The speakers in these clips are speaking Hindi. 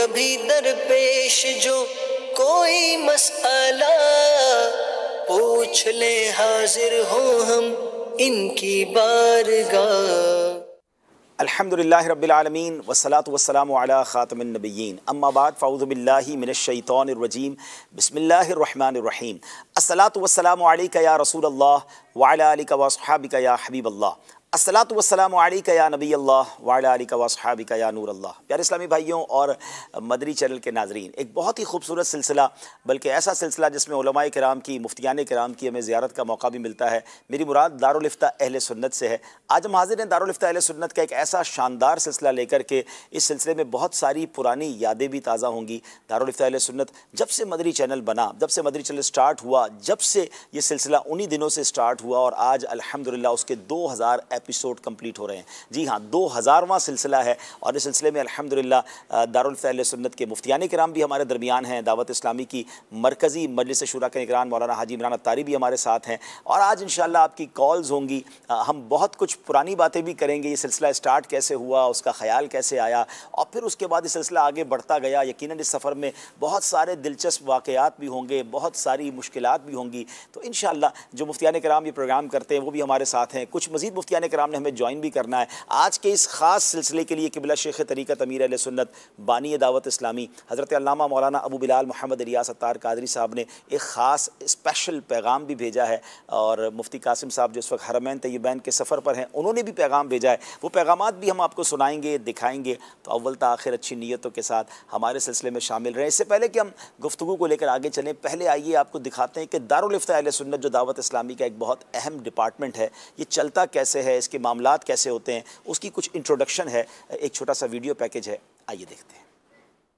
कभी दरपेश जो कोई मसला, पूछ ले हाजिर हो हम इनकी बारगाह। अल्हम्दुलिल्लाहि रब्बिल आलमीन वस्सलातु वस्सलामु अला खातिमिन नबिय्यीन अम्मा बाद फ़अऊज़ु बिल्लाहि मिनश शैतानिर रजीम बिस्मिल्लाहिर रहमानिर रहीम अस्सलातु वस्सलामु अलैका या रसूलल्लाह व अला आलिका व अस्हाबिका या हबीबल्लाह अस्सलातु वस्सलामु अलैका या नबी अल्लाह व अला आलिका व अस्हाबिका या नूर अल्लाह। प्यारे इस्लामी भाइयों और मदनी चैनल के नाज़रीन, एक बहुत ही खूबसूरत सिलसिला, बल्कि ऐसा सिलसिला जिसमें उलमाए किराम की, मुफ्तियान किराम की हमें ज़ियारत का मौका भी मिलता है। मेरी मुराद दारुल इफ्ता अहले सुन्नत से है। आज हम हाज़िर हैं दारुल इफ्ता अहले सुन्नत का एक ऐसा शानदार सिलसिला लेकर के। इस सिलसिले में बहुत सारी पुरानी यादें भी ताज़ा होंगी। दारुल इफ्ता अहले सुन्नत जब से मदनी चैनल बना, जब से मदनी चैनल स्टार्ट हुआ, जब से ये सिलसिला उन्हीं दिनों से स्टार्ट हुआ और आज अल्हम्दुलिल्लाह उसके 2000 एपिसोड कंप्लीट हो रहे हैं। जी हाँ, 2000वां सिलसिला है और इस सिलसिले में अल्हम्दुलिल्लाह दारुल इफ्ता अहले सुन्नत के मुफ्तियान किराम भी हमारे दरमियान हैं। दावत इस्लामी की मरकज़ी मजलिस शूरा के निगरान मौलाना हाजी इमरान अत्तारी भी हमारे साथ हैं और आज इंशाअल्लाह आपकी कॉल्स होंगी। हम बहुत कुछ पुरानी बातें भी करेंगे। ये सिलसिला स्टार्ट कैसे हुआ, उसका ख्याल कैसे आया और फिर उसके बाद ये सिलसिला आगे बढ़ता गया। यकीनन इस सफ़र में बहुत सारे दिलचस्प वाक़यात भी होंगे, बहुत सारी मुश्किलात भी होंगी। तो इंशाअल्लाह जो मुफ्तियान किराम ये प्रोग्राम करते हैं वो भी हमारे साथ हैं। कुछ मज़ीद मुफ्तियान किराम ने हमें ज्वाइन भी करना है। आज के इस ख़ास सिलसिले के लिए क़िबला शेख तरीक़त अमीर अहले सुन्नत बानी दावत इस्लामी हज़रत अल्लामा मौलाना अबू बिलाल मोहम्मद रियास अत्तार कादरी साहब ने एक ख़ास स्पेशल पैगाम भी भेजा है और मुफ्ती कासिम साहब जो इस वक्त हरमैन तय्यबैन के सफ़र पर हैं, उन्होंने भी पैगाम भेजा है। वो पैगामात भी हम आपको सुनाएंगे, दिखाएंगे। तो अव्वल ता आखिर अच्छी नीयतों के साथ हमारे सिलसिले में शामिल रहें। इससे पहले कि हम गुफ्तगू को लेकर आगे चलें, पहले आइए आपको दिखाते हैं कि दारुल इफ्ता अहले सुन्नत जो दावत इस्लामी का एक बहुत अहम डिपार्टमेंट है, ये चलता कैसे है, इसके मामलात कैसे होते हैं, उसकी कुछ इंट्रोडक्शन है। एक छोटा सा वीडियो पैकेज है, आइए देखते हैं।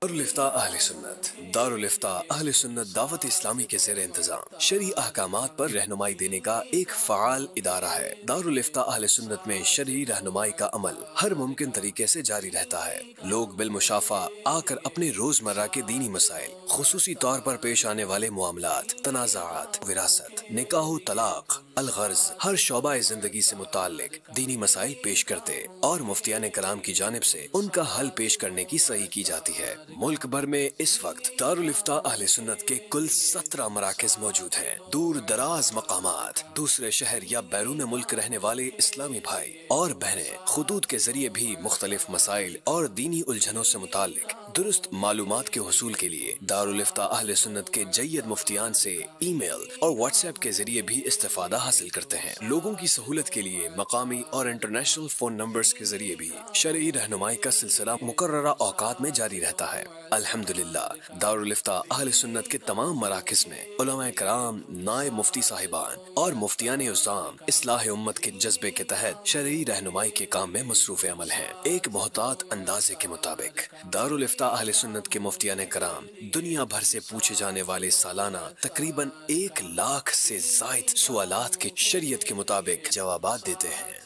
दारुल इफ्ता अहले सुन्नत। दारुल इफ्ता अहले सुन्नत दावत इस्लामी के ज़ेर इंतज़ाम शरई अहकामात पर रहनुमाई देने का एक फ़आल इदारा है। दारुल इफ्ता अहले सुन्नत में शरई रहनुमाई का अमल हर मुमकिन तरीके से जारी रहता है। लोग बिलमुशाफा आकर अपने रोजमर्रा के दीनी मसाइल, खुसूसी तौर पर पेश आने वाले मामलात, तनाज़ात, विरासत, निकाह, तलाक, अलगर्ज, हर शोबाए जिंदगी से मुताल्लिक दीनी मसाइल पेश करते और मुफ्तियान कलाम की जानिब से उनका हल पेश करने की सही की जाती है। मुल्क भर में इस वक्त दारुल इफ्ता अहले सुन्नत के कुल 17 मराकज़ मौजूद हैं। दूर दराज मकामात, दूसरे शहर या बैरून मुल्क रहने वाले इस्लामी भाई और बहनें खुदूद के जरिए भी मुख्तलिफ मसाइल और दीनी उलझनों से मुताल्लिक दुरुस्त मालूमात के हुसूल के लिए दारुल इफ्ता अहले सुन्नत के जय्यद मुफ्तियान से ईमेल और व्हाट्सएप के जरिए भी इस्तेफादा हासिल करते हैं। लोगों की सहूलत के लिए मकामी और इंटरनेशनल फोन नंबर्स के जरिए भी शरई रहनुमाई का सिलसिला मुकर्ररा औकात में जारी रहता है। अल्हम्दुलिल्लाह दारुल इफ्ता अहले सुन्नत के तमाम मराकिज़ में उलमाए कराम, नायब मुफ्ती साहिबान और मुफ्तियान उज़्ज़ाम इस्लाह उम्मत के जज्बे के तहत शरई रहनुमाई के काम में मसरूफ़ अमल हैं। एक मोहतात अंदाजे के मुताबिक दारुल इफ्ता अहले सुन्नत के मुफ्तियान कराम दुनिया भर से पूछे जाने वाले सालाना तकरीबन 1 लाख से ज़ायद सवालात के शरीयत के मुताबिक जवाबात देते हैं।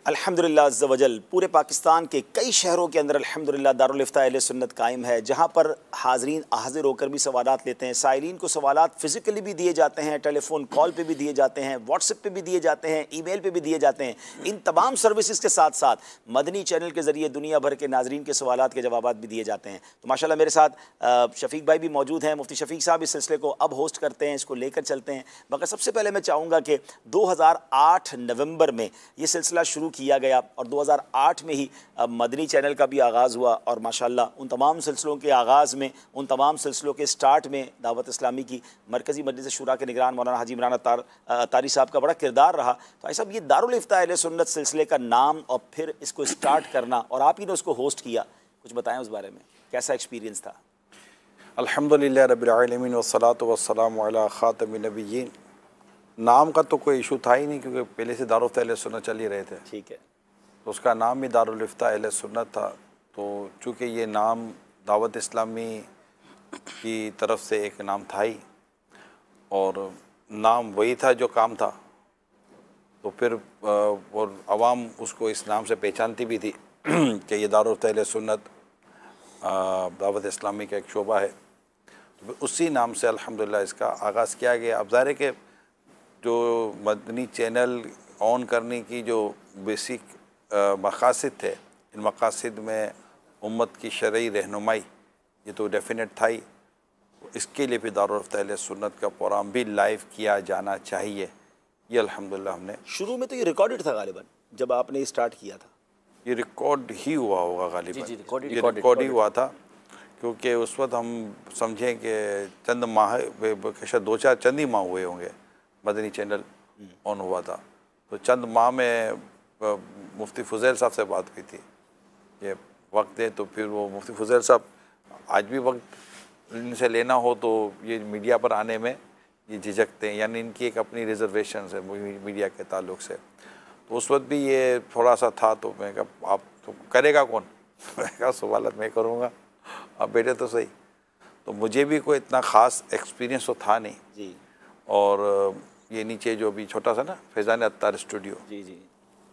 अल्हम्दुलिल्लाह अज़्ज़ वजल पूरे पाकिस्तान के कई शहरों के अंदर अल्हम्दुलिल्लाह दारुल इफ्ता अहले सुन्नत कायम है, जहाँ पर हाज़रीन हाज़िर होकर भी सवालात लेते हैं। साइलीन को सवालात फ़िज़िकली भी दिए जाते हैं, टेलीफोन कॉल पे भी दिए जाते हैं, व्हाट्सएप पे भी दिए जाते हैं, ईमेल पे भी दिए जाते हैं। इन तमाम सर्विसेज के साथ साथ मदनी चैनल के ज़रिए दुनिया भर के नाज़रीन के सवालात के जवाबात भी दिए जाते हैं। तो माशाल्लाह मेरे साथ शफ़ीक भाई भी मौजूद हैं। मुफ्ती शफ़ीक साहब इस सिलसिले को अब होस्ट करते हैं, इसको लेकर चलते हैं। मगर सबसे पहले मैं चाहूँगा कि 2008 नवंबर में ये सिलसिला शुरू किया गया और 2008 में ही मदनी चैनल का भी आगाज़ हुआ और माशाल्लाह उन तमाम सिलसिलों के आगाज़ में, उन तमाम सिलसिलों के स्टार्ट में दावत इस्लामी की मरकज़ी मजलिस शूरा के निगरान मौलाना हाजी इमरान अत्तारी साहब का बड़ा किरदार रहा। तो ऐसा ये दारुल इफ्ता अहले सुन्नत सिलसिले का नाम और फिर इसको स्टार्ट करना और आप ही ने उसको होस्ट किया, कुछ बताएं उस बारे में, कैसा एक्सपीरियंस था? अल्हम्दुलिल्लाह रब्बिल आलमीन वस्सलातु वस्सलामु अला खातिमिन नबिय्यीन। नाम का तो कोई इशू था ही नहीं क्योंकि पहले से दारुल इफ्ता अहले सुन्नत चल ही रहे थे। ठीक है, तो उसका नाम ही दारुल इफ्ता अहले सुन्नत था। तो चूँकि ये नाम दावत इस्लामी की तरफ से एक नाम था ही और नाम वही था जो काम था, तो फिर और आवाम उसको इस नाम से पहचानती भी थी कि ये दारुल इफ्ता अहले सुन्नत दावत इस्लामी का एक शोबा है। तो उसी नाम से अल्हम्दुलिल्लाह इसका आगाज़ किया गया। अब ज़ाहिर है कि जो मदनी चैनल ऑन करने की जो बेसिक मकासद थे, इन मकासद में उम्मत की शरई रहनुमाई, ये तो डेफिनेट था ही। इसके लिए भी दारुल इफ्ता अहले सुन्नत का प्रोग्राम भी लाइव किया जाना चाहिए। ये अल्हम्दुलिल्लाह हमने शुरू में तो ये रिकॉर्डेड था गालिबन, जब आपने स्टार्ट किया था ये रिकॉर्ड ही हुआ होगा गालिबन। जी, रिकॉर्ड ये रिकॉर्ड ही हुआ था, क्योंकि उस वक्त हम समझें कि चंद माह, शायद 2-4 चंद ही माह हुए होंगे मदनी चैनल ऑन हुआ था। तो चंद माह में मुफ्ती फ़ुज़ैल साहब से बात हुई थी कि वक्त दे, तो फिर वो मुफ्ती फ़ुज़ैल साहब आज भी वक्त इनसे लेना हो तो ये मीडिया पर आने में ये झिझकते हैं, यानी इनकी एक अपनी रिजर्वेशन है मीडिया के ताल्लुक़ से। तो उस वक्त भी ये थोड़ा सा था, तो मैं कहा आप तो करेगा कौन मैं कहा सवालत मैं करूँगा, आप बैठे तो सही। तो मुझे भी कोई इतना ख़ास एक्सपीरियंस तो था नहीं जी। और ये नीचे जो भी छोटा सा ना फैज़ान अत्तार स्टूडियो, जी जी,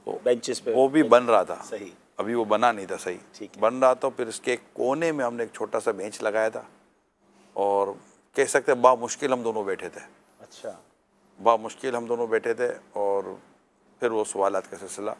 तो बेंचेस पे वो भी बन रहा था, सही, अभी वो बना नहीं था सही, ठीक है। बन रहा था। फिर इसके एक कोने में हमने एक छोटा सा बेंच लगाया था और कह सकते हैं बामुश्किल हम दोनों बैठे थे, अच्छा, बामुश्किल हम दोनों बैठे थे और फिर वो सवालात का सिलसिला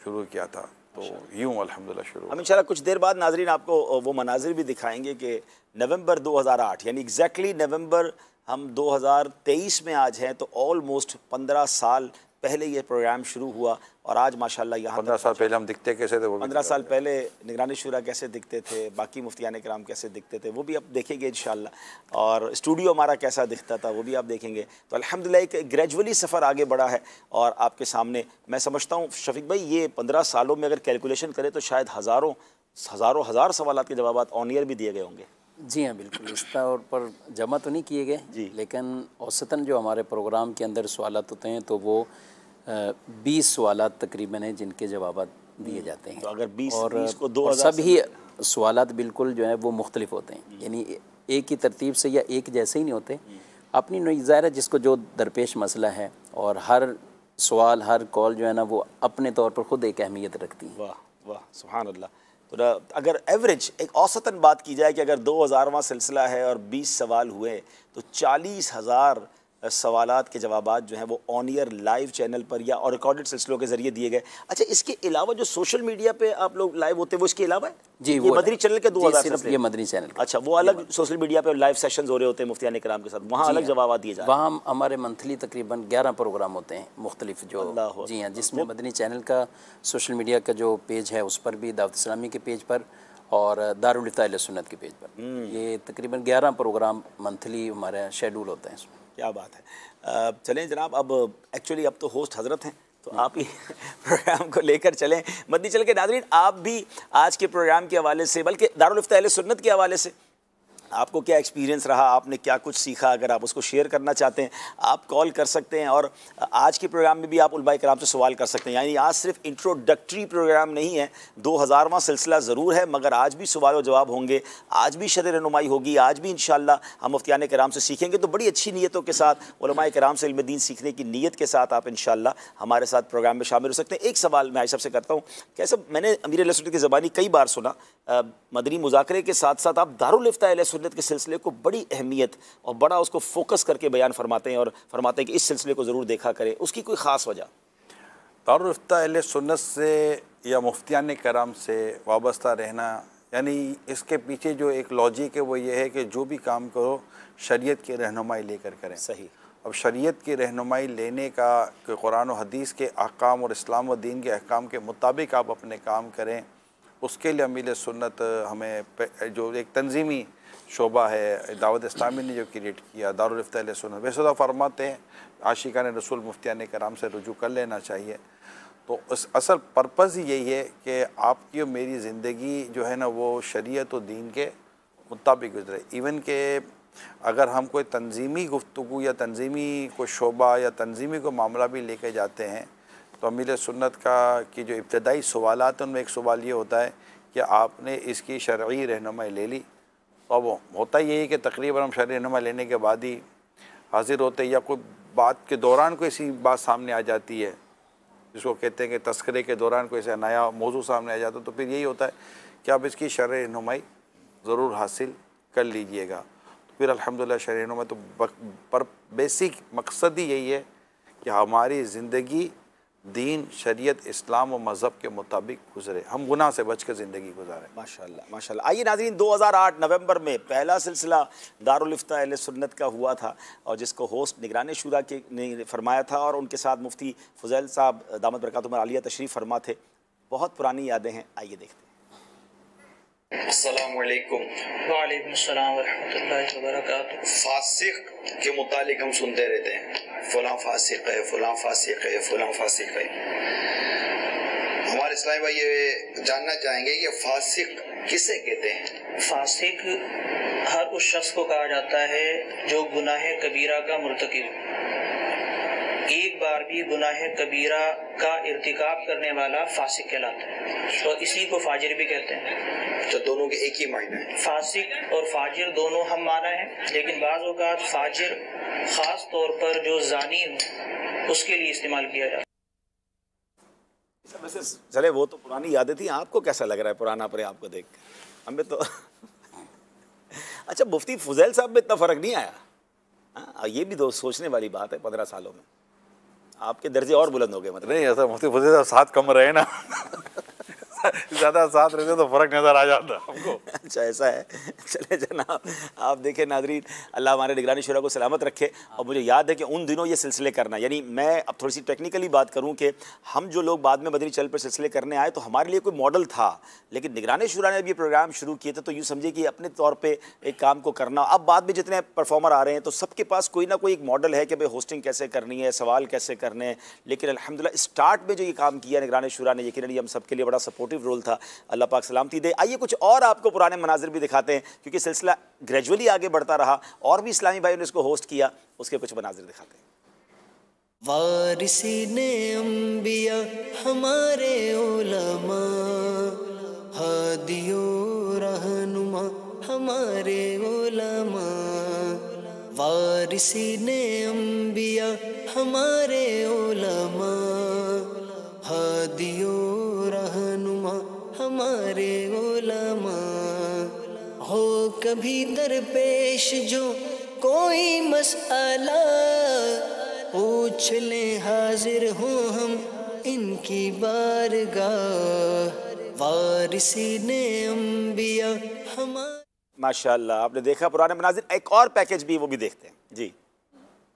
शुरू किया था। तो यूँ अल्हम्दुलिल्लाह शुरू। हम इंशाल्लाह कुछ देर बाद नाजरीन आपको वो मनाजिर भी दिखाएंगे कि नवंबर 2008 यानी एग्जैक्टली नवंबर हम 2023 में आज हैं, तो ऑलमोस्ट 15 साल पहले ये प्रोग्राम शुरू हुआ और आज माशाल्लाह यहाँ 15 साल पहले हम दिखते कैसे थे वो भी 15 साल पहले निगरानी शुरा कैसे दिखते थे, बाकी मुफ्तियान कराम कैसे दिखते थे, वो भी आप देखेंगे इंशाल्लाह। और स्टूडियो हमारा कैसा दिखता था वो भी आप देखेंगे। तो अल्हम्दुलिल्लाह एक ग्रेजुअली सफ़र आगे बढ़ा है और आपके सामने मैं समझता हूँ शफीक भाई ये 15 सालों में अगर कैलकुलेशन करें तो शायद हज़ार सवालात के जवाब ऑन ईयर भी दिए गए होंगे। जी हाँ, बिल्कुल। इस तौर पर जमा तो नहीं किए गए, लेकिन औसतन जो हमारे प्रोग्राम के अंदर सवालात होते हैं तो वो 20 सवालात तकरीबन हैं जिनके जवाब दिए जाते हैं। तो अगर 20 और को 2000 सभी सवालात बिल्कुल जो है वो मुख्तलिफ होते हैं, यानी एक ही तरतीब से या एक जैसे ही नहीं होते। अपनी नई ज़ाहिर है जिसको जो दरपेश मसला है और हर सवाल हर कॉल जो है ना वो अपने तौर पर ख़ुद एक अहमियत रखती है। वाह वाह सुभान अल्लाह। तो अगर एवरेज एक औसतन बात की जाए कि अगर 2000वां सिलसिला है और 20 सवाल हुए तो 40,000 सवालात के जवाबात जो हैं वो ऑन ईयर लाइव चैनल पर या और रिकॉर्डेड सिलसिलों के ज़रिए दिए गए। अच्छा, इसके अलावा जो सोशल मीडिया पे आप लोग लाइव होते हैं वो इसके अलावा है? जी, ये वो मदनी चैनल के 2000 सिर्फ ये मदनी चैनल। अच्छा, वो अलग सोशल मीडिया पे लाइव सेशंस हो रहे होते हैं मुफ्तियान कराम के साथ, वहाँ अलग जवाब दिए जाते हैं। वहाँ हमारे मंथली तकरीबन 11 प्रोग्राम होते हैं मुख्तलिफ जो। जी हाँ, जिसमें मदनी चैनल का सोशल मीडिया का जो पेज है उस पर भी, दावत इस्लामी के पेज पर और दारुल इफ्ता अहले सुन्नत के पेज पर, ये तकरीबन 11 प्रोग्राम मंथली हमारे शेड्यूल होते हैं इसमें। क्या बात है। चलें जनाब, अब एक्चुअली अब तो होस्ट हज़रत हैं तो आप ही प्रोग्राम को लेकर चलें। मदनी चैनल के नाज़रीन, आप भी आज के प्रोग्राम के हवाले से, बल्कि दारुल इफ्ता अहले सुन्नत के हवाले से आपको क्या एक्सपीरियंस रहा, आपने क्या कुछ सीखा, अगर आप उसको शेयर करना चाहते हैं आप कॉल कर सकते हैं। और आज के प्रोग्राम में भी आप उलमाए कराम से सवाल कर सकते हैं। यानी आज सिर्फ इंट्रोडक्टरी प्रोग्राम नहीं है, 2000वां सिलसिला ज़रूर है मगर आज भी सवाल व जवाब होंगे, आज भी शर रहनुमाई होगी, आज भी इंशाअल्लाह हम मुफ्तियान कराम से सीखेंगे। तो बड़ी अच्छी नीयतों के साथ, उलमाए कराम से इल्म दीन सीखने की नीयत के साथ आप इंशाअल्लाह हमारे साथ प्रोग्राम में शामिल हो सकते हैं। एक सवाल मैं आयशा से करता हूँ, कैसे मैंने अमीर अहले सुन्नत की ज़बानी कई बार सुना, मदनी मुज़ाकरे के साथ साथ आप दारुल इफ्ता अहले सुन्नत के सिलसिले को बड़ी अहमियत और बड़ा उसको फोकस करके बयान फरमाते हैं और फरमाते हैं कि इस सिलसिले को ज़रूर देखा करें, उसकी कोई ख़ास वजह? दारुल इफ्ता अहले सुन्नत से या मुफ्तियान कराम से वाबस्ता रहना, यानी इसके पीछे जो एक लॉजिक है वो ये है कि जो भी काम करो शरीयत की रहनुमाई लेकर करें। सही। अब शरीयत की रहनुमाई लेने का कि कुरान और हदीस के अहकाम और इस्लाम व दीन के अहकाम के मुताबिक आप अपने काम करें, उसके लिए अमीर सुन्नत हमें जो एक तंजीमी शोबा है दावत इस्लामी ने जो क्रिएट किया, दारुल इफ्ता अहले सुन्नत, वैसे तो फरमाते हैं आशिकान रसूल मुफ्तियान कराम से रुजू कर लेना चाहिए। तो उस असल पर्पज़ ही यही है कि आपकी और मेरी ज़िंदगी जो है ना वो शरीयत और दीन के मुताबिक गुजरे। इवन के अगर हम कोई तंजीमी गुफ्तगू या तंजीमी कोई शोबा या तंजीमी को मामला भी लेके जाते हैं तो अमीर सुन्नत का की जो इब्तदाई सवालात हैं उनमें एक सवाल ये होता है कि आपने इसकी शरई रहनुमाई ले ली। तो अब होता ही यही कि तकरीबन हम शरई रहनुमाई लेने के बाद ही हाजिर होते हैं या कोई बात के दौरान कोई ऐसी बात सामने आ जाती है जिसको कहते हैं कि तस्करे के दौरान कोई ऐसा नया मौजू सामने आ जाता है, तो फिर यही होता है कि आप इसकी शरई रहनुमाई ज़रूर हासिल कर लीजिएगा। तो फिर अल्हम्दुलिल्लाह शरई रहनुमाई तो पर बेसिक मकसद ही यही है कि हमारी ज़िंदगी दीन, शरीयत, इस्लाम और मज़हब के मुताबिक गुजरे, हम गुनाह से बच कर ज़िंदगी गुजारें। माशाल्लाह माशाल्लाह। आइए नाज़रीन, 2008 नवंबर में पहला सिलसिला दारुल इफ्ता अहले सुन्नत का हुआ था और जिसको होस्ट निगरान शुरा के ने फरमाया था और उनके साथ मुफ्ती फुज़ैल साहब दामत बरकातुहुम आलिया तशरीफ़ फरमा थे। बहुत पुरानी यादें हैं, आइए देखते हैं। अस्सलाम वालेकुम। वालेकुम अस्सलाम वरहमतुल्लाहि वबरकातुहू। फासिक के मुतालिक हम सुनते रहते हैं, फलां फासिक है, फलां फासिक है, फलां फासिक है। हमारे इस्लामी भाई ये जानना चाहेंगे कि फासिक किसे कहते हैं? फासिक हर उस शख्स को कहा जाता है जो गुनाह कबीरा का मुर्तकिब, एक बार भी गुनाह कबीरा का इर्तिकाब करने वाला फासिक कहलाता है, तो इसी को फाजिर भी कहते हैं। तो दोनों के एक ही मायने है? फासिक और फाजिर दोनों हम माना है, लेकिन बाज़ औक़ात फाजिर ख़ास तौर पर जो जानी हो उसके लिए इस्तेमाल किया जाता है। वैसे चले वो तो पुरानी यादें थी, आपको कैसा लग रहा है पुराना अपने आपको देख कर? हमें तो अच्छा, मुफ्ती फुज़ैल साहब में इतना फ़र्क नहीं आया? हाँ, ये भी दो सोचने वाली बात है। 15 सालों में आपके दर्जे और बुलंद हो गए। मतलब नहीं, ऐसा मुफ्ती फुज़ैल साहब साथ कम रहे ना ज़्यादा साथ रहते तो फ़र्क नज़र आ जाता हमको। अच्छा ऐसा है। चले जनाब, आप देखें नाज़रीन, अल्लाह हमारे निगरानी शुरा को सलामत रखे। और मुझे याद है कि उन दिनों ये सिलसिले करना, यानी मैं अब थोड़ी सी टेक्निकली बात करूं कि हम जो लोग बाद में मदनी चैनल पर सिलसिले करने आए तो हमारे लिए कोई मॉडल था, लेकिन निगरानी शुरा ने भी प्रोग्राम शुरू किए थे तो यूँ समझिए कि अपने तौर पर एक काम को करना। अब बाद में जितने परफॉर्मर आ रहे हैं तो सबके पास कोई ना कोई एक मॉडल है कि भाई होस्टिंग कैसे करनी है, सवाल कैसे करने हैं। लेकिन अल्हम्दुलिल्लाह स्टार्ट में जो ये काम किया निगरानी शुरा ने, यकीनन हम सबके लिए बड़ा सपोर्टिव रोल था। अल्लाह पाक सलामती दे। आइए कुछ और आपको पुराने मनाजिर भी दिखाते हैं, क्योंकि सिलसिला ग्रेजुअली आगे बढ़ता रहा और भी इस्लामी भाइयों ने इसको होस्ट किया, उसके कुछ मनाजिर दिखाते हैं। वारिसीने अंबिया हमारे उलमा, हादियो रहनुमा हमारे उलमा। वारिसीने अंबिया हमारे उलमा, हादियो रहनुमा हमारे उलमा। हो कभी दरपेश जो कोई मसला, पूछ ले हाजिर हूँ हम इनकी बारगाह। वारिसीने अंबिया हमारे। माशाअल्लाह, आपने देखा पुराने मनाजिर। एक और पैकेज भी वो भी देखते हैं जी।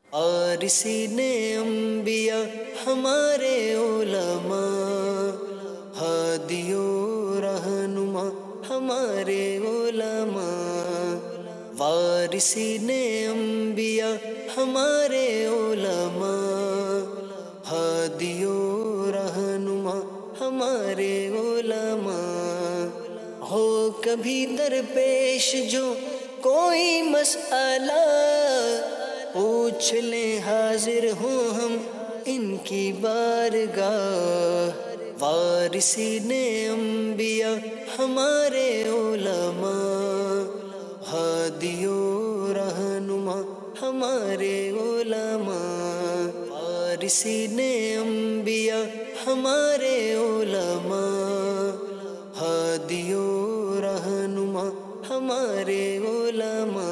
वारिसीने अंबिया हमारे उलमा, हादियो रहनुमा हमारे उलमा। वारिसीने अंबिया हमारे उलमा, हादियो रहनुमा हमारे उलमा। हो कभी दरपेश जो कोई मसला, पूछ ले हाजिर हूँ हम इनकी बारगाह। वारिसीने अंबिया हमारे उलमा, हादियो रहनुमा हमारे उलमा। वारिसीने अंबिया हमारे उलमा, हादियो रहनुमा हमारे उलमा।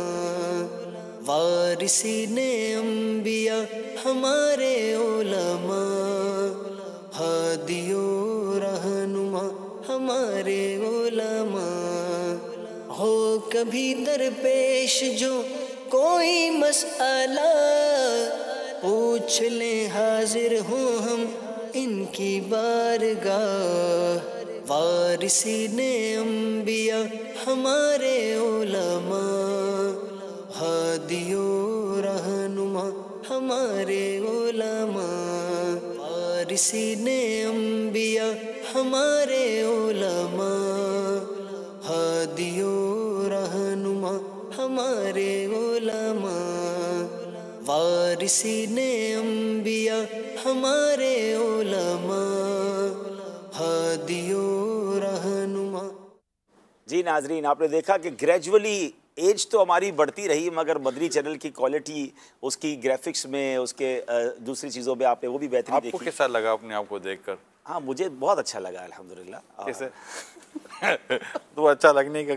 वारिसीने अंबिया हमारे उलमा, हादियो रहनुमा हमारे उलमा। हो कभी दरपेश जो कोई मसला, पूछ ले हाजिर हूँ हम इनकी बारगाह। वारिसीने अंबिया हमारे उलमा, हादियो रहनुमा हमारे उलमा। वारिसीने अंबिया हमारे उलमा, हादियो रहनुमा हमारे उलमा। वारिसीने अंबिया हमारे उलमा, हादियो रहनुमा। जी नाजरीन, आपने देखा कि ग्रेजुअली एज तो हमारी बढ़ती रही, मगर मदनी चैनल की क्वालिटी, उसकी ग्राफिक्स में, उसके दूसरी चीज़ों में आपने वो भी बेहतरीन देखी। आपको कैसा लगा अपने आप को देखकर? हाँ, मुझे बहुत अच्छा लगा अल्हम्दुलिल्लाह। कैसे तो अच्छा लगने का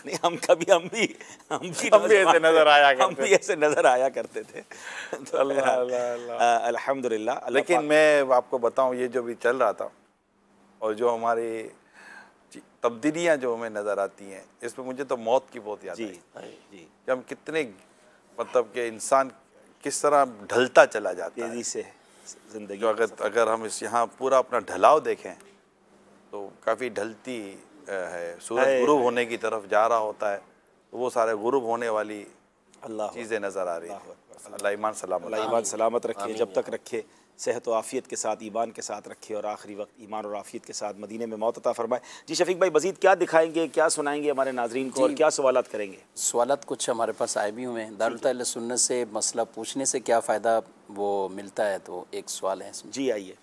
नहीं, हम भी ऐसे नजर आया करते, हम भी ऐसे नजर आया करते थे। तो अल्हम्दुलिल्लाह। लेकिन मैं आपको बताऊं, ये जो भी चल रहा था और जो हमारी तब्दीलियां जो हमें नज़र आती हैं, इसमें मुझे तो मौत की बहुत याद आई जी। कि हम कितने, मतलब कि इंसान किस तरह ढलता चला जाता है तेजी से ज़िंदगी। जो अगर हम इस यहाँ पूरा अपना ढलाव देखें तो काफ़ी ढलती है, सूरज गुरूब होने की तरफ जा रहा होता है, तो वो सारे गुरूब होने वाली चीज़ें नज़र आ रही हैं। अल्लाह ईमान सलामत रखे, जब तक रखे, सेहत व आफ़ियत के साथ, ईमान के साथ रखे और आखिरी वक्त ईमान और आफ़ियत के साथ मदीने में मौत अता फरमाए। जी शफीक भाई, मज़ीद क्या दिखाएंगे, क्या सुनाएंगे हमारे नाजरीन को और क्या सवालात करेंगे? सवालात कुछ हमारे पास आए भी हुए हैं। दारुल इफ्ता अहले सुन्नत से मसला पूछने से क्या फ़ायदा वो मिलता है, तो एक सवाल है इसमें। जी आइए।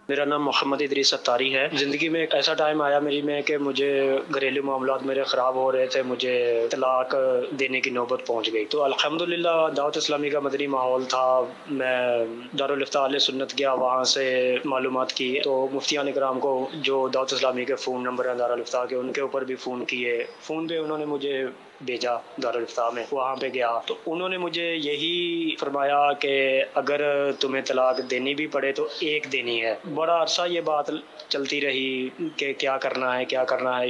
मेरा नाम मोहम्मद इदरीस सत्तारी है। ज़िंदगी में एक ऐसा टाइम आया मेरी में कि मुझे घरेलू मामलात मेरे ख़राब हो रहे थे, मुझे तलाक देने की नौबत पहुंच गई। तो अल्हम्दुलिल्लाह दावत इस्लामी का मदनी माहौल था। मैं दारुल इफ्ता अहले सुन्नत गया, वहाँ से मालूमात की, तो मुफ्तियान इकराम को जो दावत इस्लामी के फ़ोन नंबर हैं दारुल इफ्ता के, उनके ऊपर भी फ़ोन किए। फ़ोन पे उन्होंने मुझे भेजा दारुल इफ्ता में, वहाँ पे गया तो उन्होंने मुझे यही फरमाया कि अगर तुम्हें तलाक देनी भी पड़े तो एक देनी है। बड़ा अरसा ये बात चलती रही कि क्या करना है,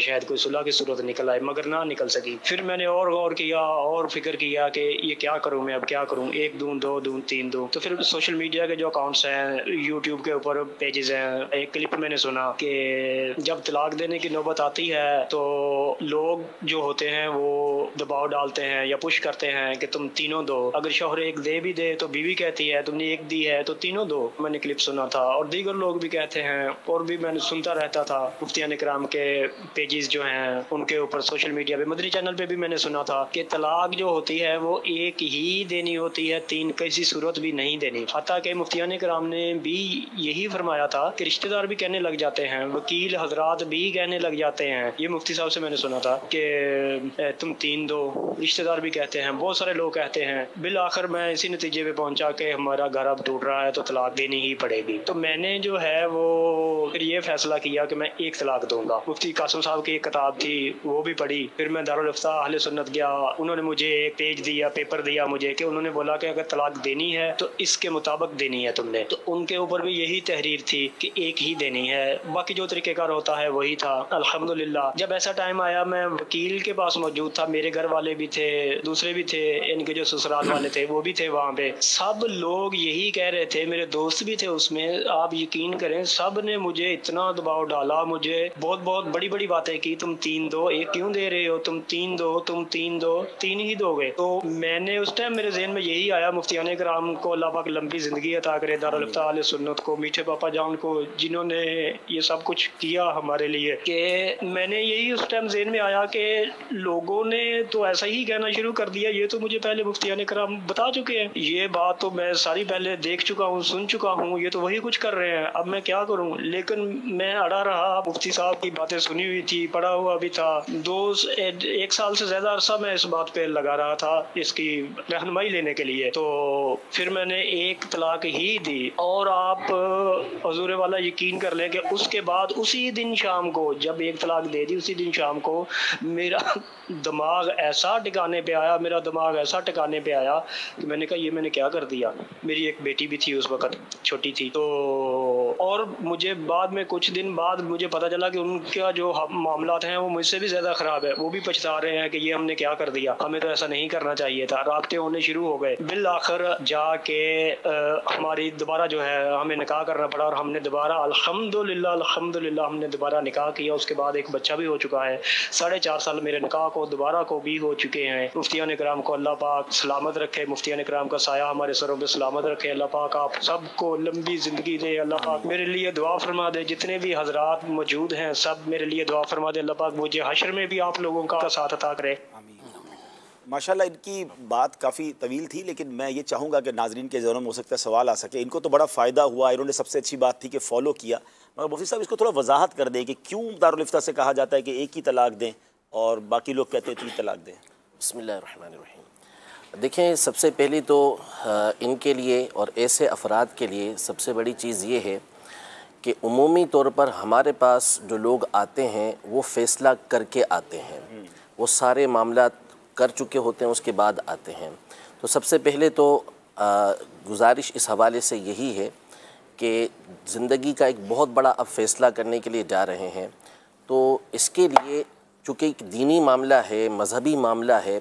शायद कोई सुलह की सूरत निकल आए, मगर ना निकल सकी। फिर मैंने और गौर किया और फिक्र किया कि ये क्या करूँ मैं, अब क्या करूँ, 1 दूँ 2 दूँ 3 दूँ। तो फिर सोशल मीडिया के जो अकाउंट्स हैं, यूट्यूब के ऊपर पेजेस हैं, एक क्लिप मैंने सुना कि जब तलाक देने की नौबत आती है तो लोग जो होते हैं वो दबाव डालते हैं या पुश करते हैं कि तुम तीनों दो। अगर शौहर एक दे भी दे तो बीवी कहती है तुमने एक दी है तो तीनों दो। मैंने क्लिप सुना था और दीगर लोग भी कहते हैं, और भी मैंने सुनता रहता था मुफ्तियान इकराम के पेजेस जो हैं उनके ऊपर, सोशल मीडिया पे, मदनी चैनल पे भी मैंने सुना था कि तलाक जो होती है वो एक ही देनी होती है, 3 किसी सूरत भी नहीं देनी। हत्ता कि मुफ्तियान इकराम ने भी यही फरमाया था कि रिश्तेदार भी कहने लग जाते हैं, वकील हजरात भी कहने लग जाते हैं। ये मुफ्ती साहब से मैंने सुना था कि तुम 3 दो, रिश्तेदार भी कहते हैं, बहुत सारे लोग कहते हैं। बिल आखिर मैं इसी नतीजे पे पहुंचा कि हमारा घर अब टूट रहा है तो तलाक देनी ही पड़ेगी। तो मैंने जो है वो फिर ये फैसला किया कि मैं एक तलाक दूंगा। मुफ्ती कासिम साहब की एक किताब थी वो भी पढ़ी। फिर मैं दारुल इफ्ता अहले सुन्नत गया, उन्होंने मुझे एक पेज दिया, पेपर दिया मुझे, कि उन्होंने बोला कि अगर तलाक देनी है तो इसके मुताबिक देनी है तुमने। तो उनके ऊपर भी यही तहरीर थी कि एक ही देनी है, बाकी जो तरीकेकार होता है वही था। अल्हम्दुलिल्लाह जब ऐसा टाइम आया मैं वकील के पास मौजूद था, मेरे घर वाले भी थे, दूसरे भी थे, इनके जो ससुराल वाले थे वो भी थे वहाँ पे। सब लोग यही कह रहे थे, मेरे दोस्त भी थे उसमें, आप यकीन करें सब ने मुझे इतना दबाव डाला, मुझे बहुत बहुत बड़ी बड़ी बातें की, तुम 3 दो, एक क्यों दे रहे हो, तुम 3 दो, तुम 3 दो, 3 ही दोगे। तो मैंने उस टाइम मेरे ज़हन में यही आया, मुफ्तियान इकराम को अल्लाह पाक लंबी ज़िंदगी अता करे, दारुल इफ्ता अहले सुन्नत को, मीठे पापा जान को, जिन्होंने ये सब कुछ किया हमारे लिए, कि मैंने यही उस टाइम ज़हन में आया कि लोगों ने तो ऐसा ही कहना शुरू कर दिया, ये तो मुझे पहले मुफ्तियान इकराम बता चुके हैं, ये बात तो मैं सारी पहले देख चुका हूँ, सुन चुका हूँ, ये तो वही कुछ कर रहे हैं, अब मैं क्या करूँ। लेकिन मैं अड़ा रहा, मुफ्ती साहब की बातें सुनी हुई थी, पढ़ा हुआ भी था, 1 साल से ज़्यादा अरसा मैं इस बात पे लगा रहा था इसकी रहनुमाई लेने के लिए। तो फिर मैंने एक तलाक ही दी और आप हजूर वाला यकीन कर लें कि उसके बाद उसी दिन शाम को जब एक तलाक दे दी, उसी दिन शाम को मेरा दिमाग ऐसा टिकाने पे आया, कि मैंने कहा ये मैंने क्या कर दिया। मेरी एक बेटी भी थी उस वक्त, छोटी थी। तो और मुझे बाद में कुछ दिन बाद मुझे पता चला कि उनका जो मामलात हैं वो मुझसे भी ज़्यादा ख़राब है। वो भी पछता रहे हैं कि ये हमने क्या कर दिया, हमें तो ऐसा नहीं करना चाहिए था। राब्ते होने शुरू हो गए, बिल आखिर जाके हमारी दोबारा जो है हमें निकाह करना पड़ा और हमने दोबारा अल्हम्दुलिल्लाह हमने दोबारा निकाह किया। उसके बाद एक बच्चा भी हो चुका है। 4.5 साल मेरे निकाह को दोबारा को भी हो चुके हैं। मुफ्तियान इकराम को अल्लाह पाक सलामत रखे, मुफ्तियान इकराम का साया हमारे सरों पे सलामत रखे। अल्लाह पाक आप सबको लंबी ज़िंदगी दे। अल्लाह पाक मेरे लिए दुआ फरमा दे, जितने भी हजरात मौजूद हैं सब मेरे लिए दुआ फरमा दे। अल्लाह पाक मुझे हश्र में भी आप लोगों का साथ अता करे। माशाल्लाह इनकी बात काफ़ी तवील थी, लेकिन मैं ये चाहूँगा कि नाजरीन के ज़हनों में हो सकता है सवाल आ सके। इनको तो बड़ा फ़ायदा हुआ, इन्होंने सबसे अच्छी बात थी कि फ़ॉलो किया, मगर मुफ्ती साहब इसको थोड़ा वजाहत कर दें कि क्यों दारुल इफ्ता से कहा जाता है कि एक ही तलाक दें और बाकी लोग कहते हैं 3 तलाक दें। बिस्मिल्लाहिर्रहमानिर्रहीम। देखें, सबसे पहली तो इनके लिए और ऐसे अफराद के लिए सबसे बड़ी चीज़ ये है कि उमूमी तौर पर हमारे पास जो लोग आते हैं वो फ़ैसला करके आते हैं, वो सारे मामला कर चुके होते हैं, उसके बाद आते हैं। तो सबसे पहले तो गुजारिश इस हवाले से यही है कि ज़िंदगी का एक बहुत बड़ा अब फ़ैसला करने के लिए जा रहे हैं, तो इसके लिए चूँकि एक दीनी मामला है, मज़हबी मामला है,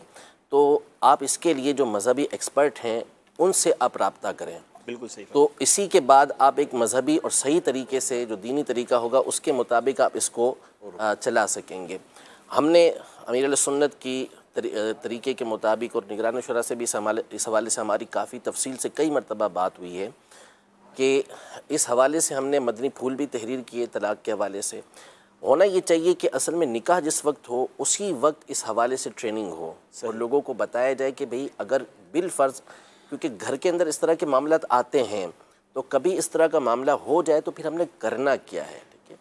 तो आप इसके लिए जो मज़हबी एक्सपर्ट हैं उनसे आप रब्ता करें। बिल्कुल सही। तो इसी के बाद आप एक मज़हबी और सही तरीके से जो दीनी तरीका होगा उसके मुताबिक आप इसको चला सकेंगे। हमने अमीर अहले सुन्नत की तरीके के मुताबिक और निगरान शुरा से भी इस हवाले से हमारी काफ़ी तफसील से कई मरतबा बात हुई है कि इस हवाले से हमने मदनी फूल भी तहरीर किए तलाक़ के हवाले से। होना ये चाहिए कि असल में निकाह जिस वक्त हो उसी वक्त इस हवाले से ट्रेनिंग हो और लोगों को बताया जाए कि भाई अगर बिल फ़र्ज़, क्योंकि घर के अंदर इस तरह के मामलात आते हैं तो कभी इस तरह का मामला हो जाए तो फिर हमने करना क्या है, ठीक है।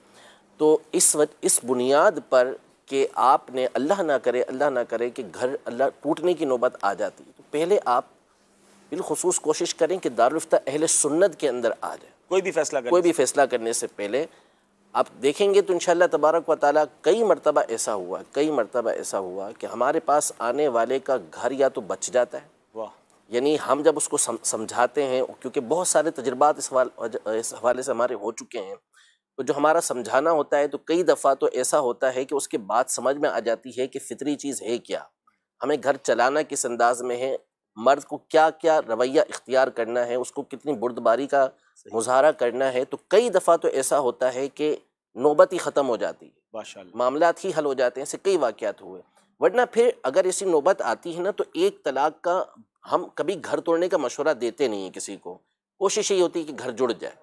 तो इस बुनियाद पर कि आपने अल्लाह ना करे कि घर अल्लाह टूटने की नौबत आ जाती, तो पहले आप बिलखुसूस कोशिश करें कि दारुल इफ्ता अहले सुन्नत के अंदर आ जाए। कोई भी फ़ैसला करने से पहले आप देखेंगे तो इंशाअल्लाह तबारक व तआला कई मरतबा ऐसा हुआ कि हमारे पास आने वाले का घर या तो बच जाता है, यानी हम जब उसको समझाते हैं, क्योंकि बहुत सारे तजुर्बात इस हवाले से हमारे हो चुके हैं, तो जो हमारा समझाना होता है तो कई दफ़ा तो ऐसा होता है कि उसके बाद समझ में आ जाती है कि फ़ितरी चीज़ है क्या, हमें घर चलाना किस अंदाज में है, मर्द को क्या क्या रवैया इख्तियार करना है, उसको कितनी बुर्दबारी का मुजाहरा करना है। तो कई दफ़ा तो ऐसा होता है कि नौबत ही ख़त्म हो जाती है, मामलात ही हल हो जाते हैं। ऐसे कई वाक़यात हुए। वरना फिर अगर ऐसी नौबत आती है ना तो एक तलाक का हम कभी घर तोड़ने का मशवरा देते नहीं हैं किसी को, कोशिश यही होती है कि घर जुड़ जाए।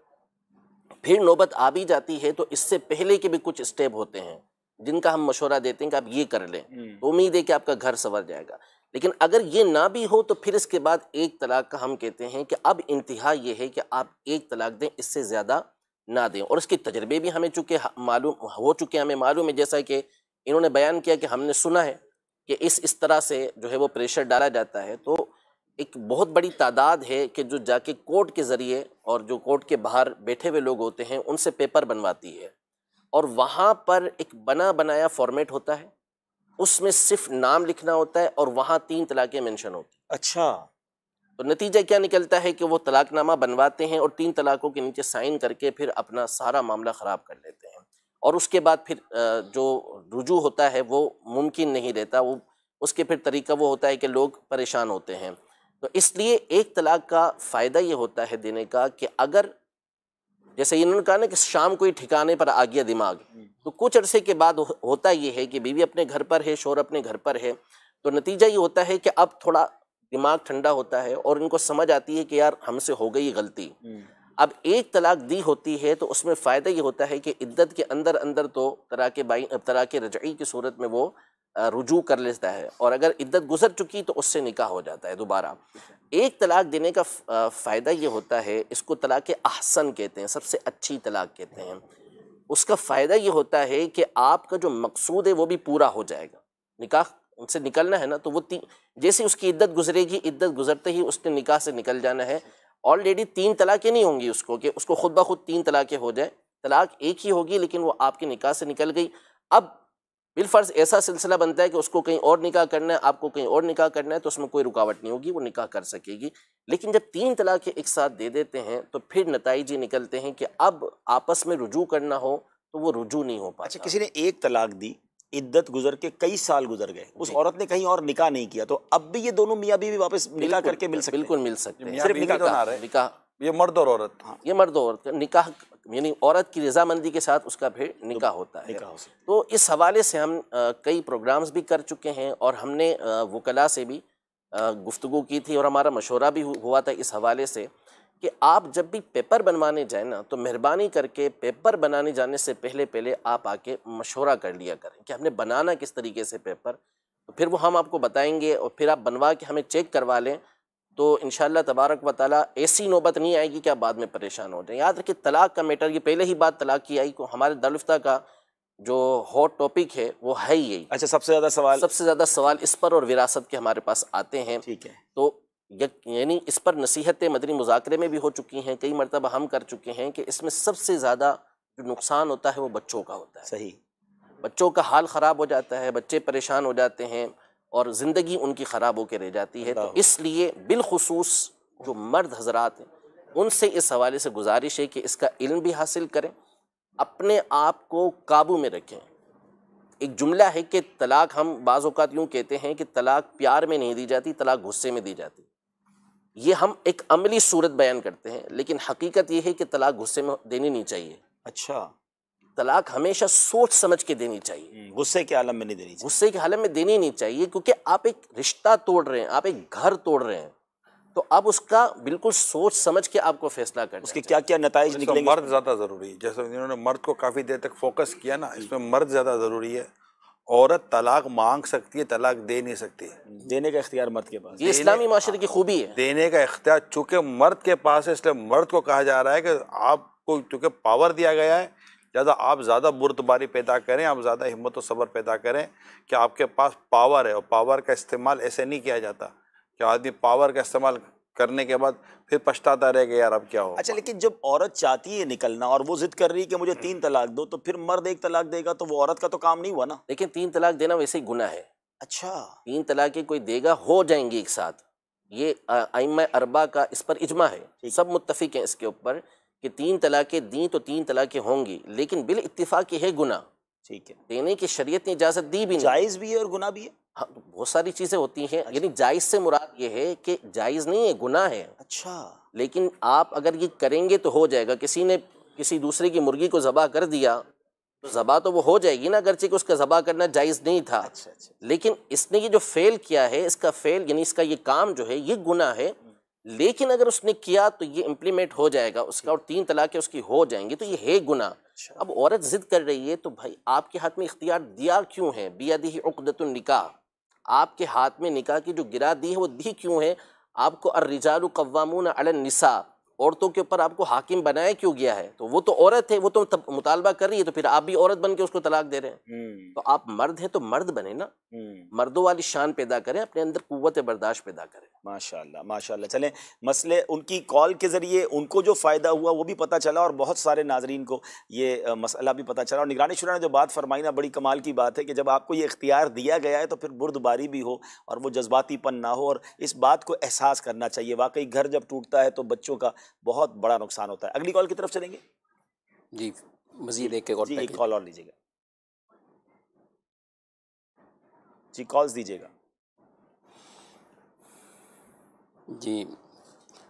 फिर नौबत आ भी जाती है तो इससे पहले के भी कुछ स्टेप होते हैं जिनका हम मशवरा देते हैं कि आप ये कर लें, तो उम्मीद है कि आपका घर संवर जाएगा। लेकिन अगर ये ना भी हो तो फिर इसके बाद एक तलाक का हम कहते हैं कि अब इंतहा ये है कि आप एक तलाक दें, इससे ज़्यादा ना दें। और इसके तजर्बे भी हमें मालूम हो चुके हैं, हमें मालूम है, जैसा कि इन्होंने बयान किया कि हमने सुना है कि इस तरह से जो है वो प्रेशर डाला जाता है। तो एक बहुत बड़ी तादाद है कि जो जाके कोर्ट के ज़रिए और जो कोर्ट के बाहर बैठे हुए लोग होते हैं उनसे पेपर बनवाती है, और वहाँ पर एक बना बनाया फॉर्मेट होता है, उसमें सिर्फ नाम लिखना होता है और वहाँ 3 तलाक़ें मेंशन होती हैं। अच्छा, तो नतीजा क्या निकलता है कि वो तलाकनामा बनवाते हैं और 3 तलाक़ों के नीचे साइन करके फिर अपना सारा मामला ख़राब कर लेते हैं, और उसके बाद फिर जो रुजू होता है वो मुमकिन नहीं रहता। वो उसके फिर तरीका वो होता है कि लोग परेशान होते हैं। तो इसलिए एक तलाक का फ़ायदा ये होता है देने का कि अगर जैसे इन्होंने कहा ना कि शाम को ही ठिकाने पर आ गया दिमाग, तो कुछ अरसे के बाद होता ये है कि बीवी अपने घर पर है, शौहर अपने घर पर है, तो नतीजा ये होता है कि अब थोड़ा दिमाग ठंडा होता है और इनको समझ आती है कि यार हमसे हो गई गलती। अब एक तलाक दी होती है तो उसमें फ़ायदा ये होता है कि इद्दत के अंदर अंदर तो तलाक़ रजई की सूरत में वो रुजू कर लेता है, और अगर इद्दत गुजर चुकी तो उससे निकाह हो जाता है दोबारा। एक तलाक देने का फ़ायदा ये होता है, इसको तलाक़ अहसन कहते हैं, सबसे अच्छी तलाक कहते हैं। उसका फ़ायदा ये होता है कि आपका जो मकसूद है वो भी पूरा हो जाएगा। निकाह उनसे निकलना है ना, तो वो जैसे उसकी इद्दत गुजरेगी, इद्दत गुजरते ही उसने निकाह से निकल जाना है। ऑलरेडी 3 तलाक़ें नहीं होंगी उसको कि उसको खुद ब खुद 3 तलाक़ें हो जाए, तलाक एक ही होगी लेकिन वो आपके निकाह से निकल गई। अब बिलफर्ज ऐसा सिलसिला बनता है कि उसको कहीं और निकाह करना है, आपको कहीं और निकाह करना है, तो उसमें कोई रुकावट नहीं होगी, वो निकाह कर सकेगी। लेकिन जब 3 तलाक़ें एक साथ दे देते हैं तो फिर नताइज ये निकलते हैं कि अब आपस में रुजू करना हो तो वो रुजू नहीं हो पाता। अच्छा, किसी ने एक तलाक दी, इद्दत गुजर के कई साल गुजर गए, उस औरत ने कहीं और निकाह नहीं किया, तो अब भी ये दोनों मियाँ बीवी वापस निकाह करके मिल सकते हैं? बिल्कुल मिल सकते हैं। सिर्फ निकाह, ये मर्द और औरत, ये मर्द और औरत निकाह, यानी औरत की रजामंदी के साथ उसका फिर निकाह होता है। तो इस हवाले से हम कई प्रोग्राम्स भी कर चुके हैं और हमने वकला से भी गुफ्तगू की थी और हमारा मशवरा भी हुआ था इस हवाले से कि आप जब भी पेपर बनवाने जाए ना, तो मेहरबानी करके पेपर बनाने जाने से पहले आप आके मशवरा कर लिया करें कि हमने बनाना किस तरीके से पेपर, तो फिर वो हम आपको बताएंगे और फिर आप बनवा के हमें चेक करवा लें, तो इंशाअल्लाह तबारक व तआला ऐसी नौबत नहीं आएगी कि आप बाद में परेशान हो जाएं। याद रखिए, तलाक का मैटर, ये पहले ही बात तलाक की आई को हमारे दारुल इफ्ता का जो हॉट टॉपिक है वो है यही। अच्छा, सबसे ज़्यादा सवाल इस पर और विरासत के हमारे पास आते हैं। ठीक है। तो यानी इस पर नसीहतें मदनी मुज़ाकरे में भी हो चुकी हैं, कई मरतबा हम कर चुके हैं कि इसमें सबसे ज़्यादा जो नुकसान होता है वो बच्चों का होता है। सही, बच्चों का हाल ख़राब हो जाता है, बच्चे परेशान हो जाते हैं और ज़िंदगी उनकी ख़राब होकर रह जाती है। तो इसलिए बिलखुसूस जो मर्द हजरात हैं उनसे इस हवाले से गुजारिश है कि इसका इल्म भी हासिल करें, अपने आप को काबू में रखें। एक जुमला है कि तलाक, हम बाज़ औक़ात यूँ कहते हैं कि तलाक प्यार में नहीं दी जाती, तलाक गुस्से में दी जाती। ये हम एक अमली सूरत बयान करते हैं, लेकिन हकीकत ये है कि तलाक गुस्से में देनी नहीं चाहिए। अच्छा, तलाक हमेशा सोच समझ के देनी चाहिए, गुस्से के आलम में नहीं देनी चाहिए। गुस्से के हालत में देनी नहीं चाहिए, क्योंकि आप एक रिश्ता तोड़ रहे हैं, आप एक घर तोड़ रहे हैं, तो अब उसका बिल्कुल सोच समझ के आपको फैसला करना। उसके क्या क्या नताइज निकलेंगे? मर्द ज़्यादा ज़रूरी है, जैसे इन्होंने मर्द को काफ़ी देर तक फोकस किया ना, इसमें मर्द ज़्यादा ज़रूरी है। औरत तलाक मांग सकती है, तलाक दे नहीं सकती। देने का इख्तियार मर्द के पास, ये इस्लामी माशरे की खूबी है, देने का इख्तियार चूँकि मर्द के पास है, इसलिए मर्द को कहा जा रहा है कि आपको चूँकि पावर दिया गया है, आप ज़्यादा बुर्दबारी पैदा करें, आप ज़्यादा हिम्मत और सब्र पैदा करें कि आपके पास पावर है। और पावर का इस्तेमाल ऐसे नहीं किया जाता कि आदमी पावर का इस्तेमाल करने के बाद फिर पछताता रहेगा यार अब क्या हो। अच्छा, लेकिन जब औरत चाहती है निकलना और वो जिद कर रही है कि मुझे 3 तलाक दो, तो फिर मर्द 1 तलाक देगा तो वो औरत का तो काम नहीं हुआ ना। लेकिन 3 तलाक देना वैसे ही गुनाह है। अच्छा, 3 तलाक़ें कोई देगा, हो जाएंगी एक साथ। ये अइम्मा अरबा का इस पर इजमा है, सब मुत्तफिक हैं इसके ऊपर कि 3 तलाक़ें दी तो 3 तलाक़ें होंगी, लेकिन बिल इत्तिफाक़ है गुनाह। ठीक है, देने की शरीयत ने इजाज़त दी भी नहीं। जायज़ भी है और गुनाह भी है। हाँ, बहुत सारी चीज़ें होती हैं। यानी जायज़ से मुराद ये है कि जायज़ नहीं है, गुनाह है। अच्छा, लेकिन आप अगर ये करेंगे तो हो जाएगा। किसी ने किसी दूसरे की मुर्गी को ज़बा कर दिया तो ज़बा तो वो हो जाएगी ना, अगरचे कि उसका ज़बा करना जायज़ नहीं था। अच्छा, अच्छा। लेकिन इसने ये जो फेल किया है, इसका फेल यानी इसका ये काम जो है ये गुनाह है, लेकिन अगर उसने किया तो ये इम्प्लीमेंट हो जाएगा उसका और 3 तलाक़ें उसकी हो जाएंगी, तो ये है गुनाह। अब औरत ज़िद कर रही है तो भाई आपके हाथ में इख्तियार दिया क्यों है? बियदिही उक़दतुन निकाह, आपके हाथ में निकाह की जो गिरा दी है वो दी क्यों है? आपको अर्रिजालु कव्वामून अलन निसा, औरतों के ऊपर आपको हाकिम बनाया क्यों गया है? तो वो तो औरत है, वो तो मुतालबा कर रही है, तो फिर आप भी औरत बन के उसको तलाक दे रहे हैं। तो आप मर्द हैं तो मर्द बने ना, मर्दों वाली शान पैदा करें, अपने अंदर कुव्वत बर्दाश्त पैदा करें। माशाल्लाह, माशाल्लाह। चलें, मसले उनकी कॉल के ज़रिए उनको जो फ़ायदा हुआ वो भी पता चला और बहुत सारे नाजरीन को ये मसला भी पता चला। और निगरानी शुरा ने जो बात फरमाई ना, बड़ी कमाल की बात है कि जब आपको ये इख्तियार दिया गया है तो फिर बुर्दबारी भी हो और वो जज्बातीपन ना हो, और इस बात को एहसास करना चाहिए। वाकई घर जब टूटता है तो बच्चों का बहुत बड़ा नुकसान होता है। अगली कॉल की तरफ चलेंगे जी, मज़ीद एक कॉल और लीजिएगा जी, कॉल्स दीजिएगा जी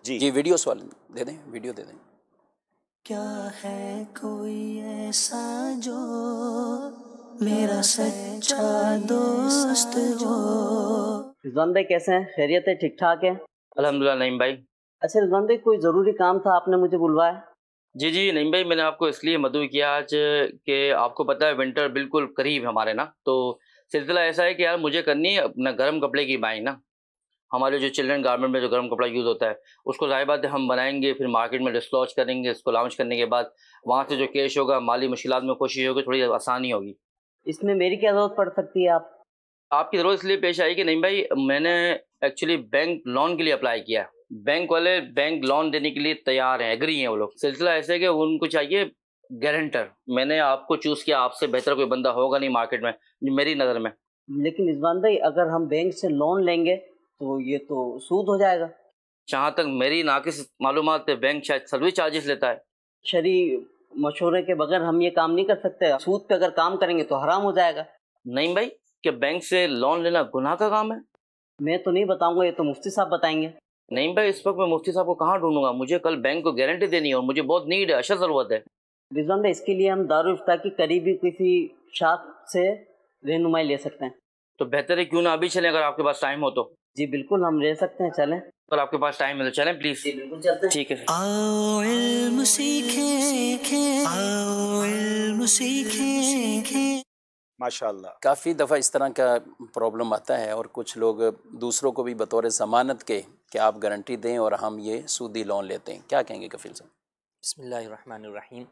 जी जी, वीडियो सवाल दे दें, वीडियो दे दें। क्या है कोई ऐसा जो मेरा सच्चा दोस्त हो। रिजवान भाई कैसे हैं? खैरियत है? ठीक ठाक है? अल्हम्दुलिल्लाह नईम भाई। अच्छा रिजवान भाई, कोई ज़रूरी काम था, आपने मुझे बुलवाया? जी जी नईम भाई, मैंने आपको इसलिए मदऊ किया आज कि आपको पता है विंटर बिल्कुल करीब है हमारे ना, तो सिलसिला ऐसा है कि यार मुझे करनी है अपना गर्म कपड़े की बाइंग ना। हमारे जो चिल्ड्रन गारमेंट में जो गर्म कपड़ा यूज़ होता है उसको ज़ाहिर बात है हम बनाएंगे, फिर मार्केट में डिस्लॉन्च करेंगे। इसको लॉन्च करने के बाद वहाँ से जो कैश होगा, माली मुश्किलात में कोशिश होगी थोड़ी आसानी होगी। इसमें मेरी क्या ज़रूरत पड़ सकती है? आपकी ज़रूरत इसलिए पेश आई कि नहीं भाई, मैंने एक्चुअली बैंक लोन के लिए अप्लाई किया है। बैंक वाले बैंक लोन देने के लिए तैयार हैं, एग्री हैं वो लोग। सिलसिला ऐसे है कि उनको चाहिए गारंटर। मैंने आपको चूज़ किया, आपसे बेहतर कोई बंदा होगा नहीं मार्केट में मेरी नज़र में। लेकिन रिजवान भाई, अगर हम बैंक से लोन लेंगे तो ये तो सूद हो जाएगा। जहाँ तक मेरी नाकिस मालूमात है, बैंक शायद सर्विस चार्जेस लेता है। शरी मशवरे के बगैर हम ये काम नहीं कर सकते। सूद पे अगर काम करेंगे तो हराम हो जाएगा। नहीं भाई, क्या बैंक से लोन लेना गुनाह का काम है? मैं तो नहीं बताऊंगा, ये तो मुफ्ती साहब बताएंगे। नहीं भाई, इस वक्त मैं मुफ्ती साहब को कहाँ ढूंढूंगा? मुझे कल बैंक को गारंटी देनी है और मुझे बहुत नीड है, अशद ज़रूरत है। रिजवान भाई, इसके लिए हम दारुल इफ्ता की करीबी किसी शाख से रहनुमाई ले सकते हैं। तो बेहतर है क्यों ना अभी चलें, अगर आपके पास टाइम हो तो। जी बिल्कुल, हम ले सकते हैं, चलें। अगर आपके पास टाइम है तो चलें प्लीज़। जी बिल्कुल चलते हैं। ठीक है। आओ इल्म सीखें, आओ इल्म सीखें। माशाल्लाह। काफ़ी दफ़ा इस तरह का प्रॉब्लम आता है और कुछ लोग दूसरों को भी बतौर ज़मानत के कि आप गारंटी दें और हम ये सूदी लोन लेते हैं। क्या कहेंगे कफील साहब? बिस्मिल्लाहिर्रहमानिर्रहीम।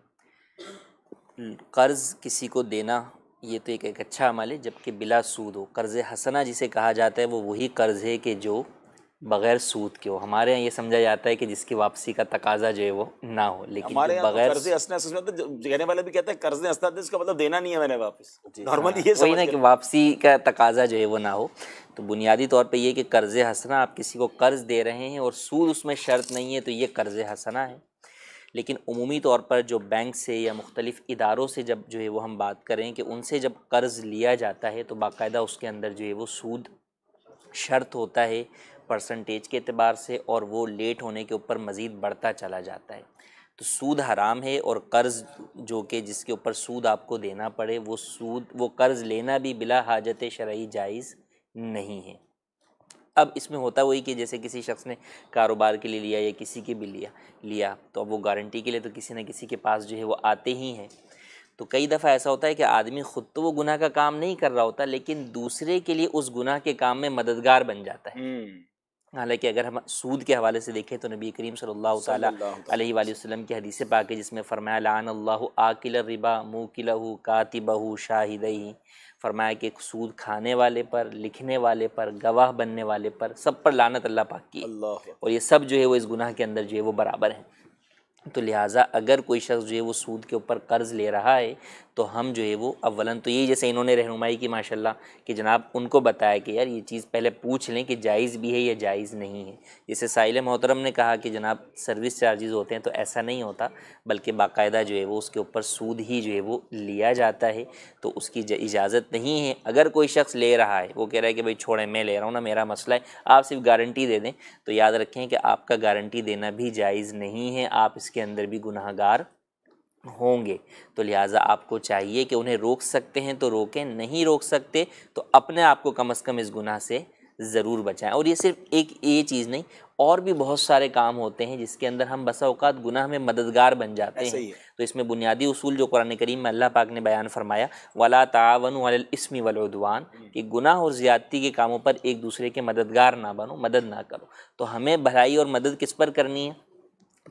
कर्ज़ किसी को देना ये तो एक अच्छा अमल है, जबकि बिला सूद हो। कर्ज़ हसना जिसे कहा जाता है वो वही कर्ज़ है कि जो बगैर सूद के हो। हमारे यहाँ ये समझा जाता है कि जिसकी वापसी का तकाजा जो है वो ना हो, लेकिन हमारे यहाँ बगैर कर्ज़े हसना तो कहने वाले भी कहते हैं कर्ज़े हसना इसका मतलब देना नहीं है मैंने वापस, नॉर्मली ये वही ना कि वापसी का तकाजा जो है वो ना हो। तो बुनियादी तौर पे ये कि कर्ज़े हसना, आप किसी को कर्ज़ दे रहे हैं और सूद उसमें शर्त नहीं है तो ये कर्ज़े हसना है। लेकिन उमूमी तौर पर जो बैंक से या मुख्तलिफ़ इदारों से जब जो है वो हम बात करें कि उनसे जब कर्ज़ लिया जाता है तो बाकायदा उसके अंदर जो है वो सूद शर्त होता है परसेंटेज के एतबार से, और वो लेट होने के ऊपर मज़ीद बढ़ता चला जाता है। तो सूद हराम है, और कर्ज़ जो कि जिसके ऊपर सूद आपको देना पड़े वो कर्ज़ लेना भी बिला हाजत शरई जायज़ नहीं है। अब इसमें होता वही कि जैसे किसी शख्स ने कारोबार के लिए लिया या किसी के भी लिया तो अब वो गारंटी के लिए तो किसी न किसी के पास जो है वो आते ही हैं। तो कई दफ़ा ऐसा होता है कि आदमी ख़ुद तो वो गुनाह का काम नहीं कर रहा होता, लेकिन दूसरे के लिए उस गुनाह के काम में मददगार बन जाता है। हालांकि अगर हम सूद के हवाले से देखें तो नबी करीम सल्लल्लाहु ताला अलैहि वसल्लम की हदीस पाक है जिसमें फरमाया लान अल्लाहु आकिल रिबा मुकिलहु कातिबहु शाहिदही, फरमाया कि सूद खाने वाले पर, लिखने वाले पर, गवाह बनने वाले पर, सब पर लानत अल्लाह पाक की, और ये सब जो है वो इस गुनाह के अंदर जो है वो बराबर हैं। तो लिहाजा अगर कोई शख्स जो है वो सूद के ऊपर कर्ज़ ले रहा है तो हम जो है वो अव्वलन तो यही, जैसे इन्होंने रहनुमाई की माशाल्लाह कि जनाब उनको बताया कि यार ये चीज़ पहले पूछ लें कि जायज़ भी है या जायज़ नहीं है। जैसे साइल मोहतरम ने कहा कि जनाब सर्विस चार्जेस होते हैं, तो ऐसा नहीं होता, बल्कि बाकायदा जो है वो उसके ऊपर सूद ही जो है वो लिया जाता है, तो उसकी इजाज़त नहीं है। अगर कोई शख्स ले रहा है, वो कह रहा है कि भाई छोड़ें मैं ले रहा हूँ ना, मेरा मसला है, आप सिर्फ गारंटी दे दें, तो याद रखें कि आपका गारंटी देना भी जायज़ नहीं है, आप इसके अंदर भी गुनाहगार होंगे। तो लिहाजा आपको चाहिए कि उन्हें रोक सकते हैं तो रोकें, नहीं रोक सकते तो अपने आप को कम से कम इस गुनाह से ज़रूर बचाएं। और ये सिर्फ एक ये चीज़ नहीं, और भी बहुत सारे काम होते हैं जिसके अंदर हम बसा औकात गुनाह में मददगार बन जाते हैं। तो इसमें बुनियादी उसूल जो कुरान करीम में अल्लाह पाक ने बयान फरमाया, वला तावनु अलल इस्मी वल उद्वान, कि गुनाह और ज़्यादती के कामों पर एक दूसरे के मददगार ना बनो, मदद ना करो। तो हमें भलाई और मदद किस पर करनी है?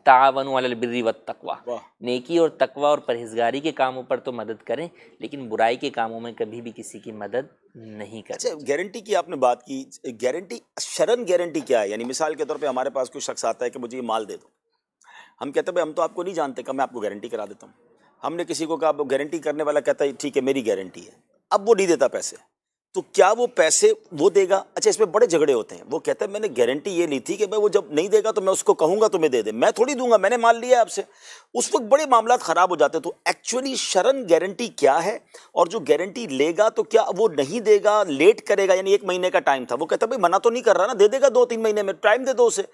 तावनु अलल बिर्रि वत तक़वा, नेकी और तकवा और परहेज़गारी के कामों पर तो मदद करें, लेकिन बुराई के कामों में कभी भी किसी की मदद नहीं करें। अच्छा, गारंटी की आपने बात की, गारंटी शरन गारंटी क्या है? यानी मिसाल के तौर पे हमारे पास कोई शख्स आता है कि मुझे ये माल दे दो, हम कहते हैं भाई हम तो आपको नहीं जानते, मैं आपको गारंटी करा देता हूँ। हमने किसी को कहा, गारंटी करने वाला कहता है ठीक है मेरी गारंटी है, अब वो नहीं देता पैसे, तो क्या वो पैसे वो देगा? अच्छा, इसमें बड़े झगड़े होते हैं। वो कहता है मैंने गारंटी ये ली थी कि भाई वो जब नहीं देगा तो मैं उसको कहूंगा तुम्हें दे दे, मैं थोड़ी दूंगा, मैंने माल लिया आपसे। उस वक्त बड़े मामला खराब हो जाते हैं। तो एक्चुअली शरन गारंटी क्या है, और जो गारंटी लेगा तो क्या वो नहीं देगा, लेट करेगा? यानी 1 महीने का टाइम था, वो कहता भाई मना तो नहीं कर रहा ना, दे देगा 2-3 महीने में, टाइम दे दो उसे।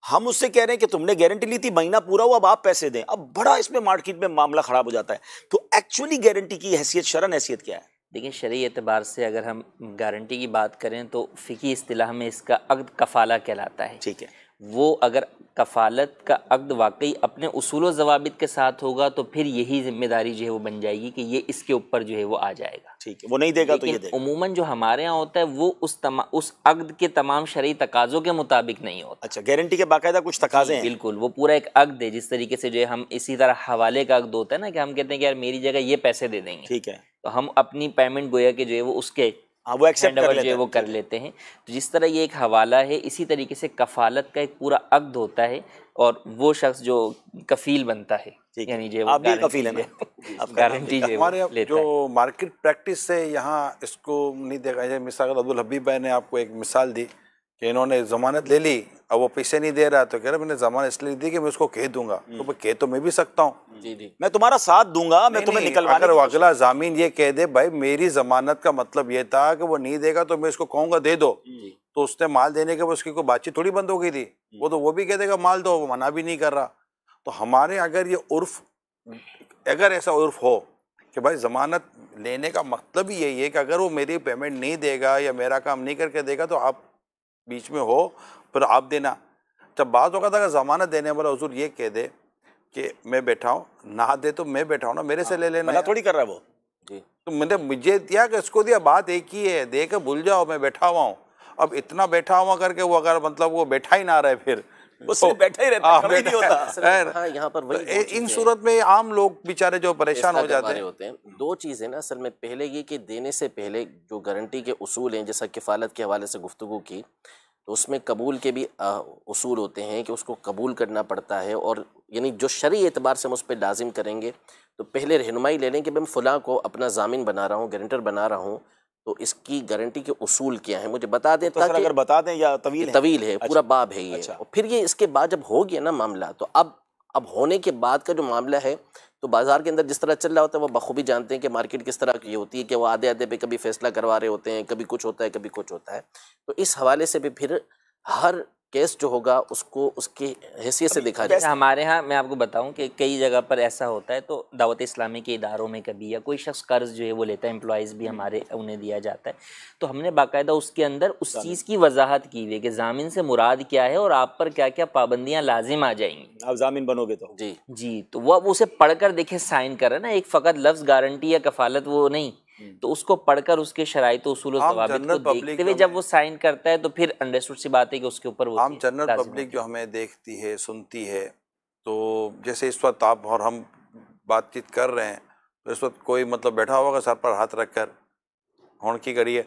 हम उससे कह रहे हैं कि तुमने गारंटी ली थी, महीना पूरा हुआ, अब आप पैसे दें। अब बड़ा इसमें मार्केट में मामला खराब हो जाता है। तो एक्चुअली गारंटी की हैसियत, शरन हैसियत क्या है? देखिए, शरई एतबार से अगर हम गारंटी की बात करें तो फ़िकी इस्तिलाह में इसका अक़्द कफ़ाला कहलाता है। ठीक है। वो अगर कफ़ालत का अक़्द वाकई अपने उसूल व ज़वाबित के साथ होगा तो फिर यही जिम्मेदारी जो है वो बन जाएगी कि ये इसके ऊपर जो है वो आ जाएगा। ठीक है, वो नहीं देगा तो ये देगा। उमूमन जो हमारे यहाँ होता है वो उस अक़्द के तमाम शरई तकाज़ों के मुताबिक नहीं होता। अच्छा, गारंटी के बाकायदा कुछ तकाज़े हैं? बिल्कुल, वो पूरा एक अक़्द है। जिस तरीके से जो है हम इसी तरह हवाले का अक़्द होता है ना, कि हम कहते हैं कि यार मेरी जगह ये पैसे दे देंगे, ठीक है, तो हम अपनी पेमेंट गोया कि जो है वो उसके वो एक्सेप्ट कर लेते हैं। तो जिस तरह ये एक हवाला है, इसी तरीके से कफ़ालत का एक पूरा अक़्द होता है, और वो शख्स जो कफ़ील बनता है, यानी जो आप भी कफ़ील हैं, आप गारंटी हमारे जो मार्केट प्रैक्टिस से यहाँ इसको नहीं देखा। मिसाल अब्दुल हबीब भाई ने आपको एक मिसाल दी कि इन्होंने ज़मानत ले ली, अब वो पैसे नहीं दे रहा, तो कह रहे मैंने ज़मानत इसलिए दी कि मैं उसको कह दूंगा। तो मैं कह तो मैं भी सकता हूँ, जी, मैं तुम्हारा साथ दूंगा, मैं तुम्हें निकलवाने। अगर अगला जामीन ये कह दे भाई मेरी ज़मानत का मतलब ये था कि वो नहीं देगा तो मैं इसको कहूँगा दे दो, तो उसने माल देने के बाद उसकी कोई बातचीत थोड़ी बंद हो गई थी। वो तो वो भी कह देगा माल दो, वो मना भी नहीं कर रहा। तो हमारे अगर ये उर्फ, अगर ऐसा उर्फ हो कि भाई ज़मानत लेने का मतलब ही यही है कि अगर वो मेरी पेमेंट नहीं देगा या मेरा काम नहीं करके देगा तो आप बीच में हो, फिर आप देना। जब बात होगा था कि ज़मानत देने वाला हुजूर ये कह दे कि मैं बैठा हूँ, ना दे तो मैं बैठा हूँ ना, मेरे से ले लेना, थोड़ी कर रहा है वो। तो मैंने मुझे दिया कि इसको दिया, बात एक ही है, दे के भूल जाओ मैं बैठा हुआ हूँ। अब इतना बैठा हुआ करके वो अगर मतलब वो बैठा ही ना रहे, फिर वो सिर्फ बैठा ही रहता है, खड़ा ही नहीं होता। हाँ, यहाँ पर वही इन सूरत में आम लोग बेचारे जो परेशान हो जाते हैं। 2 चीज़ें ना असल में, पहले ये कि देने से पहले जो गारंटी के उसूल हैं, जैसा किफ़ालत के हवाले से गुफ्तगू की, तो उसमें कबूल के भी उसूल होते हैं कि उसको कबूल करना पड़ता है, और यानी जो शरई एतबार से हम उस पर लाजिम करेंगे तो पहले रहनुमाई ले लें कि मैं फ़लाँ को अपना ज़ामिन बना रहा हूँ, गारंटर बना रहा हूँ, तो इसकी गारंटी के उसूल क्या हैं मुझे बता दें, तो ताकि अगर बता दें या तवील है पूरा बाब है ये। और फिर ये इसके बाद जब हो गया ना मामला, तो अब होने के बाद का जो मामला है, तो बाज़ार के अंदर जिस तरह चल रहा होता है वो बखूबी जानते हैं कि मार्केट किस तरह की होती है, कि वो आधे आधे पे कभी फैसला करवा रहे होते हैं, कभी कुछ होता है कभी कुछ होता है। तो इस हवाले से भी फिर हर केस जो होगा उसको उसकी हैसियत से देखा जाए। हमारे यहाँ मैं आपको बताऊं कि कई जगह पर ऐसा होता है, तो दावत इस्लामी के इदारों में कभी या कोई शख्स कर्ज जो है वो लेता है, एम्प्लॉयज़ भी हमारे उन्हें दिया जाता है, तो हमने बाकायदा उसके अंदर उस चीज़ की वजाहत की हुई है कि ज़ामिन से मुराद क्या है और आप पर क्या क्या पाबंदियाँ लाजिम आ जाएंगी, आप ज़ामिन बनोगे तो। जी तो वो उसे पढ़कर देखे साइन कर रहा है ना, एक फ़कत लफ्ज़ गारंटी या कफ़ालत वो नहीं, तो उसको पढ़कर उसके शराइत उसूल ज़वाबित को देखते हुए जब वो साइन करता है तो फिर अंडरस्टूड सी बात है कि उसके ऊपर वो आम जनरल पब्लिक जो हमें देखती है सुनती है, तो जैसे इस वक्त आप और हम बातचीत कर रहे हैं, तो इस वक्त कोई मतलब बैठा होगा सर पर हाथ रख कर होन की करिए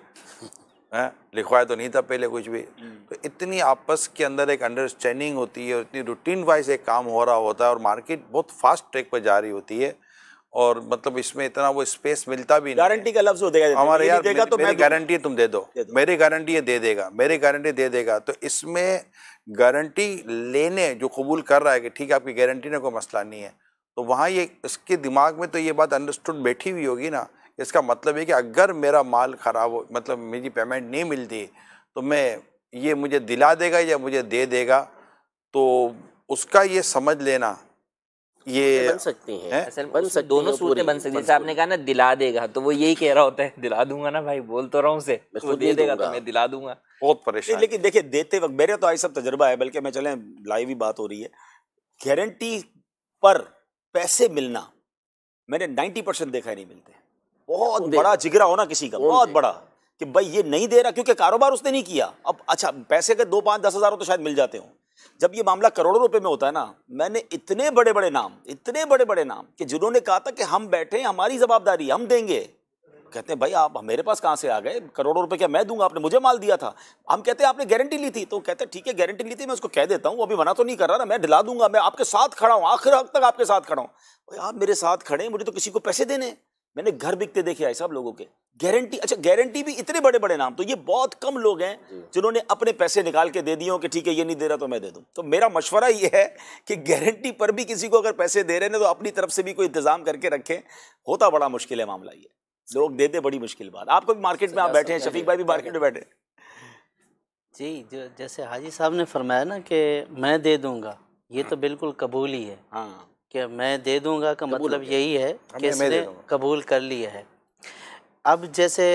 लिखवाया तो नहीं था पहले कुछ भी। तो इतनी आपस के अंदर एक अंडरस्टैंडिंग होती है और इतनी रूटीन वाइज एक काम हो रहा होता है, और मार्केट बहुत फास्ट ट्रैक पर जा रही होती है, और मतलब इसमें इतना वो स्पेस मिलता भी नहीं। गारंटी का लफ्ज हो देगा हमारे यार देगा तो मेरी गारंटी है तुम दे दो, मेरी गारंटी ये दे देगा, मेरी गारंटी दे देगा। तो इसमें गारंटी लेने जो कबूल कर रहा है कि ठीक है आपकी गारंटी ने कोई मसला नहीं है, तो वहाँ ये इसके दिमाग में तो ये बात अंडरस्टूड बैठी हुई होगी ना। इसका मतलब है कि अगर मेरा माल ख़राब हो, मतलब मेरी पेमेंट नहीं मिलती, तो मैं ये मुझे दिला देगा या मुझे दे देगा, तो उसका ये समझ लेना ये बन सकती हैं, बन सकती दोनों सूरतें बन सकती हैं। जैसे आपने कहा ना दिला देगा, तो वो यही कह रहा होता है दिला दूंगा ना भाई, बोल तो रहा हूँ उसे, वो दे देगा तो मैं दिला दूंगा। बहुत परेशान। लेकिन देखिए देते वक्त मेरे तो आई सब तजुर्बा है, बल्कि मैं चलें लाइव ही बात हो रही है, गारंटी पर पैसे मिलना मैंने 90% देखा ही नहीं मिलते। बहुत बड़ा जिगरा हो ना किसी का, बहुत बड़ा, कि भाई ये नहीं दे रहा क्योंकि कारोबार उसने नहीं किया। अब अच्छा पैसे के 2, 5, 10 हज़ार तो शायद मिल जाते हो, जब ये मामला करोड़ों रुपए में होता है ना, मैंने इतने बड़े बड़े नाम कि जिन्होंने कहा था कि हम बैठे, हमारी जवाबदारी, हम देंगे, कहते हैं भाई आप मेरे पास कहाँ से आ गए, करोड़ों रुपए क्या मैं दूंगा, आपने मुझे माल दिया था। हम कहते हैं आपने गारंटी ली थी, तो कहते हैं ठीक है गारंटी ली थी, मैं उसको कह देता हूँ, अभी मना तो नहीं कर रहा ना, मैं दिला दूंगा, मैं आपके साथ खड़ा हूँ, आखिर हक तक आपके साथ खड़ा हूँ। आप मेरे साथ खड़े, मुझे तो किसी को पैसे देने। मैंने घर बिकते देखे आए सब लोगों के, गारंटी। अच्छा गारंटी भी इतने बड़े बड़े नाम, तो ये बहुत कम लोग हैं जिन्होंने अपने पैसे निकाल के दे दिए कि ठीक है ये नहीं दे रहा तो मैं दे दूं। तो मेरा मशवरा ये है कि गारंटी पर भी किसी को अगर पैसे दे रहे हैं तो अपनी तरफ से भी कोई इंतजाम करके रखें। होता बड़ा मुश्किल है मामला, ये लोग देते बड़ी मुश्किल बात। आपको भी मार्केट में आप बैठे हैं, शफीक भाई भी मार्केट में बैठे जी, जो जैसे हाजी साहब ने फरमाया ना कि मैं दे दूंगा, ये तो बिल्कुल कबूल ही है। हाँ, कि मैं दे दूंगा का मतलब यही है कि इसने कबूल कर लिया है। अब जैसे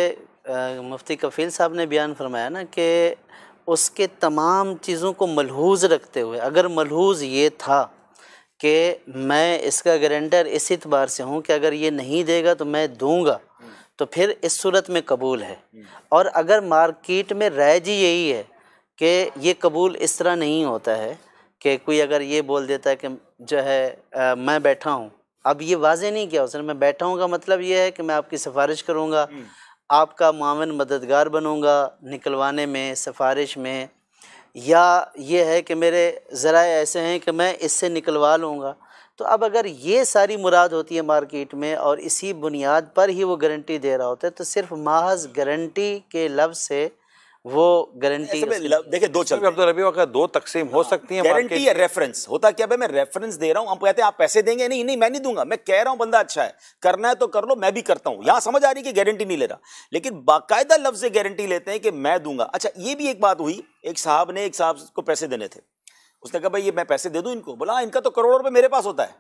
मुफ्ती कफील साहब ने बयान फरमाया ना कि उसके तमाम चीज़ों को मलहूज़ रखते हुए, अगर मलहूज़ ये था कि मैं इसका गारंटर इस एतबार से हूँ कि अगर ये नहीं देगा तो मैं दूंगा, तो फिर इस सूरत में कबूल है। और अगर मार्केट में राइज ही यही है कि ये कबूल इस तरह नहीं होता है कि कोई अगर ये बोल देता है कि जो है मैं बैठा हूँ, अब ये वाज़े नहीं किया उसने, मैं बैठा हूँ का मतलब ये है कि मैं आपकी सिफारिश करूँगा, आपका मावन मददगार बनूँगा निकलवाने में, सिफारिश में, या ये है कि मेरे ज़राए ऐसे हैं कि मैं इससे निकलवा लूँगा। तो अब अगर ये सारी मुराद होती है मार्केट में और इसी बुनियाद पर ही वो गारंटी दे रहा होता है, तो सिर्फ महज गारंटी के लफ्ज़ से वो गारंटी देखिए दो चल रहे, दो तकसीम हो सकती हैं, गारंटी या रेफरेंस। होता क्या भाई मैं रेफरेंस दे रहा हूं, हम कहते हैं आप पैसे देंगे, नहीं नहीं मैं नहीं दूंगा, मैं कह रहा हूं बंदा अच्छा है, करना है तो कर लो, मैं भी करता हूं। यहां समझ आ रही कि गारंटी नहीं ले रहा, लेकिन बाकायदा लफ्ज से गारंटी लेते हैं कि मैं दूंगा। अच्छा ये भी एक बात हुई, एक साहब ने एक साहब को पैसे देने थे, उसने कहा भाई ये मैं पैसे दे दूं इनको, बोला इनका तो करोड़ों रुपए मेरे पास होता है,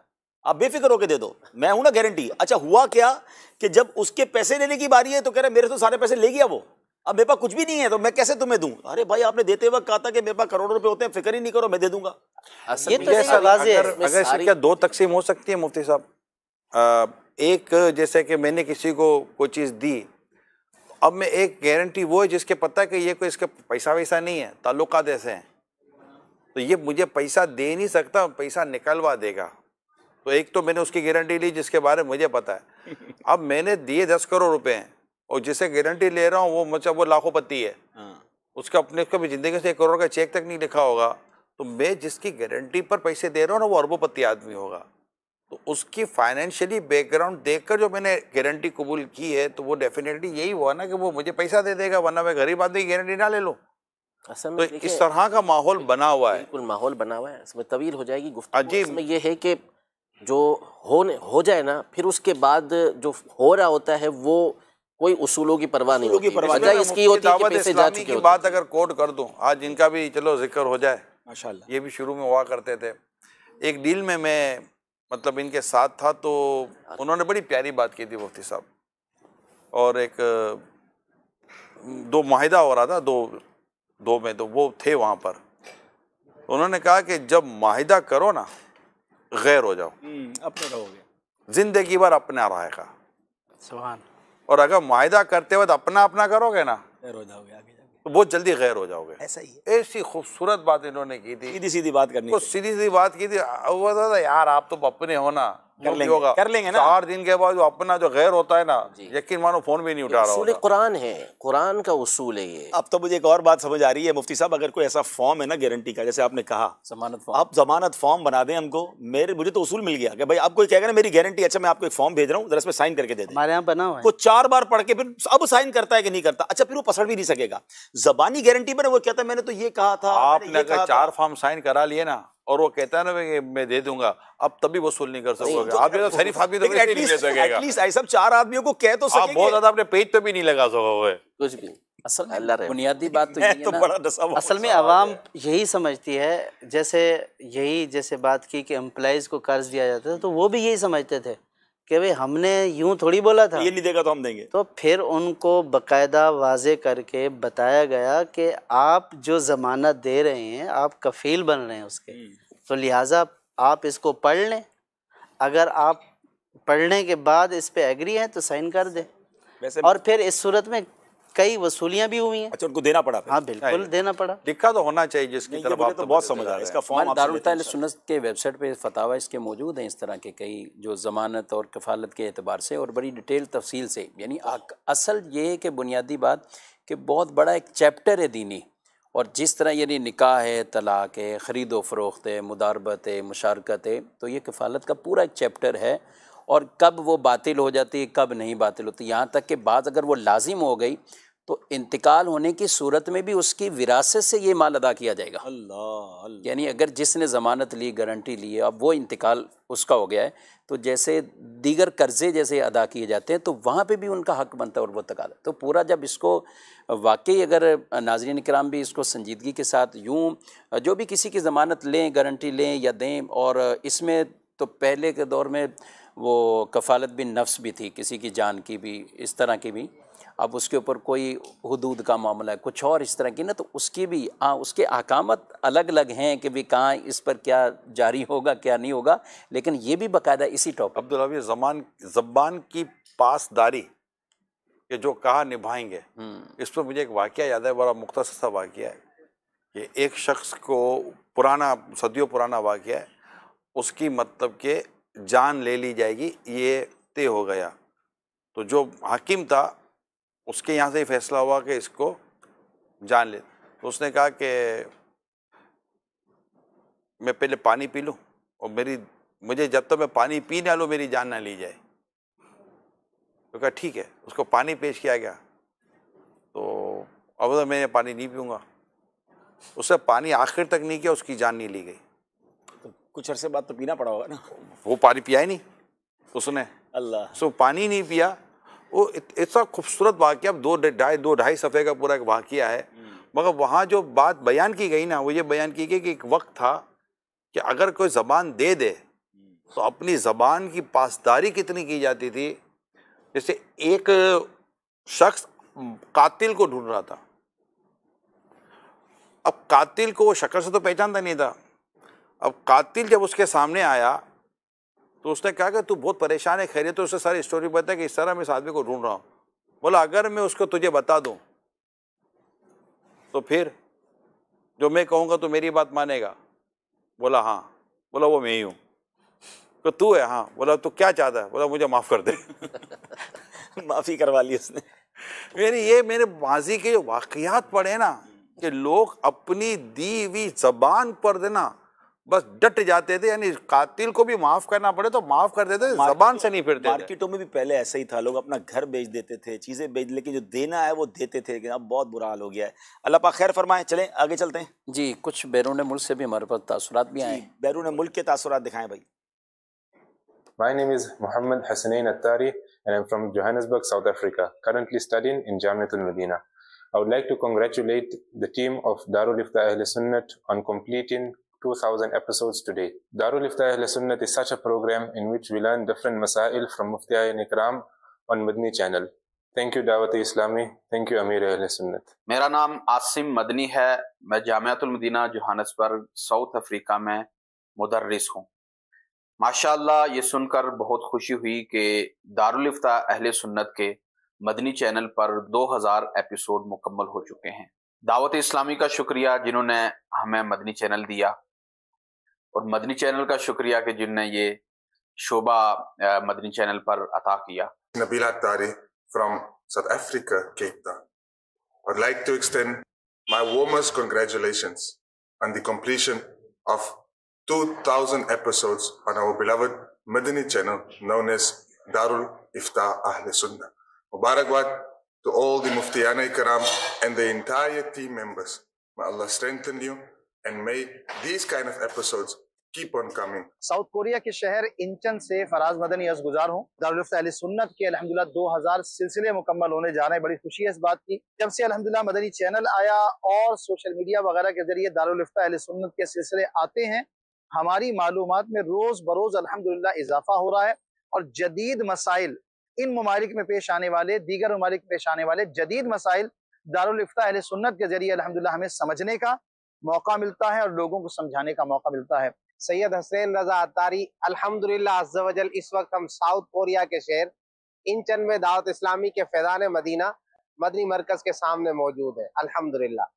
आप बेफिक्र होकर दे दो, मैं हूं ना गारंटी। अच्छा हुआ क्या कि जब उसके पैसे लेने की बारी है तो कह रहा मेरे तो सारे पैसे ले गया वो, अब मेरे पास कुछ भी नहीं है तो मैं कैसे तुम्हें दूं। अरे भाई आपने देते वक्त कहा था कि मेरे पास करोड़ों रुपए होते हैं, फिक्र ही नहीं करो मैं दे दूंगा। ये तो अगर इससे क्या दो तकसीम हो सकती है मुफ्ती साहब, एक जैसे कि मैंने किसी को कोई चीज़ दी, अब मैं एक गारंटी वो है जिसके पता है कि ये कोई इसका पैसा वैसा नहीं है, ताल्लुकात ऐसे हैं, तो ये मुझे पैसा दे नहीं सकता, पैसा निकलवा देगा। तो एक तो मैंने उसकी गारंटी ली जिसके बारे में मुझे पता है। अब मैंने दिए 10 करोड़ रुपए हैं और जिसे गारंटी ले रहा हूँ वो मतलब वो लाखों पति है, उसका अपने कभी ज़िंदगी से 1 करोड़ का चेक तक नहीं लिखा होगा, तो मैं जिसकी गारंटी पर पैसे दे रहा हूँ ना वो अरबोपति आदमी होगा। तो उसकी फाइनेंशियली बैकग्राउंड देखकर जो मैंने गारंटी कबूल की है तो वो डेफिनेटली यही हुआ ना कि वो मुझे पैसा दे देगा, वरना मैं गरीब आदमी की गारंटी ना ले लूँ। असल तो में इस तरह का माहौल बना हुआ है। बिल्कुल माहौल बना हुआ है, इसमें तवील हो जाएगी गुफ्तगू। इसमें यह है कि जो हो जाए ना, फिर उसके बाद जो हो रहा होता है वो कोई उसूलों की परवाह नहीं होती। वजह इसकी होती है कि पैसे जा चुके की बात अगर कोट कर दूं, आज इनका भी चलो जिक्र हो जाए, माशाल्लाह। ये भी शुरू में हुआ करते थे। एक डील में मैं मतलब इनके साथ था, तो उन्होंने बड़ी प्यारी बात की थी मुफ्ती साहब, और एक 2 माहिदा हो रहा था, दो में तो वो थे वहाँ पर। उन्होंने कहा कि जब माहिदा करो ना गैर हो जाओ, अपने रहोगे, जिंदगी भर अपना रहेगा। सुभान। और अगर माहिदा करते वक्त अपना अपना करोगे ना गैर हो जाओगे, आगे तो बहुत जल्दी गैर हो जाओगे। ऐसा ही है। ऐसी खूबसूरत बात इन्होंने की थी, सीधी सीधी बात करनी, सीधी सीधी बात की थी। वो था यार आप तो अपने हो ना, कर लेंगे ना। 4 दिन के बाद जो अपना जो गैर होता है ना, यकीन मानो फोन भी नहीं उठा रहा होता। कुरान है, कुरान का उसूल है ये। अब तो मुझे एक और बात समझ आ रही है मुफ्ती साहब, अगर कोई ऐसा फॉर्म है ना गारंटी का, जैसे आपने कहा जमानत फॉर्म, आप जमानत फॉर्म बना दें हमको। मुझे तो उसूल मिल गया कि भाई आप कोई कहेगा ना मेरी गारंटी, अच्छा मैं आपको एक फॉर्म भेज रहा हूँ, जरा इसमें साइन करके दे दें। हमारे यहाँ बना हुआ है। वो 4 बार पढ़ के फिर अब साइन करता है कि नहीं करता, अच्छा फिर वो पसंद भी नहीं सकेगा। जबानी गारंटी पर वो कहता है मैंने तो ये कहा था, आपने अगर 4 फॉर्म साइन करा लिए ना और वो कहता है ना कि मैं दे दूंगा, अब तभी वसूल नहीं कर सकोगे आप। ये तो शरीफ आदमी तो नहीं ले सकेगा। एटलीस्ट ऐसा 4 आदमियों को कह तो सकेंगे। आप बहुत ज्यादा अपने पेज पे भी नहीं लगा सकोगे कुछ भी। असल बुनियादी बात तो ये है ना, असल में आवाम यही समझती है, जैसे बात की कि एम्प्लॉइज को कर्ज दिया जाता है, तो वो भी यही समझते थे कि भाई हमने यूं थोड़ी बोला था, ये नहीं देगा तो हम देंगे। तो फिर उनको बकायदा वाजे करके बताया गया कि आप जो ज़मानत दे रहे हैं आप कफ़ील बन रहे हैं उसके, तो लिहाजा आप इसको पढ़ लें, अगर आप पढ़ने के बाद इस पे एग्री हैं तो साइन कर दें। और फिर इस सूरत में कई वसूलियाँ भी हुई हैं। अच्छा उनको देना पड़ा? हाँ बिल्कुल देना पड़ा। लिखा तो होना चाहिए जिसकी तरफ आप तो बहुत समझ आ रहा है। इसका फॉर्म दारुल इफ्ता अहले सुन्नत के वेबसाइट पे फतावा इसके मौजूद हैं, इस तरह के कई जो ज़मानत और कफ़ालत के एतबार से और बड़ी डिटेल तफसील से। यानी असल ये है कि बुनियादी बात कि बहुत बड़ा एक चैप्टर है दीनी, और जिस तरह यानी निकाह है, तलाक है, ख़रीदो फ़रोख्त है, मुदारबत है, मुशारकत है, तो ये कफ़ालत का पूरा एक चैप्टर है। और कब वो बातिल हो जाती है, कब नहीं बातिल होती, यहाँ तक कि बात अगर वो लाजिम हो गई तो इंतकाल होने की सूरत में भी उसकी विरासत से ये माल अदा किया जाएगा। अल्लाह। यानी अगर जिसने ज़मानत ली, गारंटी ली है, अब वो इंतकाल उसका हो गया है, तो जैसे दीगर कर्ज़े जैसे अदा किए जाते हैं तो वहाँ पे भी उनका हक बनता है और वो तकादा। तो पूरा जब इसको वाकई अगर नाज़रीन किराम भी इसको संजीदगी के साथ यूँ जो भी किसी की ज़मानत लें, गारंटी लें या दें, और इसमें तो पहले के दौर में वो कफ़ालत बिन नफ्स भी थी, किसी की जान की भी, इस तरह की भी। अब उसके ऊपर कोई हुदूद का मामला है, कुछ और इस तरह की ना, तो उसकी भी उसके अहकामत अलग अलग हैं कि भी कहाँ इस पर क्या जारी होगा क्या नहीं होगा, लेकिन ये भी बाकायदा इसी टॉपिक। अब्दुल हफीज़ ज़बान की पासदारी के जो कहा निभाएंगे, इस पर मुझे एक वाक़या याद है, बड़ा मुख्तसर सा वाक़या है कि एक शख्स को पुराना, सदियों पुराना वाक़या है, उसकी मतलब के जान ले ली जाएगी ये तय हो गया। तो जो हाकिम था उसके यहाँ से ही फैसला हुआ कि इसको जान ले। तो उसने कहा कि मैं पहले पानी पी लूँ और मुझे जब तक मैं पानी पी ना लूँ मेरी जान ना ली जाए। तो कहा ठीक है, उसको पानी पेश किया गया। तो अब तो मैं पानी नहीं पीऊँगा, उससे पानी आखिर तक नहीं किया, उसकी जान नहीं ली गई। तो कुछ अरसे बाद तो पीना पड़ा होगा ना। वो पानी पिया ही नहीं उसने, अल्लाह। सो पानी नहीं पिया। वो इतना खूबसूरत वाक़या, 2-2.5 सफ़े का पूरा एक वाक़या है, मगर वहाँ जो बात बयान की गई ना, वो ये बयान की गई कि एक वक्त था कि अगर कोई ज़बान दे दे तो अपनी ज़बान की पासदारी कितनी की जाती थी। जैसे एक शख्स कातिल को ढूंढ रहा था, अब कातिल को वो शक्ल से तो पहचानता नहीं था। अब कातिल जब उसके सामने आया तो उसने कहा कि तू बहुत परेशान है, खैरियत? तो उसने सारी स्टोरी बताया कि इस तरह मैं इस आदमी को ढूंढ रहा हूँ। बोला अगर मैं उसको तुझे बता दूँ तो फिर जो मैं कहूँगा तो मेरी बात मानेगा? बोला हाँ। बोला वो मैं ही हूँ। तो तू है? हाँ। बोला तो क्या चाहता है? बोला मुझे माफ़ कर दे। माफ़ी करवा ली उसने। ये मेरे माजी के जो वाक़यात पढ़े ना, कि लोग अपनी दी हुई जबान पर देना बस डट जाते थे, यानी कातिल को भी माफ करना पड़े तो माफ कर देते थे, जबान से नहीं फिरते थे। मार्केटों में भी पहले ऐसा ही था, लोग अपना घर बेच देते थे, चीजें बेच, लेकिन जो देना है वो देते थे, लेकिन अब बहुत बुरा हाल हो गया है। अल्लाह पाक खैर फरमाए। चलें आगे चलते हैं जी। कुछ बैरून मुल्क से भी हमारे पास तासुरात भी आए। बैरून मुल्क के तासुरात दिखाएं भाई। My name is Muhammad Hassanein Attari and I'm from Johannesburg, South Africa, currently studying in Jamiatul Medina. I would like to congratulate the team of Darul Ifta Ahl Sunnat on completing 2000 episodes today. Darul Ifta Ahl Sunnat is such a program in which we learn different masail from Muftiyain Ikram on Madni channel. Thank you Dawat Islami, thank you Amir Ahl Sunnat. मेरा नाम आसिम मदनी है, मैं Jamiatul Medina Johannesburg south Africa में मुदर्रिस हूँ। माशाअल्लाह ये सुनकर बहुत खुशी हुई कि दारुल इफ्ता अहले सुन्नत के मदनी चैनल पर 2000 एपिसोड मुकम्मल हो चुके हैं। दावत इस्लामी का शुक्रिया जिन्होंने हमें मदनी चैनल दिया, और मदनी चैनल का शुक्रिया कि जिन्होंने ये शोभा मदनी चैनल पर अता किया। Nabila Attari from South Africa, Cape Town. I'd like to extend my warmest congratulations on the completion of 2000 episodes on our beloved Madani channel known as Darul Ifta Ahl Sunnah. Mubarakbad to all the Muftiyana Ikram and the entire team members. May Allah strengthen you and may these kind of episodes keep on coming. South Korea के शहर इंचन से फराज मदनी अर्ज़गुज़ार हूँ। दारुल इफ्ता अहले सुन्नत के अल्हम्दुलिल्लाह 2000 सिलसिले मुकम्मल होने जा रहे हैं। बड़ी खुशी है इस बात की। जब से अल्हम्दुलिल्लाह मदनी चैनल आया और सोशल मीडिया वगैरह के जरिए दारुल इफ्ता अहले सुन्नत के सिलसिले आते हैं, हमारी मालूमात में रोज़ बरोज़ अल्हम्दुलिल्लाह इजाफा हो रहा है और जदीद मसाइल इन ममालिक में पेश आने वाले, दीगर ममालिक में पेश आने वाले जदीद मसाइल दारुल इफ्ता अहले सुन्नत के जरिए अल्हम्दुलिल्लाह हमें समझने का मौका मिलता है और लोगों को समझाने का मौका मिलता है। सैयद हसनैन रजा अत्तारी अल्हम्दुलिल्लाह अज़्ज़ा वजल इस वक्त हम साउथ कोरिया के शहर इंचन में दावत इस्लामी के फैज़ान मदीना मदनी मरकज के सामने मौजूद है। अल्हम्दुलिल्लाह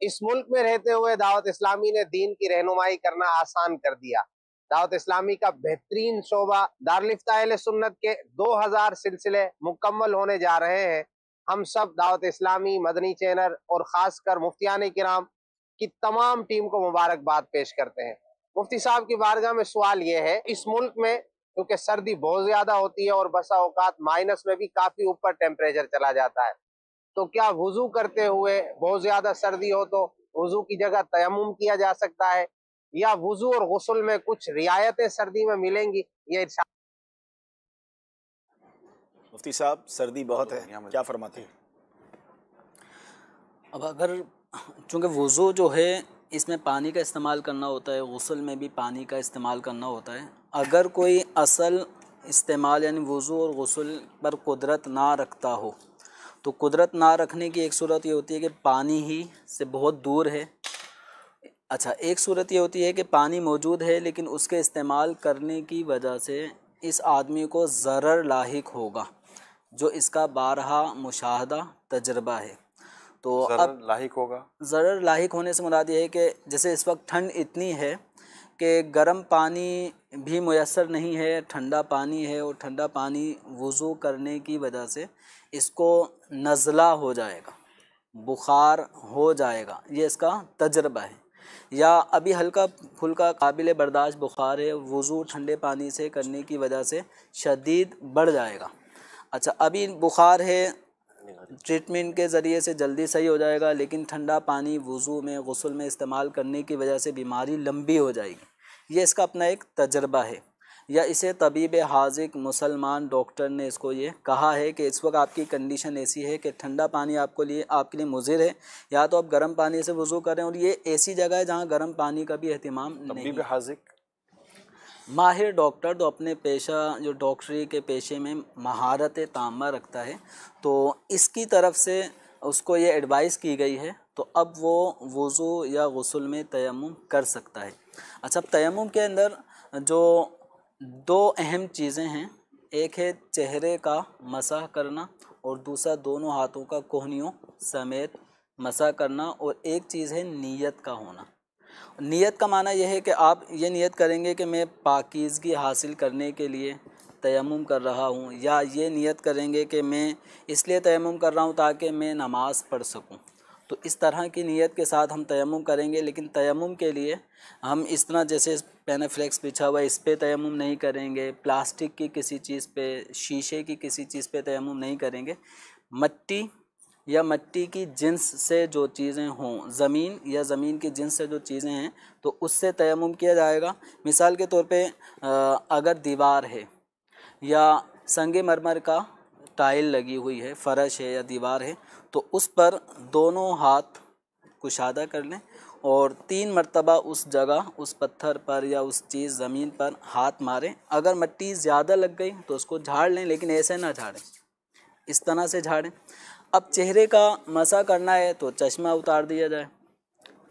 इस मुल्क में रहते हुए दावत इस्लामी ने दीन की रहनुमाई करना आसान कर दिया। दावत इस्लामी का बेहतरीन शोबा दारुल इफ्ता अहले सुन्नत के 2000 सिलसिले मुकम्मल होने जा रहे हैं। हम सब दावत इस्लामी मदनी चैनल और ख़ासकर मुफ्तियान किराम की तमाम टीम को मुबारकबाद पेश करते हैं। मुफ्ती साहब की बारगाह में सवाल ये है, इस मुल्क में क्योंकि सर्दी बहुत ज़्यादा होती है और बसा औकात माइनस में भी काफ़ी ऊपर टेम्परेचर चला जाता है, तो क्या वुज़ू करते हुए बहुत ज़्यादा सर्दी हो तो वुज़ू की जगह तयम्मुम किया जा सकता है, या वुज़ू और गुस्ल में कुछ रियायतें सर्दी में मिलेंगी? ये इरशाद। मुफ्ती साहब सर्दी बहुत है, क्या फरमाते हैं? अब अगर चूँकि वुज़ू जो है इसमें पानी का इस्तेमाल करना होता है, गुस्ल में भी पानी का इस्तेमाल करना होता है। अगर कोई असल इस्तेमाल यानी वुज़ू और गुस्ल पर कुदरत ना रखता हो तो कुदरत ना रखने की एक सूरत ये होती है कि पानी ही से बहुत दूर है। अच्छा, एक सूरत ये होती है कि पानी मौजूद है लेकिन उसके इस्तेमाल करने की वजह से इस आदमी को ज़रर लाहिक होगा, जो इसका बारहा मुशाहदा तजर्बा है। तो अब लाहिक होगा, ज़रर लाहिक होने से मुराद ये है कि जैसे इस वक्त ठंड इतनी है कि गर्म पानी भी मुयस्सर नहीं है, ठंडा पानी है, और ठंडा पानी वुज़ू करने की वजह से इसको नज़ला हो जाएगा, बुखार हो जाएगा, ये इसका तजर्बा है। या अभी हल्का फुल्का काबिल बर्दाश्त बुखार है, वुज़ू ठंडे पानी से करने की वजह से शदीद बढ़ जाएगा। अच्छा, अभी बुखार है, ट्रीटमेंट के ज़रिए से जल्दी सही हो जाएगा, लेकिन ठंडा पानी वुज़ू में गुस्ल में इस्तेमाल करने की वजह से बीमारी लंबी हो जाएगी। ये इसका अपना एक तजर्बा है। या इसे तबीब हाज़िक मुसलमान डॉक्टर ने इसको ये कहा है कि इस वक्त आपकी कंडीशन ऐसी है कि ठंडा पानी आपके लिए मुज़िर है, या तो आप गर्म पानी से वुज़ू करें, और ये ऐसी जगह है जहाँ गर्म पानी का भी एहतिमाम नहीं। तबीब हाज़िक माहिर डॉक्टर तो अपने पेशा जो डॉक्टरी के पेशे में महारत तामा रखता है, तो इसकी तरफ से उसको ये एडवाइस की गई है, तो अब वो वुज़ू या गुस्ल में तयम्मुम कर सकता है। अच्छा, तयम्मुम के अंदर जो दो अहम चीज़ें हैं, एक है चेहरे का मसाह करना और दूसरा दोनों हाथों का कोहनियों समेत मसाह करना, और एक चीज़ है नीयत का होना। नीयत का माना यह है कि आप ये नीयत करेंगे कि मैं पाकीज़गी हासिल करने के लिए तयम्मुम कर रहा हूँ, या ये नीयत करेंगे कि मैं इसलिए तयम्मुम कर रहा हूँ ताकि मैं नमाज़ पढ़ सकूँ। तो इस तरह की नीयत के साथ हम तयम्मुम करेंगे। लेकिन तयम्मुम के लिए हम इस तरह जैसे पेनाफ्लेक्स बिछा हुआ है इस पे तयम्मुम नहीं करेंगे, प्लास्टिक की किसी चीज़ पे, शीशे की किसी चीज़ पे तयम्मुम नहीं करेंगे। मिट्टी या मिट्टी की जिन्स से जो चीज़ें हों, ज़मीन या ज़मीन की जिन्स से जो चीज़ें हैं तो उससे तयम्मुम किया जाएगा। मिसाल के तौर पे अगर दीवार है या संगे मरमर का टाइल लगी हुई है, फ़र्श है या दीवार है, तो उस पर दोनों हाथ कुशादा कर लें और 3 मरतबा उस जगह, उस पत्थर पर या उस चीज़ ज़मीन पर हाथ मारें। अगर मिट्टी ज़्यादा लग गई तो उसको झाड़ लें, लेकिन ऐसे ना झाड़ें, इस तरह से झाड़ें। अब चेहरे का मसा करना है तो चश्मा उतार दिया जाए।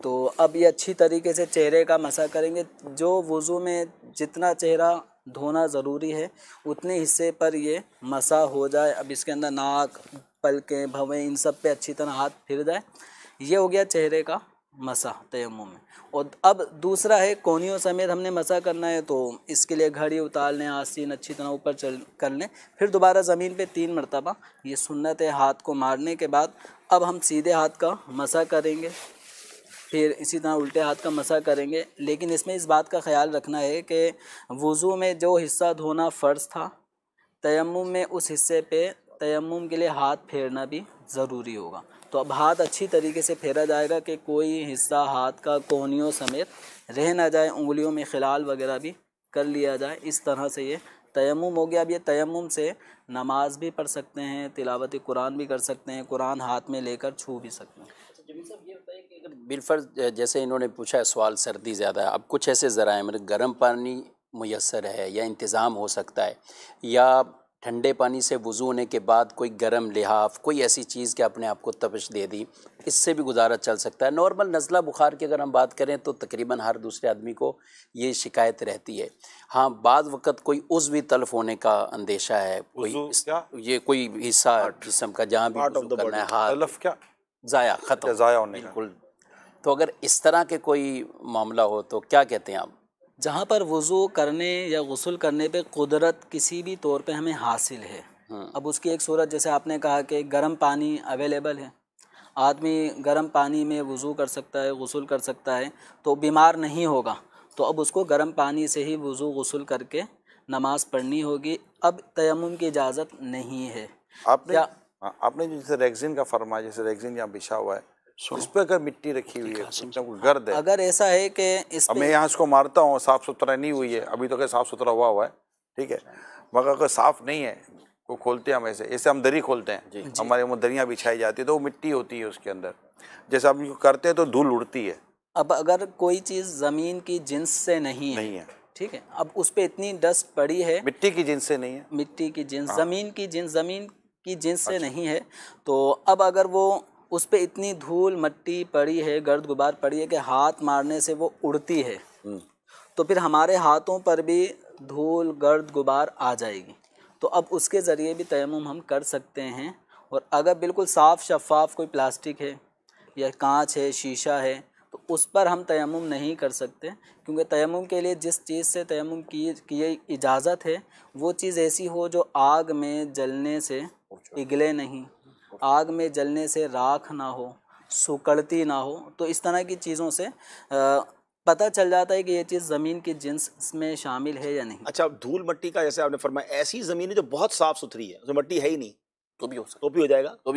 तो अब ये अच्छी तरीके से चेहरे का मसा करेंगे। जो वुज़ू में जितना चेहरा धोना ज़रूरी है उतने हिस्से पर ये मसा हो जाए। अब इसके अंदर नाक, पलकें, भवें, इन सब पे अच्छी तरह हाथ फिर जाए। ये हो गया चेहरे का मसा तयम्मुम में। और अब दूसरा है कोहनियों समेत हमने मसा करना है, तो इसके लिए घड़ी उतार लें, आस्तीन अच्छी तरह ऊपर चल कर लें, फिर दोबारा ज़मीन पे 3 मरतबा। ये सुन्नत है। हाथ को मारने के बाद अब हम सीधे हाथ का मसा करेंगे, फिर इसी तरह उल्टे हाथ का मसा करेंगे। लेकिन इसमें इस बात का ख्याल रखना है कि वुज़ू में जो हिस्सा धोना फ़र्ज़ था, तयम्मुम में उस हिस्से पे तयम्मुम के लिए हाथ फेरना भी ज़रूरी होगा। तो अब हाथ अच्छी तरीके से फेरा जाएगा कि कोई हिस्सा हाथ का कोहनियों समेत रह ना जाए, उंगलियों में खिलाल वगैरह भी कर लिया जाए। इस तरह से ये तयम्मुम हो गया। अब ये तयम्मुम से नमाज भी पढ़ सकते हैं, तिलावत कुरान भी कर सकते हैं, कुरान हाथ में लेकर छू भी सकते हैं। बिलफर्ज जैसे इन्होंने पूछा है सवाल, सर्दी ज़्यादा है, अब कुछ ऐसे ज़राए मतलब गर्म पानी मुयस्सर है या इंतज़ाम हो सकता है, या ठंडे पानी से वुज़ू होने के बाद कोई गर्म लिहाफ, कोई ऐसी चीज़ कि अपने आप को तपिश दे दी, इससे भी गुजारा चल सकता है। नॉर्मल नज़ला बुखार की अगर हम बात करें तो तकरीबन हर दूसरे आदमी को ये शिकायत रहती है। हाँ, बाद वक़्त कोई उज़्व तलफ़ होने का अंदेशा है, ये कोई हिस्सा जिस्म का जहाँ भी वुज़ू करना है, हाथ क्या ज़ाया ख़त्म ज़ाया होने का, बिल्कुल। तो अगर इस तरह के कोई मामला हो तो क्या कहते हैं आप? जहाँ पर वुज़ू करने या गुस्ल करने पे कुदरत किसी भी तौर पे हमें हासिल है, अब उसकी एक सूरत जैसे आपने कहा कि गर्म पानी अवेलेबल है, आदमी गर्म पानी में वुज़ू कर सकता है, गुस्ल कर सकता है, तो बीमार नहीं होगा, तो अब उसको गर्म पानी से ही वुज़ू गुस्ल करके नमाज़ पढ़नी होगी। अब तयम्मुम की इजाज़त नहीं है। आपने जैसे रेक्सिन का फरमाया, जैसे रेक्सिन यहाँ बिछा हुआ है, इस पर अगर मिट्टी रखी हुई है, गर्द है, अगर ऐसा है कि इस मैं यहाँ इसको मारता हूँ, साफ़ सुथरा नहीं हुई है, अभी तो क्या साफ़ सुथरा हुआ है, ठीक है, मगर अगर साफ़ नहीं है वो खोलते हैं हम ऐसे हम दरी खोलते हैं, हमारे मुँह दरियाँ बिछाई जाती है तो वो मिट्टी होती है उसके अंदर, जैसे हम करते हैं तो धूल उड़ती है। अब अगर कोई चीज़ ज़मीन की जिन्स से नहीं है, ठीक है, अब उस पर इतनी डस्ट पड़ी है, मिट्टी की जिन्स से नहीं है, मिट्टी की जिन्स, ज़मीन की जिन्स से नहीं है, तो अब अगर वो उस पर इतनी धूल मट्टी पड़ी है, गर्द गुबार पड़ी है कि हाथ मारने से वो उड़ती है, तो फिर हमारे हाथों पर भी धूल गर्द गुबार आ जाएगी। तो अब उसके ज़रिए भी तयम्मुम हम कर सकते हैं। और अगर बिल्कुल साफ़ शफ़ाफ़ कोई प्लास्टिक है या कांच है, शीशा है, तो उस पर हम तयम्मुम नहीं कर सकते, क्योंकि तयम्मुम के लिए जिस चीज़ से तयम्मुम की इजाज़त है वो चीज़ ऐसी हो जो आग में जलने से पिघले नहीं, आग में जलने से राख ना हो, सुकड़ती ना हो। तो इस तरह की चीज़ों से पता चल जाता है कि ये चीज़ ज़मीन की जिन्स में शामिल है या नहीं। अच्छा, धूल मट्टी का जैसे आपने फरमाया, ऐसी ज़मीन है जो बहुत साफ़ सुथरी है, उसमें मट्टी है ही नहीं, तो भी हो सकता, तो भी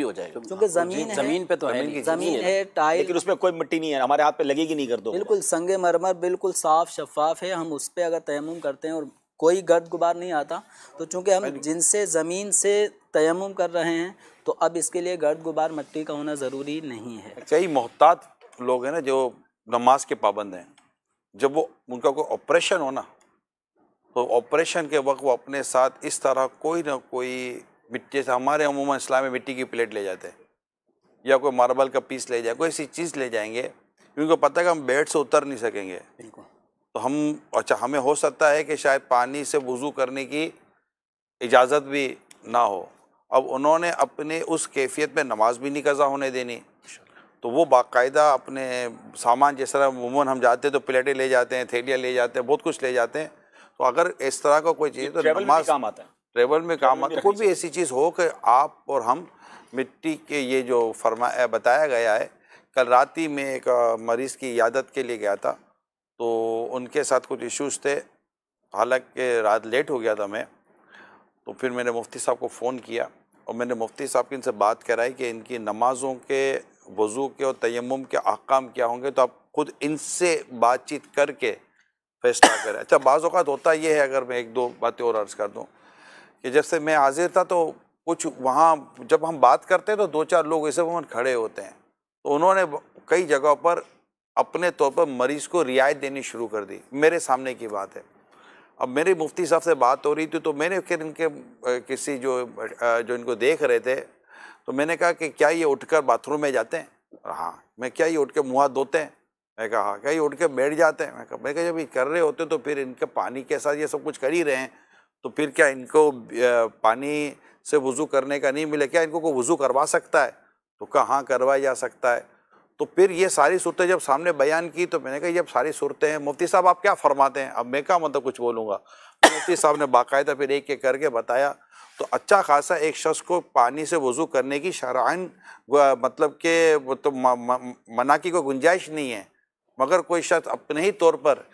हो जाएगा, क्योंकि ज़मीन पे तो है, ज़मीन है, टाइल, लेकिन उसमें कोई मिट्टी नहीं है, हमारे हाथ पे लगेगी नहीं कर दो, बिल्कुल संगे मरमर बिल्कुल साफ़ शफ़ाफ़ है, हम उस पर अगर तयम्मुम करते हैं और कोई गर्द गुबार नहीं आता, तो चूँकि हम जिनसे ज़मीन से तयम्मुम कर रहे हैं तो अब इसके लिए गर्द गुबार मट्टी का होना ज़रूरी नहीं है। कई मोहतात लोग हैं ना जो नमाज के पाबंद हैं, जब वो उनका कोई ऑपरेशन हो ना, तो ऑपरेशन के वक्त वो अपने साथ इस तरह कोई ना कोई मिट्टी से, हमारे अमूमन इस्लाम में मिट्टी की प्लेट ले जाते हैं या कोई मार्बल का पीस ले जाए, कोई ऐसी चीज़ ले जाएंगे क्योंकि पता है कि हम बेड से उतर नहीं सकेंगे, तो हम हमें हो सकता है कि शायद पानी से वुज़ू करने की इजाज़त भी ना हो। अब उन्होंने अपने उस कैफियत में नमाज भी नहीं कज़ा होने देनी, तो वो बाकायदा अपने सामान, जिस तरह अमूमन हम जाते हैं तो प्लेटें ले जाते हैं, थैलियाँ ले जाते हैं, बहुत कुछ ले जाते हैं, तो अगर इस तरह का कोई चीज़, तो नमाज काम आता है, ट्रेवल में काम आता है। कोई भी ऐसी चीज़ हो कि आप और हम मिट्टी के, ये जो बताया गया है कल रात ही मैं एक मरीज़ की इयादत के लिए गया था, तो उनके साथ कुछ इश्यूज़ थे, हालांकि रात लेट हो गया था मैं। तो फिर मैंने मुफ्ती साहब को फ़ोन किया और मैंने मुफ्ती साहब की इनसे बात कराई कि इनकी नमाज़ों के, वज़ू के और तयम्मुम के अहकाम क्या होंगे, तो आप खुद इनसे बातचीत करके फैसला करें। अच्छा, बाज़ औक़ात होता ये है, अगर मैं एक दो बातें और अर्ज़ कर दूँ, कि जैसे मैं हाजिर था तो कुछ वहाँ जब हम बात करते हैं तो 2-4 लोग ऐसे वहाँ खड़े होते हैं, तो उन्होंने कई जगहों पर अपने तौर पर मरीज़ को रियायत देनी शुरू कर दी। मेरे सामने की बात है। अब मेरे मुफ्ती साहब से बात हो रही थी, तो मैंने फिर इनके किसी जो इनको देख रहे थे, तो मैंने कहा कि क्या ये उठकर बाथरूम में जाते हैं? हाँ। मैं क्या ये उठ के मुँह हाथ धोते हैं? मैं कहा हाँ। क्या ये उठ के बैठ जाते हैं? मैं कहा जब ये कर रहे होते तो फिर इनके पानी के साथ ये सब कुछ कर ही रहे हैं, तो फिर क्या इनको पानी से वज़ू करने का नहीं मिले? क्या इनको कोई वज़ू करवा सकता है? तो कहा हाँ, करवाया जा सकता है। तो फिर ये सारी सूरतें जब सामने बयान की, तो मैंने कहा जब सारी सूरतें हैं, मुफ्ती साहब आप क्या फरमाते हैं? अब मैं क्या मतलब कुछ बोलूँगा। तो मुफ्ती साहब ने बाकायदा फिर एक एक करके बताया। तो अच्छा खासा एक शख्स को पानी से वज़ू करने की शरअन मतलब के तो मना की कोई गुंजाइश नहीं है, मगर कोई शख्स अपने ही तौर पर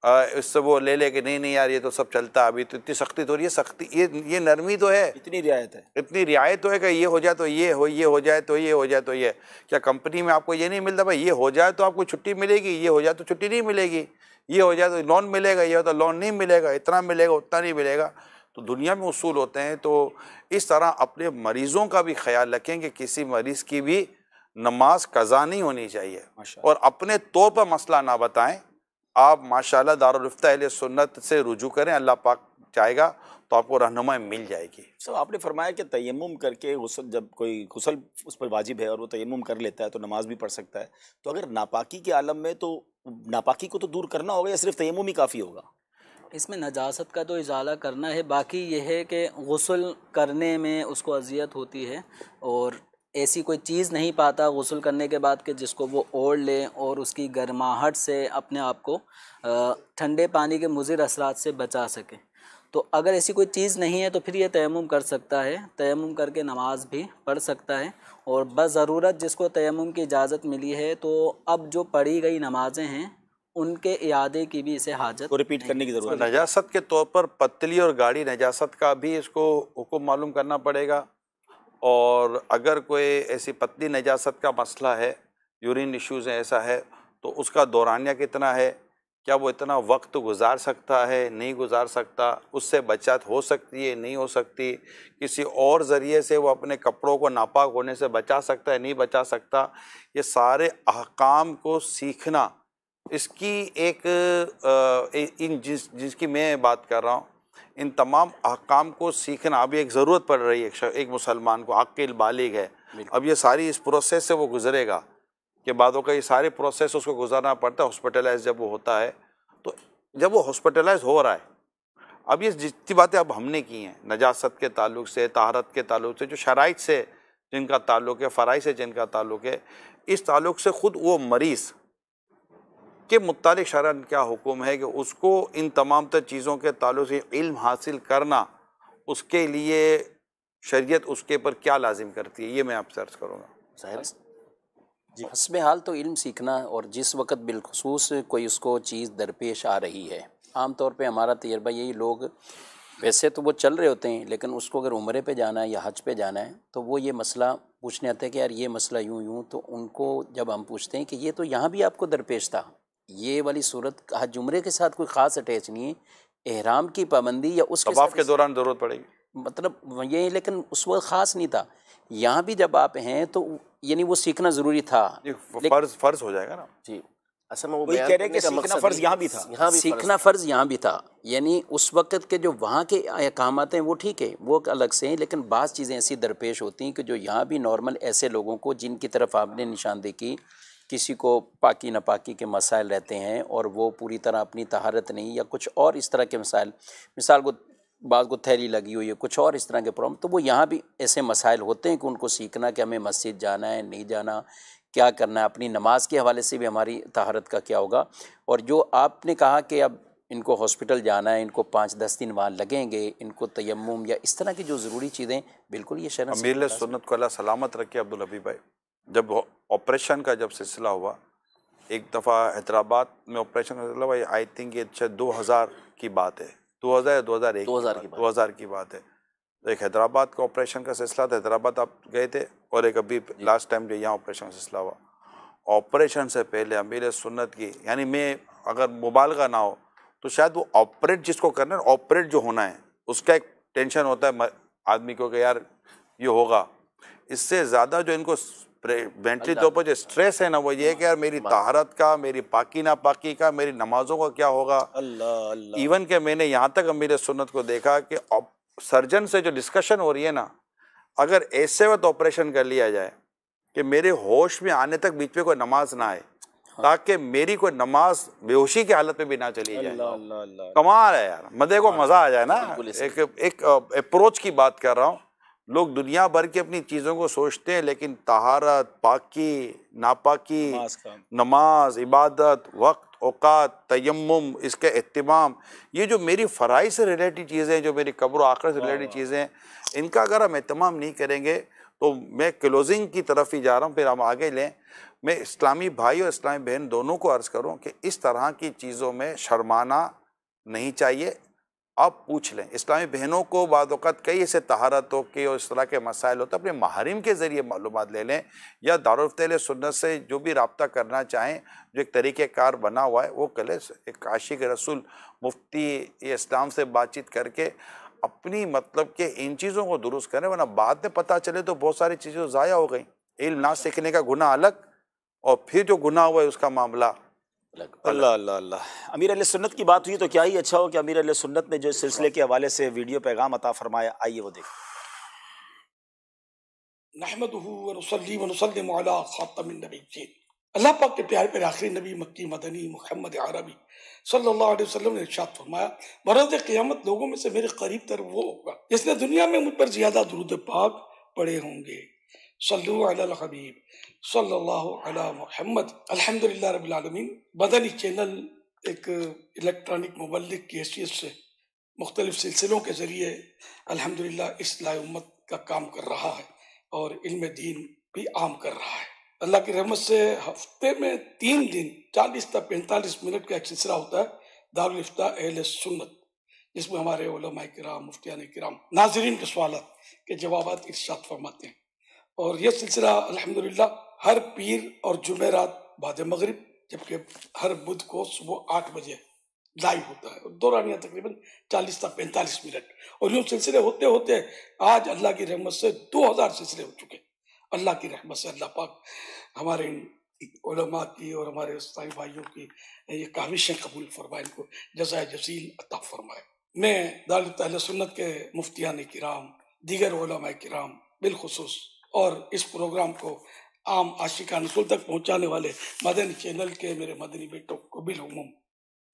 इससे वो ले कि नहीं यार ये तो सब चलता है, अभी तो इतनी सख्ती तो ये सख्ती, ये नरमी तो है, इतनी रियायत है, इतनी रियायत तो है कि ये हो जाए तो ये हो, ये हो जाए तो ये हो जाए तो ये। क्या कंपनी में आपको ये नहीं मिलता भाई, ये हो जाए तो आपको छुट्टी मिलेगी, ये हो जाए तो छुट्टी नहीं मिलेगी, ये हो जाए तो लोन मिलेगा, ये हो तो लोन नहीं मिलेगा, इतना मिलेगा उतना नहीं मिलेगा। तो दुनिया में उसूल होते हैं। तो इस तरह अपने मरीज़ों का भी ख्याल रखें कि किसी मरीज़ की भी नमाज कज़ा नहीं होनी चाहिए, और अपने तौर पर मसला ना बताएं। आप माशाल्लाह दारुल इफ्ता अहले सुन्नत से रुजू करें, अल्लाह पाक चाहेगा तो आपको रहनुमाई मिल जाएगी। सर आपने फरमाया कि तयम्मुम करके गुस्ल, जब कोई गुस्ल उस पर वाजिब है और वो तयम्मुम कर लेता है तो नमाज भी पढ़ सकता है। तो अगर नापाकी के आलम में, तो नापाकी को तो दूर करना होगा या सिर्फ तयम्मुम ही काफ़ी होगा? इसमें नजासत का तो इजाला करना है, बाकी ये है कि गुस्ल करने में उसको अजियत होती है और ऐसी कोई चीज़ नहीं पाता गुस्ल करने के बाद कि जिसको वो ओढ़ ले और उसकी गर्माहट से अपने आप को ठंडे पानी के मुज़िर असरात से बचा सके। तो अगर ऐसी कोई चीज़ नहीं है तो फिर ये तयम्मुम कर सकता है, तयम्मुम करके नमाज भी पढ़ सकता है। और बस ज़रूरत जिसको तयम्मुम की इजाज़त मिली है, तो अब जो पढ़ी गई नमाजें हैं उनके इयादे की भी इसे हाजत को रिपीट करने की ज़रूरत है। नजासत के तौर पर पतली और गाढ़ी नजासत का भी इसको हुक्म मालूम करना पड़ेगा। और अगर कोई ऐसी पतली नजासत का मसला है, यूरिन इश्यूज़ है, ऐसा है, तो उसका दौरानिया कितना है, क्या वो इतना वक्त गुजार सकता है, नहीं गुजार सकता, उससे बचत हो सकती है, नहीं हो सकती, किसी और ज़रिए से वो अपने कपड़ों को नापाक होने से बचा सकता है, नहीं बचा सकता, ये सारे अहकाम को सीखना, इसकी एक जिसकी मैं बात कर रहा हूँ, इन तमाम अहकाम को सीखना अभी एक ज़रूरत पड़ रही है। एक मुसलमान को आकिल बालिग है, अब ये सारी इस प्रोसेस से वो गुजरेगा कि बातों का ये सारे प्रोसेस उसको गुजरना पड़ता है। हॉस्पिटलाइज जब वो होता है, तो जब वो हॉस्पिटलाइज हो रहा है, अब ये जितनी बातें अब हमने की हैं नजासत के ताल्लुक से, ताहरत के ताल्लुक से, जो शराइत से जिनका ताल्लुक है, फ़राइज़ से जिनका ताल्लुक है, इस ताल्लुक से ख़ुद वो मरीज़ के मुतालिक शरअन क्या हुक्म है कि उसको इन तमाम तर चीज़ों के ताल्लुक से इल्म हासिल करना, उसके लिए शरीयत उसके पर क्या लाजिम करती है, ये मैं आपसे अर्ज़ करूँगा। ज़ाहिर हस्बे हाल तो इल्म सीखना, और जिस वक़्त बिलखुसूस कोई उसको चीज़ दरपेश आ रही है, आम तौर पे हमारा तजर्बा यही, लोग वैसे तो वो चल रहे होते हैं, लेकिन उसको अगर उम्रे पे जाना है या हज पे जाना है तो वो ये मसला पूछने आते हैं कि यार ये मसला यूँ, तो उनको जब हम पूछते हैं कि ये तो यहाँ भी आपको दरपेश था, ये वाली सूरत हज उम्रे के साथ कोई ख़ास अटैच नहीं है, एहराम की पाबंदी या उसके तवाफ़ के दौरान ज़रूरत पड़ेगी, मतलब ये, लेकिन उस वक्त ख़ास नहीं था। यहाँ भी जब आप हैं तो यानी वो सीखना ज़रूरी था, फ़र्ज़ हो जाएगा ना जी। असल में वो कह रहे हैं कि सीखना फ़र्ज़ यहाँ भी था, सीखना फ़र्ज़ यहाँ भी था, यानी उस वक़्त के जो वहाँ के अहकामात हैं वो ठीक है, वो अलग से हैं, लेकिन बाज़ चीज़ें ऐसी दरपेश होती हैं कि जो यहाँ भी नॉर्मल ऐसे लोगों को, जिनकी तरफ आपने निशानदेही की, किसी को पाकी नापाकी के मसाइल रहते हैं और वो पूरी तरह अपनी तहारत नहीं, या कुछ और इस तरह के मसाइल, मिसाल को बाज़ को थैली लगी हुई है, कुछ और इस तरह के प्रॉब्लम, तो वो यहाँ भी ऐसे मसाइल होते हैं कि उनको सीखना कि हमें मस्जिद जाना है, नहीं जाना, क्या करना है, अपनी नमाज के हवाले से भी हमारी तहारत का क्या होगा। और जो आपने कहा कि अब इनको हॉस्पिटल जाना है, इनको 5-10 दिन वहाँ लगेंगे, इनको तयम्मुम या इस तरह की जो ज़रूरी चीज़ें, बिल्कुल ये शरअन अमीर सुन्नत को अल्लाह सलामत रखे अब्दुल हबीब भाई, जब ऑपरेशन का जब सिलसिला हुआ, एक दफ़ा हैदराबाद में ऑपरेशन का सिलसिला हुआ, आई थिंक ये 2000 की बात है, 2000 या 2001 की बात है। तो एक हैदराबाद का ऑपरेशन का सिलसिला था, हैदराबाद आप गए थे, और एक अभी लास्ट टाइम जो यहाँ ऑपरेशन का सिलसिला हुआ। ऑपरेशन से पहले अमीर सुन्नत की, यानी मैं अगर मुबालगा ना हो तो शायद वो ऑपरेट जिसको करना है, ऑपरेट जो होना है उसका एक टेंशन होता है आदमी को कि यार ये होगा। इससे ज़्यादा जो इनको मेंटली तौर पर जो स्ट्रेस है ना, वो ये है कि यार मेरी ताहरत का, मेरी पाकी ना पाकी का, मेरी नमाजों का क्या होगा। अल्लाह। इवन के मैंने यहाँ तक अमीर सुन्नत को देखा कि सर्जन से जो डिस्कशन हो रही है ना, अगर ऐसे वक्त ऑपरेशन कर लिया जाए कि मेरे होश में आने तक बीच में कोई नमाज ना आए, ताकि मेरी कोई नमाज बेहोशी की हालत में भी ना चली जाए। कमाल है यार, मजे को मजा आ जाए ना। एक अप्रोच की बात कर रहा हूँ। लोग दुनिया भर की अपनी चीज़ों को सोचते हैं, लेकिन तहारत, पाकी, नापाकी, नमाज, इबादत, वक्त, औकात, तयम्मुम, इसके एहतिमाम, ये जो मेरी फ़राइज़ से रिलेटेड चीज़ें, जो मेरी कब्र आखिरत से रिलेटेड चीज़ें, इनका अगर हम एहतमाम नहीं करेंगे तो मैं क्लोजिंग की तरफ ही जा रहा हूँ, फिर हम आगे लें। मैं इस्लामी भाई और इस्लामी बहन दोनों को अर्ज़ करूँ कि इस तरह की चीज़ों में शर्माना नहीं चाहिए। आप पूछ लें इस्लामी बहनों को, बाद वक़्त कई ऐसे तहारतों के और इस तरह के मसाइल होते हैं, अपने महरिम के ज़रिए मालूमात ले लें, या दारुल इफ्ता अहले सुन्नत से जो भी रब्ता करना चाहें, जो एक तरीक़ेकार बना हुआ है वो करें। एक आशिक रसूल मुफ्ती इस्लाम से बातचीत करके अपनी मतलब के इन चीज़ों को दुरुस्त करें, वरना बाद में पता चले तो बहुत सारी चीज़ें ज़ाया हो गई। इल्म ना सीखने का गुनाह अलग, और फिर जो गुनाह हुआ है उसका मामला। अल्लाह अल्लाह अल्लाह। अमीर अहले सुन्नत की बात हुई तो क्या ही अच्छा हो कि अमीर अहले सुन्नत ने जो इस सिलसिले के हवाले से वीडियो पैगाम अता फरमाया, आइए वो देखें। नहमदुहु व नुसल्ली व नुसल्लिमु अला खातमिन नबिय्यीन। अल्लाह पाक के प्यारे प्यारे आखिरी नबी मक्की मदनी मुहम्मद अरबी सल्लल्लाहु अलैहि वसल्लम ने इरशाद फरमाया, बरोज़ क़यामत लोगों में से मेरे करीब तर वो होगा जिसने दुनिया में मुझ पर ज्यादा दुरूद पाक पढ़े होंगे। सल्लु अलल हबीब सल्लल्लाहु अला मुहम्मद। अल्हम्दुलिल्लाह रब्बिल आलमीन। मदनी चैनल एक इलेक्ट्रॉनिक मुबल्लिग की हैसियत से मुख्तलिफ सिलसिलों के ज़रिए अल्हम्दुलिल्लाह इस्लाह उम्मत का काम कर रहा है और इल्म दीन भी आम कर रहा है। अल्लाह की रहमत से हफ्ते में 3 दिन 40 से 45 मिनट का एक सिलसिला होता है दारुल इफ्ता अहले सुन्नत, जिसमें हमारे उलमाए किराम, मुफ्तियान किराम नाज़रीन के सवालात के जवाबात इरशाद फरमाते हैं। और यह सिलसिला अल्हम्दुलिल्लाह हर पीर और जुमेरात बाद मगरिब, जबकि हर बुध को सुबह 8 बजे लाइव होता है। दौरानिया तकरीबन 40 से 45 मिनट। और यूँ सिलसिले होते होते आज अल्लाह की रहमत से 2000 सिलसिले हो चुके। अल्लाह की रहमत से अल्लाह पाक हमारे उलमा की और हमारे इस्लामी भाइयों की ये काविशें कबूल फरमाए, इनको जज़ाए जसील अता फरमाए। मैं दारुल इफ्ता अहले सुन्नत के मुफ्तियान किराम, दीगर उलमा किराम बिलखुसूस, और इस प्रोग्राम को आम आशिकान रसूल तक पहुँचाने वाले मदनी चैनल के मेरे मदनी बेटों को बिलउमूम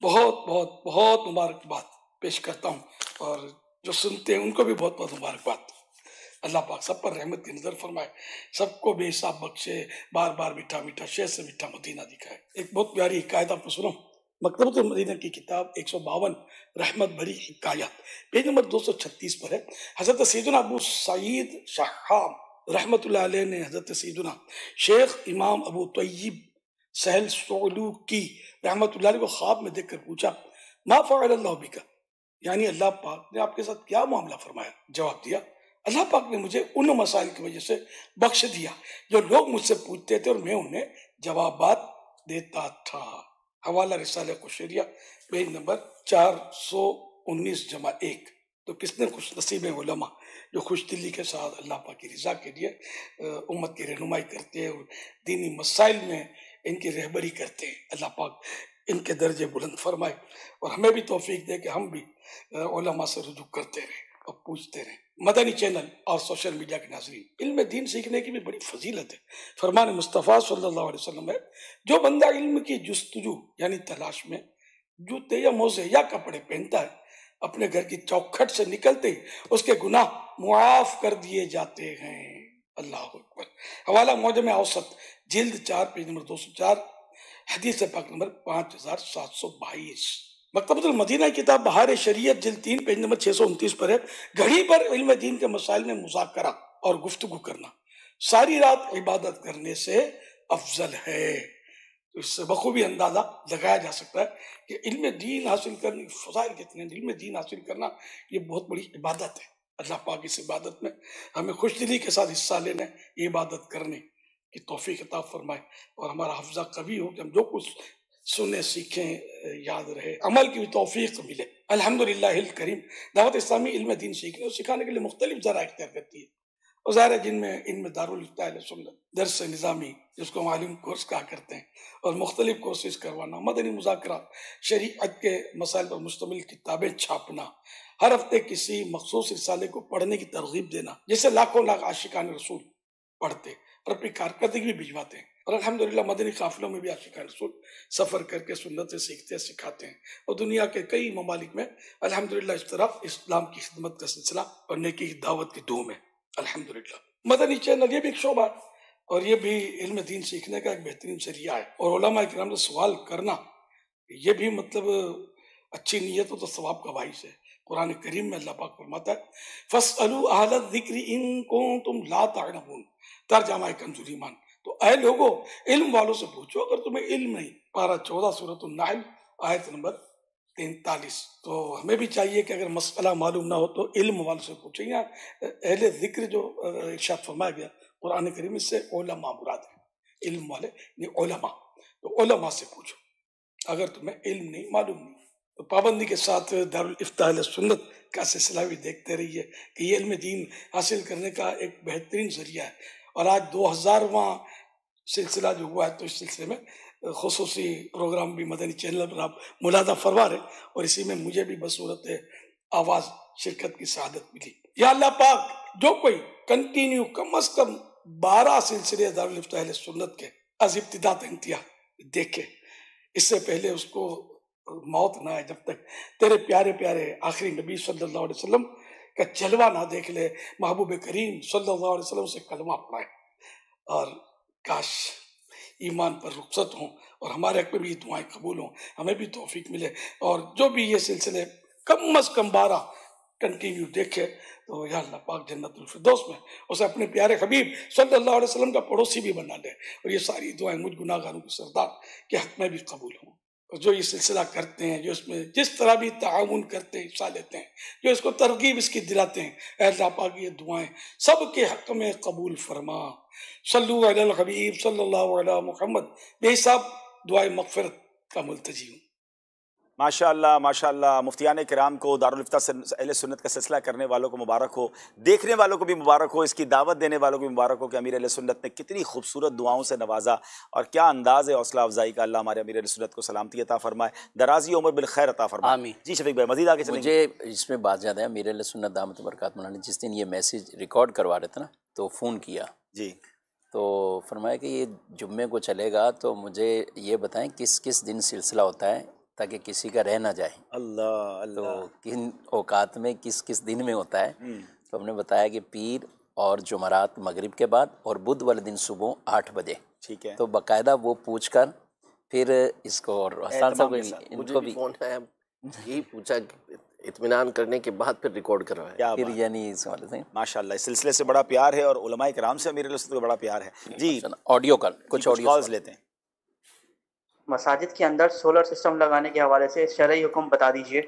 बहुत बहुत बहुत मुबारकबाद पेश करता हूँ, और जो सुनते हैं उनको भी बहुत बहुत मुबारकबाद। अल्लाह पाक सब पर रहमत की नज़र फरमाए, सबको बेहिसाब बख्शे, बार बार मीठा मीठा शेर से मीठा मदीना दिखाए। एक बहुत प्यारी हिकायत आपको सुनो। मकतबतुल मदीना की किताब 152 रहमत भरी हिकायत पेज नंबर 236 पर है। हज़रत सैयदना अबू सईद शाहाम रहमतुल्लाह अलैह ने हज़रत सैयदना शेख इमाम अबू तय्यब सहल सोलूकी रहमतुल्लाह अलैह को ख्वाब में देखकर पूछा, मा फ़अलल्लाहु बिका, यानी अल्लाह पाक ने आपके साथ क्या मामला फरमाया। जवाब दिया, अल्लाह पाक ने मुझे उन मसाइल की वजह से बख्श दिया जो लोग मुझसे पूछते थे और मैं उन्हें जवाबात देता था। हवाला रिसाले कुशरिया पेज नंबर 419-1। तो किसने खुश नसीब उलमा जो खुश दिली के साथ अल्लाह पाक की रज़ा के लिए उम्मत की रहनुमाई करते हैं और दीनी मसाइल में इनकी रहबरी करते हैं। अल्लाह पाक इनके दर्जे बुलंद फरमाए और हमें भी तौफीक दे कि हम भी उलमा से रुजू करते रहें और पूछते रहें। मदनी चैनल और सोशल मीडिया के नाज़रीन, इल्म दीन सीखने की भी बड़ी फजीलत है। फरमान मुस्तफ़ा सल्लल्लाहु अलैहि वसल्लम है, जो बंदा इल्म की जुस्तजू यानी तलाश में जूते या मोजे या कपड़े पहनता है, अपने घर की चौखट से निकलते ही उसके गुनाह मुआफ कर दिए जाते हैं। अल्लाह अकबर। हवाला मौजम औसत जिल्द 4 पेज नंबर 204, हदीस पाक नंबर 5722। मकतबतुल मदीना की किताब बहार शरीयत जिल्द 3 पेज नंबर 629 पर है। घड़ी पर इल्म दीन के मसाइल में मुज़ाकरा और गुफ्तगू करना सारी रात इबादत करने से अफजल है। तो इससे बखूबी अंदाज़ा लगाया जा सकता है कि इल्म दीन हासिल करने के फ़ज़ाइल कितने हैं। इल्म दीन हासिल करना ये बहुत बड़ी इबादत है। अल्लाह पाक इस इबादत में हमें खुशदिली के साथ हिस्सा लेने, ये इबादत करने की तौफीक अता फरमाए और हमारा हफ्ज़ा कभी हो कि हम जो कुछ सुने सीखें याद रहे, अमल की भी तौफीक मिले। अल्हम्दुलिल्लाहिल करीम दावत इस्लामी इल्म दीन सीखने और सिखाने के लिए मुख्तलिफ ज़रा इख्तियार करती है और ज़ाहिर है जिनमें इनमें दारुल इफ्ता अहले सुन्नत दर्स निज़ामी जिसको हम आलिम कोर्स कहा करते हैं और मुख्तलिफ कोर्सेज करवाना, मदनी मुज़ाकरा, शरीअत के मसाइल पर मुश्तमिल किताबें छापना, हर हफ्ते किसी मखसूस रिसाले को पढ़ने की तरगीब देना, जिससे लाखों लाख आशिकान रसूल पढ़ते और अपनी कारकर्दगी भी भिजवाते हैं। और अल्हम्दुलिल्लाह मदनी काफिलों में भी आशिकान रसूल सफ़र करके सुन्नत से सीखते सिखाते हैं और दुनिया के कई ममालिक में अल्हम्दुलिल्लाह इस तरह इस्लाम की खिदमत का सिलसिला और नेकी की दावत की धूम है। अल्हम्दुलिल्लाह मदनी चैनल ये भी एक शोबा है और ये भी इल्म दीन सीखने का एक बेहतरीन जरिया है और उलमा किराम से सवाल करना ये भी मतलब अच्छी नीयत हो तो सवाब का बाइस है। कुरान करीम में अल्लाह पाक फरमाता है फस्अलू अहल ज़िक्र इन कुंतुम ला तअलमून, तर्जुमा कंजुल ईमान, तो ऐ लोगो इल्म वालों से पूछो अगर तुम्हें इल्म नहीं। पारा 14 सूरह नाहल आयत नंबर 43। तो हमें भी चाहिए कि अगर मसला मालूम ना हो तो इल्म वालों से पूछें। या अहले ज़िक्र जो इरशाद फरमाया गया कुरान करीम से उलमा मुराद है, इल्म वाले नहीं उलमा, तो उलमा से पूछो अगर तुम्हें इल्म नहीं मालूम नहीं। तो पाबंदी के साथ दारुल इफ्ता अहले सुन्नत का सिलसिला भी देखते रहिए कि ये इल्म दीन हासिल करने का एक बेहतरीन जरिया है। और आज 2000वां सिलसिला जो हुआ है तो इस सिलसिले में खुसूसी प्रोग्राम भी मदनी चैनल पर आप मुलादा फरमा रहे और इसी में मुझे भी बसूरत आवाज़ शिरकत की सआदत मिली। या अल्लाह पाक जो कोई कंटिन्यू कम अज कम 12 सिलसिले दारुल इफ्ता अहले सुन्नत के अज इब्तिदा तक इंतहा देखे, इससे पहले उसको मौत ना आए जब तक तेरे प्यारे प्यारे आखिरी नबी सल्लल्लाहु अलैहि वसल्लम का जलवा ना देख ले, महबूब करीम सल्लल्लाहु अलैहि वसल्लम से कलमा पढ़ाए। और काश ईमान पर रुखसत हों और हमारे हक में भी दुआएं कबूल हों, हमें भी तौफीक मिले और जो भी ये सिलसिले कम अज कम 12 कंटिन्यू देखे तो या अल्लाह पाक जन्नतुल फिरदौस में उसे अपने प्यारे हबीब सल्लल्लाहु अलैहि वसल्लम का पड़ोसी भी बना ले और ये सारी दुआएं मुझ गुनाहगारों के सरदार के हक में भी कबूल हों। और जो ये सिलसिला करते हैं, जो इसमें जिस तरह भी ताउन करते हैं, हिस्सा लेते हैं, जो इसको तरगीब इसकी दिलाते हैं, अल्लाह पाक ये दुआएं सबके हक में कबूल फरमा। सल्लु अलल हबीब सल्लल्लाहु अलैहि मुहम्मद, बेहिसाब दुआए मग़फ़िरत का मुल्तजी हूँ। माशाअल्लाह माशाअल्लाह, मुफ्तियान किराम को दारुल इफ्ता अहले सुन्नत का सिलसिला करने वालों को मुबारक हो, देखने वालों को भी मुबारक हो, इसकी दावत देने वालों को भी मुबारक हो कि अमीर अहले सुन्नत ने कितनी खूबसूरत दुआओं से नवाजा और क्या अंदाज़ है हौसला अफजाई का। अल्लाह हमारे अमीर अहले सुन्नत को सलामती अता फरमाए, दराजी उम्र बिल खैर अता फरमाए। आमीन। जी शफीक भाई मज़ीद आगे चलेंगे। मुझे इसमें बात याद है, अमीर अहले सुन्नत दामत बरकात मौलाना जिस दिन ये मैसेज रिकॉर्ड करवा रहे थे ना तो फ़ोन किया जी, तो फरमाया कि ये जुम्मे को चलेगा तो मुझे ये बताएं किस किस दिन सिलसिला होता है ताकि किसी का रह ना जाए। अल्लाह अल्लाह, तो किन औकात में किस किस दिन में होता है। तो हमने बताया कि पीर और जुमरात मगरिब के बाद और बुध वाले दिन सुबह 8 बजे। ठीक है। तो बाकायदा वो पूछ कर फिर इसको और हसन साहब इनको भी फ़ोन आया, यही पूछा इत्मीनान करने के बाद फिर रिकॉर्ड करवाया। फिर यानी इस वाले से माशाअल्लाह इस सिलसिले से बड़ा प्यार है और उलमाए किराम से अमीर अहले सुन्नत को बड़ा प्यार है। जी ऑडियो कॉल, कुछ ऑडियो कॉल्स लेते हैं। मसाजिद के अंदर सोलर सिस्टम लगाने के हवाले से शरई हुक्म बता दीजिए।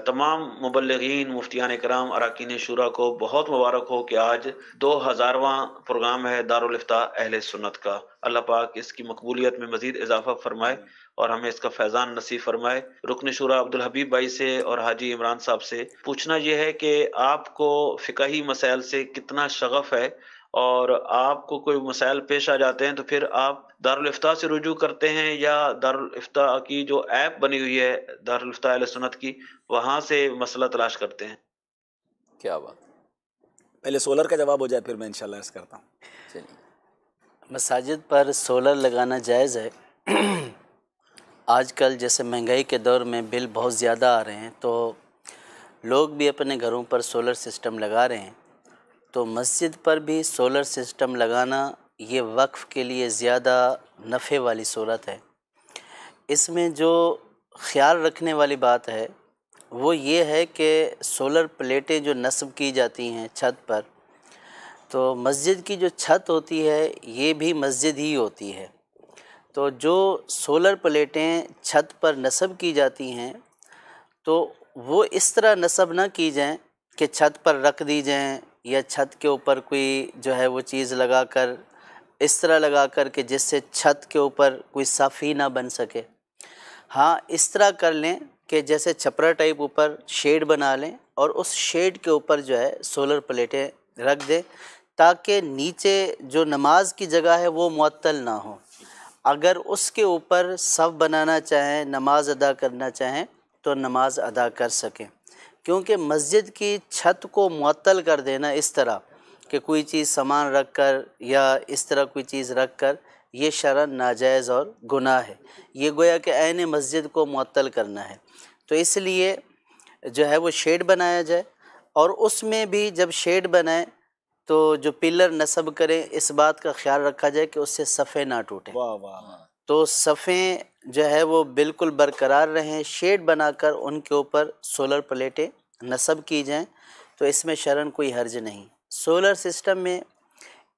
तमाम मुबल्लिगीन मुफ्तियान कराम अरकान शुरा को बहुत मुबारक हो कि आज 2000वां प्रोग्राम है दारुल इफ्ता अहले सुन्नत का। अल्लाह पाक इसकी मकबूलियत में मज़ीद इजाफा फरमाए और हमें इसका फैज़ान नसीब फरमाए। रुकन शुरा अब्दुल हबीब भाई से और हाजी इमरान साहब से पूछना यह है कि आपको फ़िक़ही मसाइल से कितना शगफ़ है और आपको कोई मसाइल पेश आ जाते हैं तो फिर आप दारुल इफ्ता से रुजू करते हैं या दारुल इफ्ता की जो ऐप बनी हुई है दारुल इफ्ता अहले सुन्नत की वहाँ से मसला तलाश करते हैं? क्या बात, पहले सोलर का जवाब हो जाए फिर मैं इंशाल्लाह अर्ज़ करता हूँ। चलिए, मसाजिद पर सोलर लगाना जायज़ है। आजकल जैसे महंगाई के दौर में बिल बहुत ज़्यादा आ रहे हैं तो लोग भी अपने घरों पर सोलर सिस्टम लगा रहे हैं। तो मस्जिद पर भी सोलर सिस्टम लगाना ये वक्फ़ के लिए ज़्यादा नफ़े वाली सूरत है। इसमें जो ख़्याल रखने वाली बात है वो ये है कि सोलर प्लेटें जो नस्ब की जाती हैं छत पर, तो मस्जिद की जो छत होती है ये भी मस्जिद ही होती है। तो जो सोलर प्लेटें छत पर नस्ब की जाती हैं तो वो इस तरह नस्ब ना की जाएं कि छत पर रख दी जाएं या छत के ऊपर कोई जो है वो चीज़ लगा कर इस तरह लगा कर कि जिससे छत के ऊपर कोई साफ़ी ना बन सके। हाँ, इस तरह कर लें कि जैसे छपरा टाइप ऊपर शेड बना लें और उस शेड के ऊपर जो है सोलर प्लेटें रख दें ताकि नीचे जो नमाज की जगह है वो मुअत्तल ना हो। अगर उसके ऊपर सफ़ बनाना चाहें, नमाज अदा करना चाहें तो नमाज अदा कर सकें, क्योंकि मस्जिद की छत को मुअत्तल कर देना इस तरह कि कोई चीज़ सामान रख कर या इस तरह कोई चीज़ रख कर, ये शरअन नाजायज़ और गुनाह है। ये गोया कि ऐन मस्जिद को मुअत्तल करना है। तो इसलिए जो है वो शेड बनाया जाए और उसमें भी जब शेड बनाए तो जो पिलर नस्ब करें इस बात का ख्याल रखा जाए कि उससे सफ़े ना टूटें। वाह वाह। तो सफ़े जो है वो बिल्कुल बरकरार रहें, शेड बनाकर उनके ऊपर सोलर प्लेटें नस्ब की जाएं तो इसमें शरअन कोई हर्ज नहीं। सोलर सिस्टम में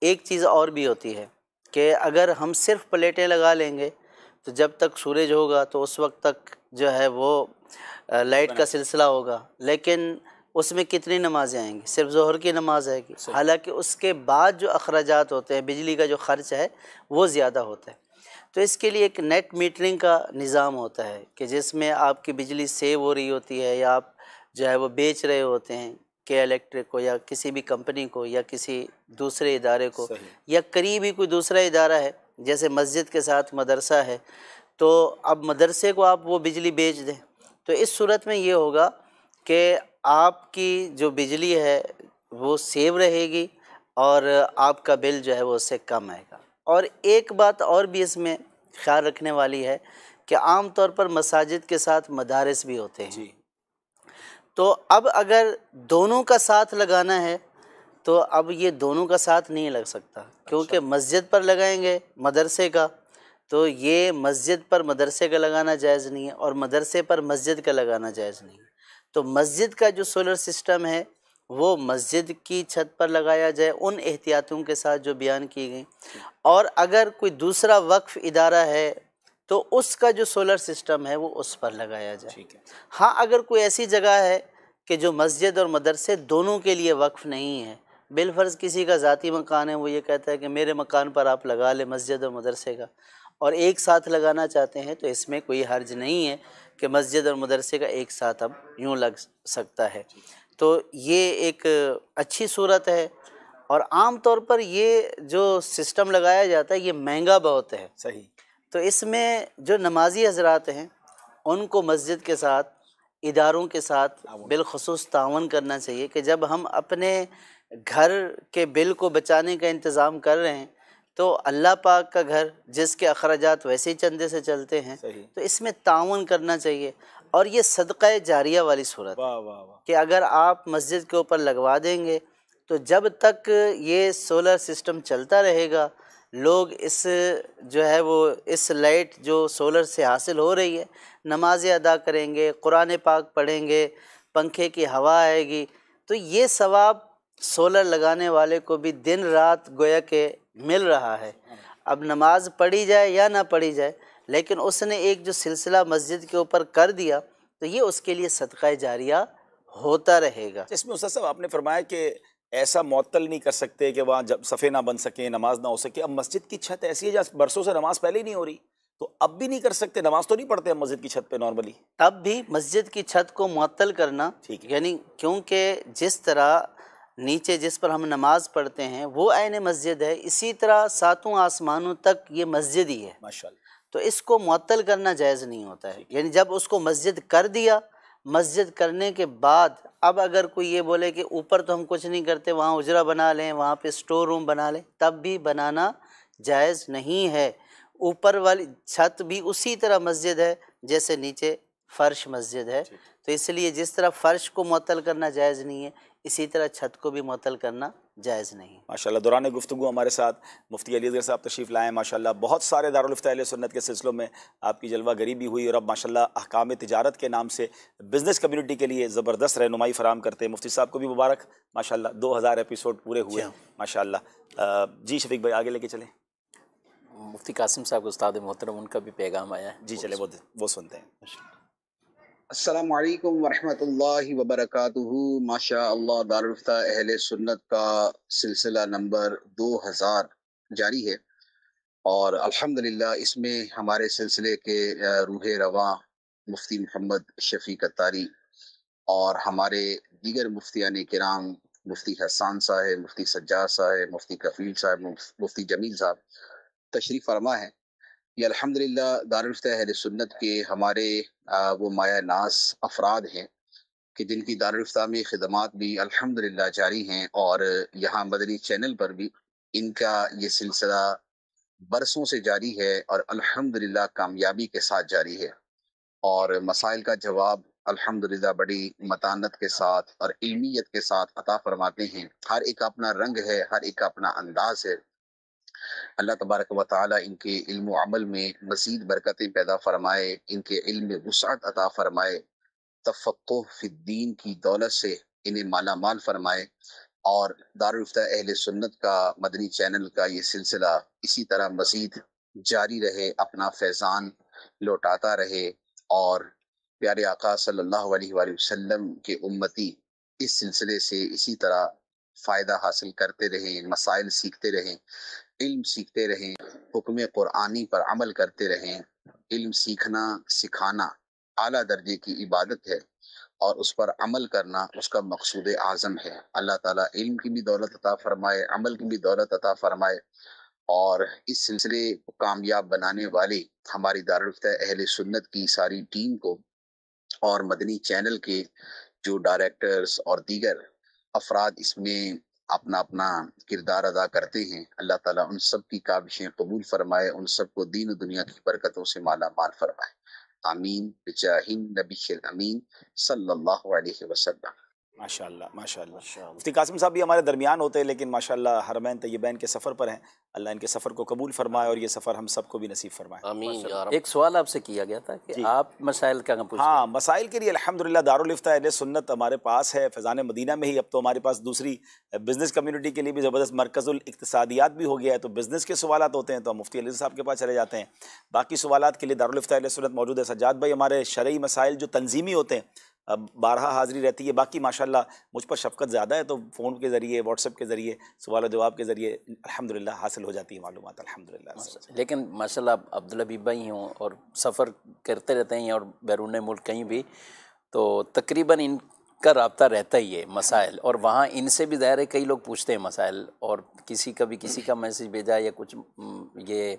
एक चीज़ और भी होती है कि अगर हम सिर्फ प्लेटें लगा लेंगे तो जब तक सूरज होगा तो उस वक्त तक जो है वो लाइट का सिलसिला होगा, लेकिन उसमें कितनी नमाज़ें आएंगी? सिर्फ ज़ोहर की नमाज आएगी। हालांकि उसके बाद जो अखराजात होते हैं, बिजली का जो ख़र्च है वो ज़्यादा होता है। तो इसके लिए एक नेट मीटरिंग का निज़ाम होता है कि जिसमें आपकी बिजली सेव हो रही होती है या आप जो है वो बेच रहे होते हैं के इलेक्ट्रिक को या किसी भी कंपनी को या किसी दूसरे इदारे को या करीब ही कोई दूसरा इदारा है, जैसे मस्जिद के साथ मदरसा है तो अब मदरसे को आप वो बिजली बेच दें तो इस सूरत में ये होगा कि आपकी जो बिजली है वो सेव रहेगी और आपका बिल जो है वो उससे कम आएगा। और एक बात और भी इसमें ख्याल रखने वाली है कि आम तौर पर मसाजिद के साथ मदारिस भी होते हैं जी। तो अब अगर दोनों का साथ लगाना है तो अब ये दोनों का साथ नहीं लग सकता, क्योंकि मस्जिद पर लगाएंगे मदरसे का तो ये मस्जिद पर मदरसे का लगाना जायज़ नहीं है और मदरसे पर मस्जिद का लगाना जायज़ नहीं है। तो मस्जिद का जो सोलर सिस्टम है वो मस्जिद की छत पर लगाया जाए उन एहतियातों के साथ जो बयान की गई, और अगर कोई दूसरा वक्फ इदारा है तो उसका जो सोलर सिस्टम है वो उस पर लगाया जाए। ठीक है। हाँ, अगर कोई ऐसी जगह है कि जो मस्जिद और मदरसे दोनों के लिए वक्फ नहीं है, बिलफर्ज किसी का ज़ाती मकान है, वो ये कहता है कि मेरे मकान पर आप लगा ले मस्जिद और मदरसे का, और एक साथ लगाना चाहते हैं तो इसमें कोई हर्ज नहीं है कि मस्जिद और मदरसे का एक साथ अब यूँ लग सकता है। तो ये एक अच्छी सूरत है और आम तौर पर ये जो सिस्टम लगाया जाता है ये महंगा बहुत है। सही। तो इसमें जो नमाजी हजरात हैं उनको मस्जिद के साथ, इदारों के साथ बिलखुसूस तावन करना चाहिए कि जब हम अपने घर के बिल को बचाने का इंतज़ाम कर रहे हैं तो अल्लाह पाक का घर जिसके अखराजात वैसे ही चंदे से चलते हैं तो इसमें तावन करना चाहिए। और ये सदक़ा जारिया वाली सूरत कि अगर आप मस्जिद के ऊपर लगवा देंगे तो जब तक ये सोलर सिस्टम चलता रहेगा लोग इस जो है वो इस लाइट जो सोलर से हासिल हो रही है नमाज़ें अदा करेंगे, कुरान पाक पढ़ेंगे, पंखे की हवा आएगी, तो ये सवाब सोलर लगाने वाले को भी दिन रात गोया के मिल रहा है। अब नमाज पढ़ी जाए या ना पढ़ी जाए, लेकिन उसने एक जो सिलसिला मस्जिद के ऊपर कर दिया तो ये उसके लिए सदक़ा जारिया होता रहेगा। इसमें उस्ताद साहब आपने फरमाया कि ऐसा मुअत्तल नहीं कर सकते कि वहाँ जब सफ़े ना बन सके, नमाज ना हो सके। अब मस्जिद की छत ऐसी है जहाँ बरसों से नमाज पहले ही नहीं हो रही, तो अब भी नहीं कर सकते, नमाज तो नहीं पढ़ते अब मस्जिद की छत पे नॉर्मली। तब भी मस्जिद की छत को मुअत्तल करना ठीक है, यानी क्योंकि जिस तरह नीचे जिस पर हम नमाज पढ़ते हैं वो ऐन मस्जिद है, इसी तरह सातों आसमानों तक ये मस्जिद ही है माशाअल्लाह। तो इसको मुअत्तल करना जायज़ नहीं होता है। यानी जब उसको मस्जिद कर दिया, मस्जिद करने के बाद अब अगर कोई ये बोले कि ऊपर तो हम कुछ नहीं करते, वहाँ उजरा बना लें, वहाँ पे स्टोर रूम बना लें, तब भी बनाना जायज़ नहीं है। ऊपर वाली छत भी उसी तरह मस्जिद है जैसे नीचे फ़र्श मस्जिद है, तो इसलिए जिस तरह फ़र्श को मुअत्तल करना जायज़ नहीं है, इसी तरह छत को भी मुअत्तल करना जायज़ नहीं। माशाल्लाह दौरान गुफ्तगू हमारे साथ मुफ्ती अली असगर साहब तशरीफ़ लाएँ। माशाल्लाह बहुत सारे दारुल इफ्ता अहले सुन्नत के सिलसिलों में आपकी जलवागरी भी हुई और अब माशाल्लाह अहकाम तिजारत के नाम से बिज़नेस कम्युनिटी के लिए ज़बरदस्त रहनुमाई फ़राहम करते हैं। मुफ्ती साहब को भी मुबारक, माशाल्लाह 2000 एपिसोड पूरे हुए माशाल्लाह। जी शफीक भाई आगे लेके चलें। मुफ्ती कासिम साहब उस्ताद मोहतरम, उनका भी पैगाम आया है। जी चले वो सुनते हैं। अस्सलामु अलैकुम वरहमतुल्लाहि वबरकातुहू। माशा अल्लाह दारुल इफ्ता अहले सुन्नत का सिलसिला नंबर 2000 जारी है और अल्हम्दुलिल्लाह इसमें हमारे सिलसिले के रूहे रवां मुफ्ती मोहम्मद शफीक अत्तारी और हमारे दीगर मुफ्तियान किराम मुफ्ती हसान साहब, मुफ्ती सज्जाद साहब, मुफ्ती कफील साहब, मुफ्ती जमील साहब तशरीफ़ फरमा है। ये अल्हम्दुलिल्लाह दारुल इफ्ता अहले सुन्नत के हमारे वो माया नास अफराद हैं कि जिनकी दारुल इफ्ता में खिदमात भी अल्हम्दुलिल्लाह जारी हैं और यहाँ मदनी चैनल पर भी इनका ये सिलसिला बरसों से जारी है और अल्हम्दुलिल्लाह कामयाबी के साथ जारी है और मसाइल का जवाब अल्हम्दुलिल्लाह बड़ी मतानत के साथ और इल्मियत के साथ अता फरमाते हैं। हर एक अपना रंग है, हर एक अपना अंदाज है। अल्लाह तबारक व तआला इनके इल्म व अमल में मज़ीद बरकतें पैदा फरमाए, इनके इल्म में वुसअत अता फरमाए, तफ़क्कुह फ़िद्दीन की दौलत से इन्हें माला माल फरमाए और दारुल इफ्ता अहले सुन्नत का मदनी चैनल का ये सिलसिला इसी तरह मज़ीद जारी रहे, अपना फैज़ान लौटाता रहे और प्यारे आका सल्लल्लाहु अलैहि वसल्लम के उम्मती इस सिलसिले से इसी तरह फ़ायदा हासिल करते रहें, मसाइल सीखते रहें, इल्म सीखते रहें, हुक्म कुरानी पर अमल करते रहें। इल्म सीखना सिखाना आला दर्जे की इबादत है और उस पर अमल करना उसका मकसूद आज़म है। अल्लाह ताला इल्म की भी दौलत अता फरमाए, अमल की भी दौलत अता फरमाए और इस सिलसिले को कामयाब बनाने वाले हमारी दारुल इफ्ता अहले सुन्नत की सारी टीम को और मदनी चैनल के जो डायरेक्टर्स और दीगर अफराद इसमें अपना अपना किरदार अदा करते हैं, अल्लाह ताला उन सब की काबिशें कबूल फरमाए, उन सबको दीन दुनिया की बरकतों से माला माल फरमाए। आमीन बिजाहिन नबील अमीन सल्लल्लाहु अलैहि वसल्लम। माशाअल्लाह माशाअल्लाह। मुफ्ती कासिम साहब भी हमारे दरमियान होते हैं लेकिन माशाअल्लाह हरमैन तय्यबैन के सफ़र पर हैं। अल्लाह इनके सफ़र को कबूल फरमाए और ये सफ़र हम सबको भी नसीब फरमाए। आमीन या रब। एक सवाल आपसे किया गया था कि आप मसाइल का पूछते हैं। हाँ, मसाइल के लिए अल्हम्दुलिल्लाह दारुल इफ्ता अहले सुन्नत हमारे पास है फैज़ान मदीना में ही। अब तो हमारे पास दूसरी बिज़नेस कम्युनिटी के लिए भी ज़बरदस्त मरकज़ुल इक्तिसादियात भी हो गया है, तो बिज़नेस के सवालात होते हैं तो हम मुफ्ती अली साहब के पास चले जाते हैं। बाकी सवालात के लिए दारुल इफ्ता अहले सुन्नत मौजूद है। सज्जाद भाई हमारे शरई मसाइल जो तंजीमी होते हैं अब 12 हाज़िरी रहती है। बाकी माशाल्लाह मुझ पर शफ़क़त ज़्यादा है तो फ़ोन के ज़रिए व्हाट्सएप के ज़रिए सवाल जवाब के ज़रिए अल्हम्दुलिल्लाह हासिल हो जाती है मालूमात अल्हम्दुलिल्लाह। लेकिन माशाल्लाह अब्दुल हबीब भाई हों और सफ़र करते रहते हैं और बैरून मुल्क कहीं भी, तो तकरीबन इनका रब्ता रहता ही है मसाइल और वहाँ इनसे भी ज़ाहिर है कई लोग पूछते हैं मसाइल और किसी का मैसेज भेजा या कुछ ये,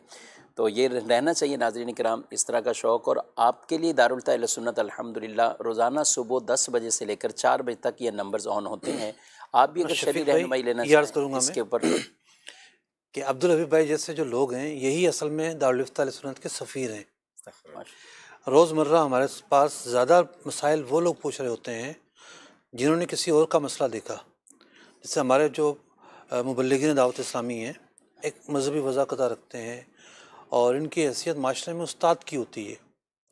तो ये रहना चाहिए नाज़रीन किराम इस तरह का शौक़। और आपके लिए दारुल इफ्ता अहले सुन्नत अल्हम्दुलिल्लाह रोज़ाना सुबह 10 बजे से लेकर 4 बजे तक ये नंबर्स ऑन होते हैं। आप भी अगर शरीर रहनुमाई लेना चाहें इसके ऊपर कि अब्दुल हबीब भाई जैसे जो लोग हैं यही असल में दारुल इफ्ता अहले सुन्नत के सफ़ीर हैं। रोज़मर्रा हमारे पास ज़्यादा मसाइल वो लोग पूछ रहे होते हैं जिन्होंने किसी और का मसला देखा। जैसे हमारे जो मुबल्लिगीन दावत इस्लामी हैं एक मजहबी वज़ाक़त रखते हैं और इनकी हैसियत माशरे में उस्ताद की होती है।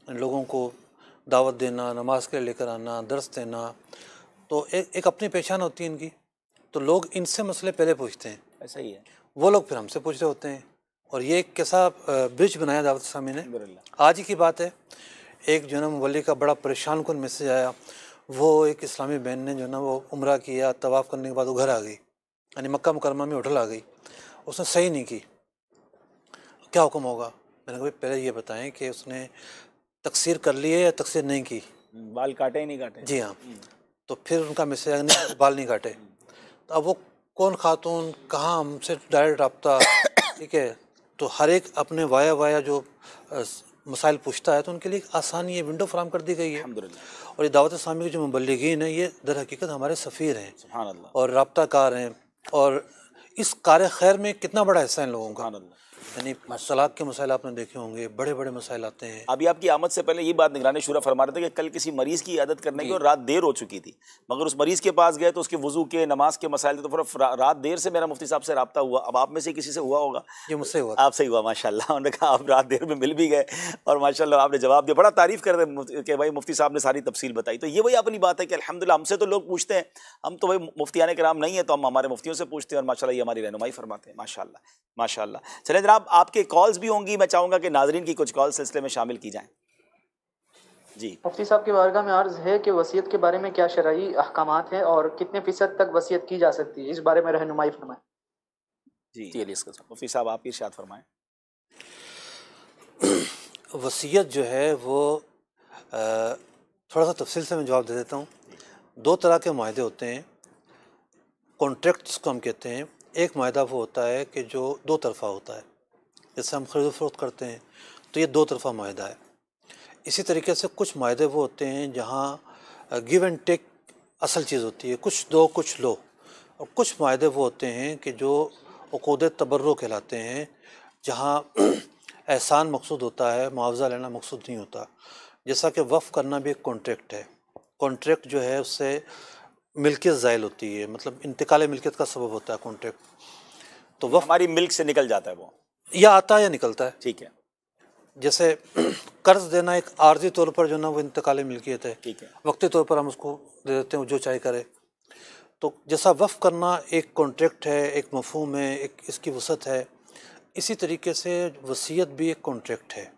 इन लोगों को दावत देना, नमाज के लिए लेकर आना, दर्स देना, तो एक अपनी पहचान होती है इनकी। तो लोग इनसे मसले पहले पूछते हैं, ऐसा ही है। वो लोग फिर हमसे पूछ रहे होते हैं और ये एक कैसा ब्रिज बनाया दावत इस्लामी ने। आज ही की बात है, एक जो है ना मुबल्लिग का बड़ा परेशान कुन मैसेज आया। वो एक इस्लामी बहन ने जो है ना वो उम्रा किया, तवाफ़ करने के बाद वो घर आ गई, यानी मक्का मुकरमा में होटल आ गई, उसने सही नहीं की, क्या हुक्म होगा? मैंने कहा भाई पहले ये बताएं कि उसने तकसीर कर ली है या तकसीर नहीं की। बाल काटे नहीं काटे? जी हाँ। तो फिर उनका मैसेज आया नहीं बाल नहीं काटे। तो अब वो कौन खातून कहाँ हमसे डायरेक्ट रब्ता, ठीक है। तो हर एक अपने वाया जो मसाइल पूछता है तो उनके लिए आसानी ये विंडो फराम कर दी गई है। और ये दावत इस्लामी के जो मुबल्लिगीन हैं ये दर हकीकत हमारे सफ़ीर हैं और रब्ता कार हैं और इस कार खैर में कितना बड़ा हिस्सा है इन लोगों का। यानी तलाक के मसाइल आपने देखे होंगे, बड़े बड़े मसाइल आते हैं। अभी आपकी आमद से पहले ये बात निगरान शूरा फरमा रहे थे कि कल किसी मरीज़ की इयादत करने की और रात देर हो चुकी थी, मगर उस मरीज़ के पास गए तो उसके वज़ू के, नमाज के मसाइल थे, तो फिर रात देर से मेरा मुफ्ती साहब से रब्ता हुआ। अब आप में से किसी से हुआ होगा? ये मुझसे हुआ, आपसे हुआ माशाल्लाह। उन्होंने कहा आप रात देर में मिल भी गए और माशाल्लाह आपने जवाब दिया। बड़ा तारीफ़ कर रहे कि भाई मुफ्ती साहब ने सारी तफसील बताई। तो ये वही अपनी बात है कि अल्हम्दुलिल्लाह हमसे तो लोग पूछते हैं, हम तो भाई मुफ्तियान किराम नहीं है, तो हम हमारे मुफ्तियों से पूछते हैं और माशाल्लाह ये हमारी रहनुमाई फरमाते हैं। माशाल्लाह माशाल्लाह। चलें जनाब, आपके कॉल्स भी होंगी, मैं चाहूँगा कि नाजरीन की कुछ कॉल सिलसिले में शामिल की जाएँ। जी मुफ्ती साहब की बारगाह में अर्ज़ है कि वसीयत के बारे में क्या शरई अहकामात हैं और कितने फ़ीसद तक वसीयत की जा सकती है, इस बारे में रहनुमाई फरमाएं। जी मुफ्ती साहब आप इरशाद फरमाएं। वसीयत जो है वो थोड़ा सा तफसील से मैं जवाब दे देता हूँ। दो तरह के माहदे होते हैं, कॉन्ट्रैक्ट जिसको हम कहते हैं। एक माहदा वो होता है कि जो दो तरफ़ा होता है, जैसे हम खरीद फरोख्त करते हैं तो ये दो तरफ़ा माहदा है। इसी तरीके से कुछ माहदे वो होते हैं जहाँ गिव एंड टेक असल चीज़ होती है, कुछ दो कुछ लो। और कुछ माहदे वो होते हैं कि जो उक़ूद तबर्रुअ कहलाते हैं, जहाँ एहसान मकसूद होता है, मुआवजा लेना मकसूद नहीं होता। जैसा कि वफ़ करना भी एक कॉन्ट्रैक्ट है। कॉन्ट्रैक्ट जो है उससे मिल्कियत ज़ायल होती है, मतलब इंतकाल मिल्कियत का सबब होता है कॉन्ट्रैक्ट। तो वफ़ हमारी मिल्क से निकल जाता है, वो या आता है या निकलता है। ठीक है। जैसे कर्ज देना एक आर्जी तौर पर जो ना वो इंतकाल मिल्कियत है, ठीक है। वक्ती तौर पर हम उसको दे देते हैं जो चाहे करे। तो जैसा वफ़ करना एक कॉन्ट्रैक्ट है, एक मफ़हूम है, एक इसकी वसअत है, इसी तरीके से वसीयत भी एक कॉन्ट्रैक्ट है।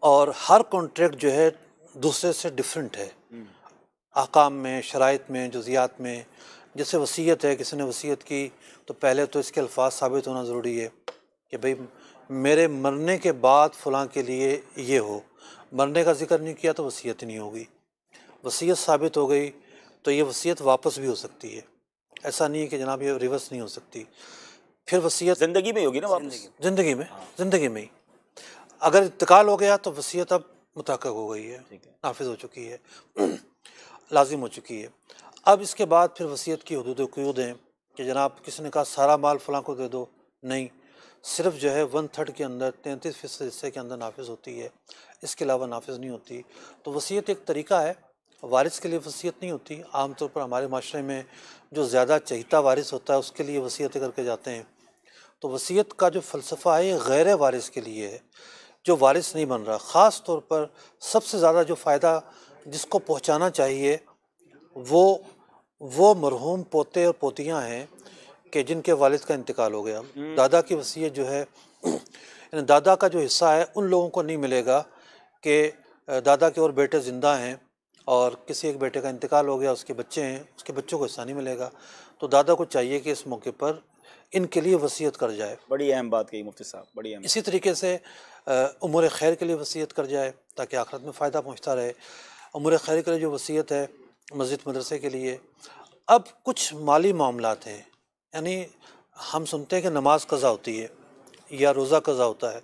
और हर कॉन्ट्रैक्ट जो है दूसरे से डिफरेंट है, अहकाम में, शराइत में, जुज़ियात में। जैसे वसीयत है, किसी ने वसीयत की तो पहले तो इसके अल्फाज साबित होना ज़रूरी है कि भाई मेरे मरने के बाद फ़लाँ के लिए ये हो। मरने का जिक्र नहीं किया तो वसीयत ही नहीं होगी। वसीयत साबित हो गई तो ये वसीयत वापस भी हो सकती है, ऐसा नहीं है कि जनाब ये रिवर्स नहीं हो सकती। फिर वसीयत ज़िंदगी में होगी ना वापस? ज़िंदगी में ही। अगर इंतकाल हो गया तो वसीयत अब मुतहक्कक हो गई है, नाफिज हो चुकी है, लाजिम हो चुकी है। अब इसके बाद फिर वसीयत की हुदूद क़ुयूद हैं कि जनाब किसी ने कहा सारा माल फ़लाँ को दे दो, नहीं, सिर्फ जो है 1/3 के अंदर 33% हिस्से के अंदर नाफिज होती है, इसके अलावा नाफिज नहीं होती। तो वसीयत एक तरीका है, वारिस के लिए वसीयत नहीं होती। आमतौर पर हमारे माशरे में जो ज़्यादा चहीता वारिस होता है उसके लिए वसीयत करके जाते हैं। तो वसीयत का जो फ़लसफ़ा है ये गैर वारिस के लिए है, जो वारिस नहीं बन रहा। ख़ास तौर पर सबसे ज़्यादा जो फ़ायदा जिसको पहुँचाना चाहिए वो मरहूम पोते और पोतियाँ हैं कि जिनके वालिद का इंतकाल हो गया। दादा की वसीयत जो है दादा का जो हिस्सा है उन लोगों को नहीं मिलेगा कि दादा के और बेटे ज़िंदा हैं और किसी एक बेटे का इंतकाल हो गया, उसके बच्चे हैं, उसके बच्चों को हिस्सा नहीं मिलेगा। तो दादा को चाहिए कि इस मौके पर इनके लिए वसीयत कर जाए। बड़ी अहम बात कही मुफ्ती साहब, बड़ी अहम। इसी तरीके से उम्र खैर के लिए वसीयत कर जाए ताकि आखिरत में फ़ायदा पहुँचता रहे। उम्र खैर के लिए जो वसीयत है मस्जिद मदरसे के लिए। अब कुछ माली मामलात हैं, यानी हम सुनते हैं कि नमाज कज़ा होती है या रोज़ा कज़ा होता है,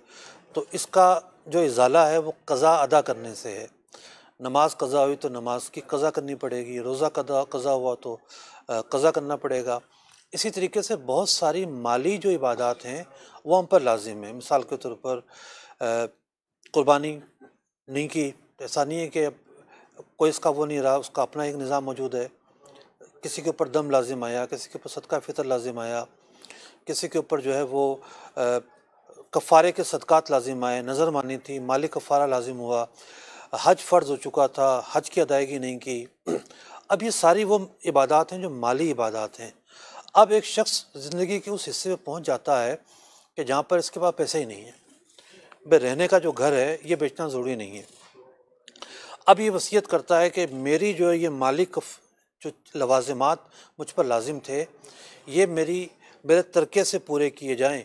तो इसका जो इज़ाला है वो कज़ा अदा करने से है। नमाज कज़ा हुई तो नमाज की कज़ा करनी पड़ेगी, रोज़ा कज़ा हुआ तो कज़ा करना पड़ेगा। इसी तरीके से बहुत सारी माली जो इबादत हैं वो हम पर लाजिम है। मिसाल के तौर पर कुर्बानी नहीं की, ऐसा नहीं है कि कोई इसका वो नहीं रहा, उसका अपना एक निज़ाम मौजूद है। किसी के ऊपर दम लाजिम आया, किसी के ऊपर सदका फ़ितर लाजिम आया, किसी के ऊपर जो है वो कफ़ारे के सदक़ात लाजिम आए, नज़र मानी थी, माली कफ़ारा लाजिम हुआ, हज फ़र्ज़ हो चुका था, हज की अदायगी नहीं की। अब ये सारी वो इबादत हैं जो माली इबादत हैं। अब एक शख्स ज़िंदगी के उस हिस्से में पहुँच जाता है कि जहाँ पर इसके पास पैसे ही नहीं है, भाई रहने का जो घर है ये बेचना ज़रूरी नहीं है। अब ये वसीयत करता है कि मेरी जो है ये माली जो लवाज़िमात मुझ पर लाजिम थे ये मेरे तरके से पूरे किए जाएं।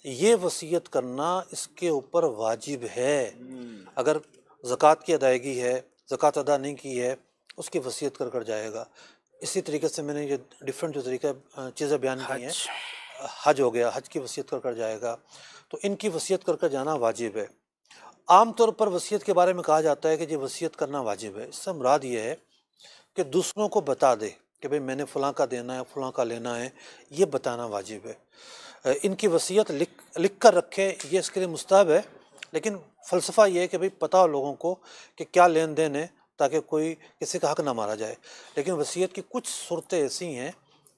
ये वसीयत करना इसके ऊपर वाजिब है। अगर ज़कात की अदायगी है, ज़कात अदा नहीं की है, उसकी वसीयत कर जाएगा। इसी तरीके से मैंने ये डिफरेंट जो तरीका चीज़ें बयान की हैं, हज हो गया, हज की वसीयत कर जाएगा, तो इनकी वसीयत कर जाना वाजिब है। आम तौर पर वसीयत के बारे में कहा जाता है कि ये वसीयत करना वाजिब है। इससे मुराद ये है कि दूसरों को बता दे कि भाई मैंने फ़लाँ का देना है, फ़लाँ का लेना है, ये बताना वाजिब है। इनकी वसीयत लिख कर रखे, ये इसके लिए मुस्तहब है, लेकिन फ़लसफ़ा ये है कि भाई पता हो लोगों को कि क्या लेन देन है, ताकि कोई किसी का हक़ ना मारा जाए। लेकिन वसीयत की कुछ सूरतें ऐसी हैं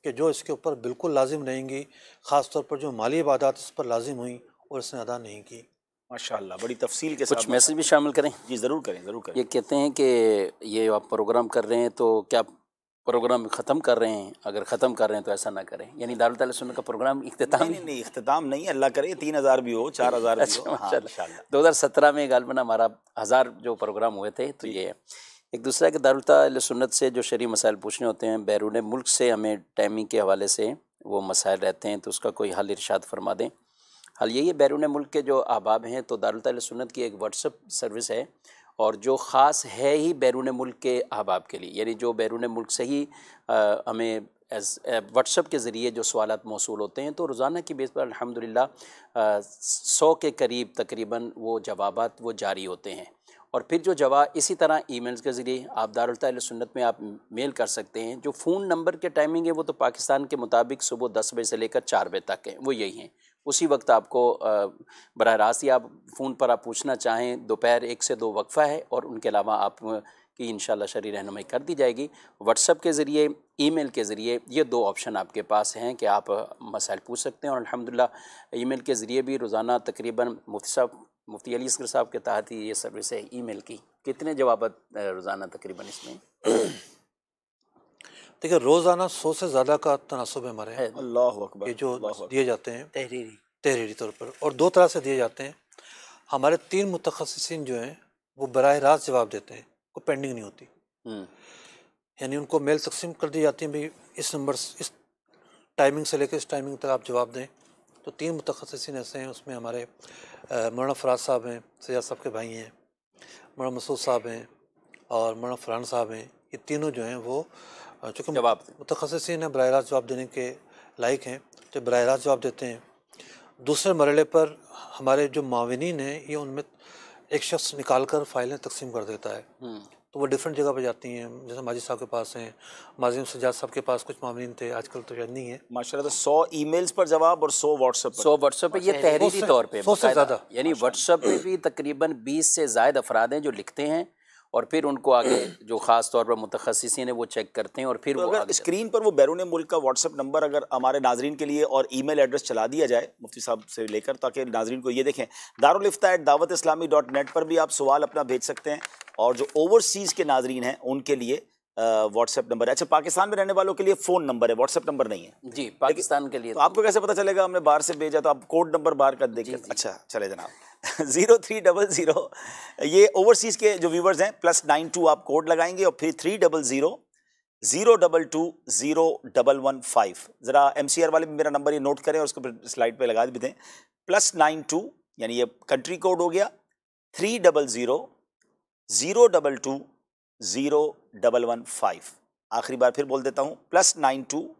कि जो इसके ऊपर बिल्कुल लाजिम रहेंगी, ख़ास तौर पर जो माली इबादत इस पर लाजिम हुई और इसने अदा नहीं की। माशाअल्लाह, बड़ी तफसील के साथ। कुछ मैसेज भी शामिल करें? जी ज़रूर करें, ज़रूर करें। ये कहते हैं कि ये आप प्रोग्राम कर रहे हैं तो क्या प्रोग्राम ख़त्म कर रहे हैं? अगर ख़त्म कर रहे हैं तो ऐसा ना करें, यानी दारुल तआला सुन्नत का प्रोग्राम इख्तिताम नहीं, इख्तिताम नहीं, अल्लाह करे 3000 भी हो, 4000 भी हो। हाँ, इंशाअल्लाह। 2017 में गालिबन हमारा 1000 जो प्रोग्राम हुए थे, तो ये है। एक दूसरा कि दारुल तआला सुन्नत से जो शरई मसाइल पूछने होते हैं, बैरून मुल्क से हमें टाइमिंग के हवाले से वो मसाइल रहते हैं, तो उसका कोई हल इरशाद फरमा दें। हल यही है, बैरून मुल्क के जो अहबाब हैं तो दारुल तआला सुन्नत की एक व्हाट्सअप सर्विस है, और जो ख़ास है ही बैरून मुल्क के अहबाब के लिए, यानी जो बैरून मुल्क से ही हमें व्हाट्सअप के ज़रिए जो सवालात मौसूल होते हैं, तो रोज़ाना की बेस पर अल्हम्दुलिल्लाह 100 के करीब तकरीबन वो जवाबात वो जारी होते हैं। और फिर जो जवाब इसी तरह ईमेल्स के ज़रिए आप दारुल तआला सुन्नत में आप मेल कर सकते हैं। जो फ़ोन नंबर के टाइमिंग है वो तो पाकिस्तान के मुताबिक सुबह 10 बजे से लेकर 4 बजे तक है, वो यही हैं। उसी वक्त आपको बराह रास्त ही आप फ़ोन पर आप पूछना चाहें, दोपहर 1 से 2 वक्फ़ा है, और उनके अलावा आप की इंशाल्लाह शरई रहनुमाई कर दी जाएगी। व्हाट्सएप के ज़रिए, ईमेल के ज़रिए, ये 2 ऑप्शन आपके पास हैं कि आप मसाइल पूछ सकते हैं। और अल्हम्दुलिल्लाह ईमेल के ज़रिए भी रोज़ाना तकरीबन मुफ्ती अली असगर साहब के तहत ही ये सर्विस है ईमेल की। कितने जवाबात रोज़ाना तकरीबन इसमें? देखिए, रोज़ाना 100 से ज़्यादा का तनासुब है हमारे। अल्लाहु अकबर। ये जो दिए जाते हैं तहरीरी तौर पर, और 2 तरह से दिए जाते हैं। हमारे 3 मुतखस्सिसीन जो हैं वो बराह रास्त जवाब देते हैं, को पेंडिंग नहीं होती, यानी उनको मेल तकसीम कर दी जाती है, भाई इस नंबर इस टाइमिंग से लेकर इस टाइमिंग तक आप जवाब दें। तो 3 मुतखस्सिसीन ऐसे हैं, उसमें हमारे मौलाना फराज साहब हैं, सैयद साहब के भाई हैं, मौलाना मसूद साहब हैं और मौलाना फरहान साहब हैं। ये तीनों जो हैं वो चूँकि मुतखस्सिसीन हैं, बराह रास्त जवाब देने के लायक हैं, तो बराह रास्त जवाब देते हैं। दूसरे मरहले पर हमारे जो माविनीन हैं, ये उनमें एक शख्स निकाल कर फाइलें तकसीम कर देता है, तो वो डिफरेंट जगह पे जाती हैं। जैसे माजिद साहब के पास हैं, माजिद सज्जाद साहब के पास कुछ मामलीन थे, आजकल तो शायद नहीं है माशाल्लाह। तो 100 ईमेल्स पर जवाब और 100 व्हाट्सएप पर। ये तहरीरी तौर पे 100 से ज़्यादा, यानी व्हाट्सएप पे भी तकरीबन 20 से ज़ायद अफराद हैं जो लिखते हैं, और फिर उनको आगे जो ख़ास तौर पर मुतखस्सिसीन है वो चेक करते हैं, और फिर तो वो अगर स्क्रीन पर वो बैरून मुल्क का व्हाट्सएप नंबर अगर हमारे नाजरीन के लिए और ईमेल एड्रेस चला दिया जाए मुफ्ती साहब से लेकर, ताकि नाजरीन को ये देखें, daruliftah@dawatislami.net पर भी आप सवाल अपना भेज सकते हैं। और जो ओवरसीज़ के नाजरीन हैं उनके लिए व्हाट्सएप नंबर है। अच्छा, पाकिस्तान में रहने वालों के लिए फ़ोन नंबर है, व्हाट्सएप नंबर नहीं है जी, पाकिस्तान के लिए। तो आपको कैसे पता चलेगा हमने बाहर से भेजा? तो आप कोड नंबर बाहर का देख। अच्छा चले जनाब 0300, ये ओवरसीज़ के जो व्यूवर्स हैं +92 आप कोड लगाएंगे, और फिर 300-022-0115। ज़रा MCR वाले भी मेरा नंबर ये नोट करें और उसको फिर स्लाइड पे लगा भी दें। +92 यानी ये कंट्री कोड हो गया, 300-022-0115। आखिरी बार फिर बोल देता हूँ, +92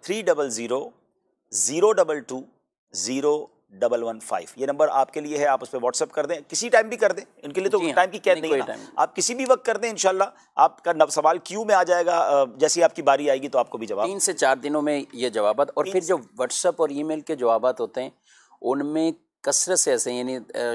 300-022-0115। ये नंबर आपके लिए है, आप उस पर व्हाट्सअप कर दें, किसी टाइम भी कर दें, इनके लिए तो टाइम की कैद नहीं है, आप किसी भी वक्त कर दें, इंशाल्लाह आपका सवाल क्यू में आ जाएगा। जैसी आपकी बारी आएगी तो आपको भी जवाब 3 से 4 दिनों में ये जवाबात। और फिर जो व्हाट्सएप और ईमेल के जवाबात होते हैं उनमें कसरत से ऐसे, यानी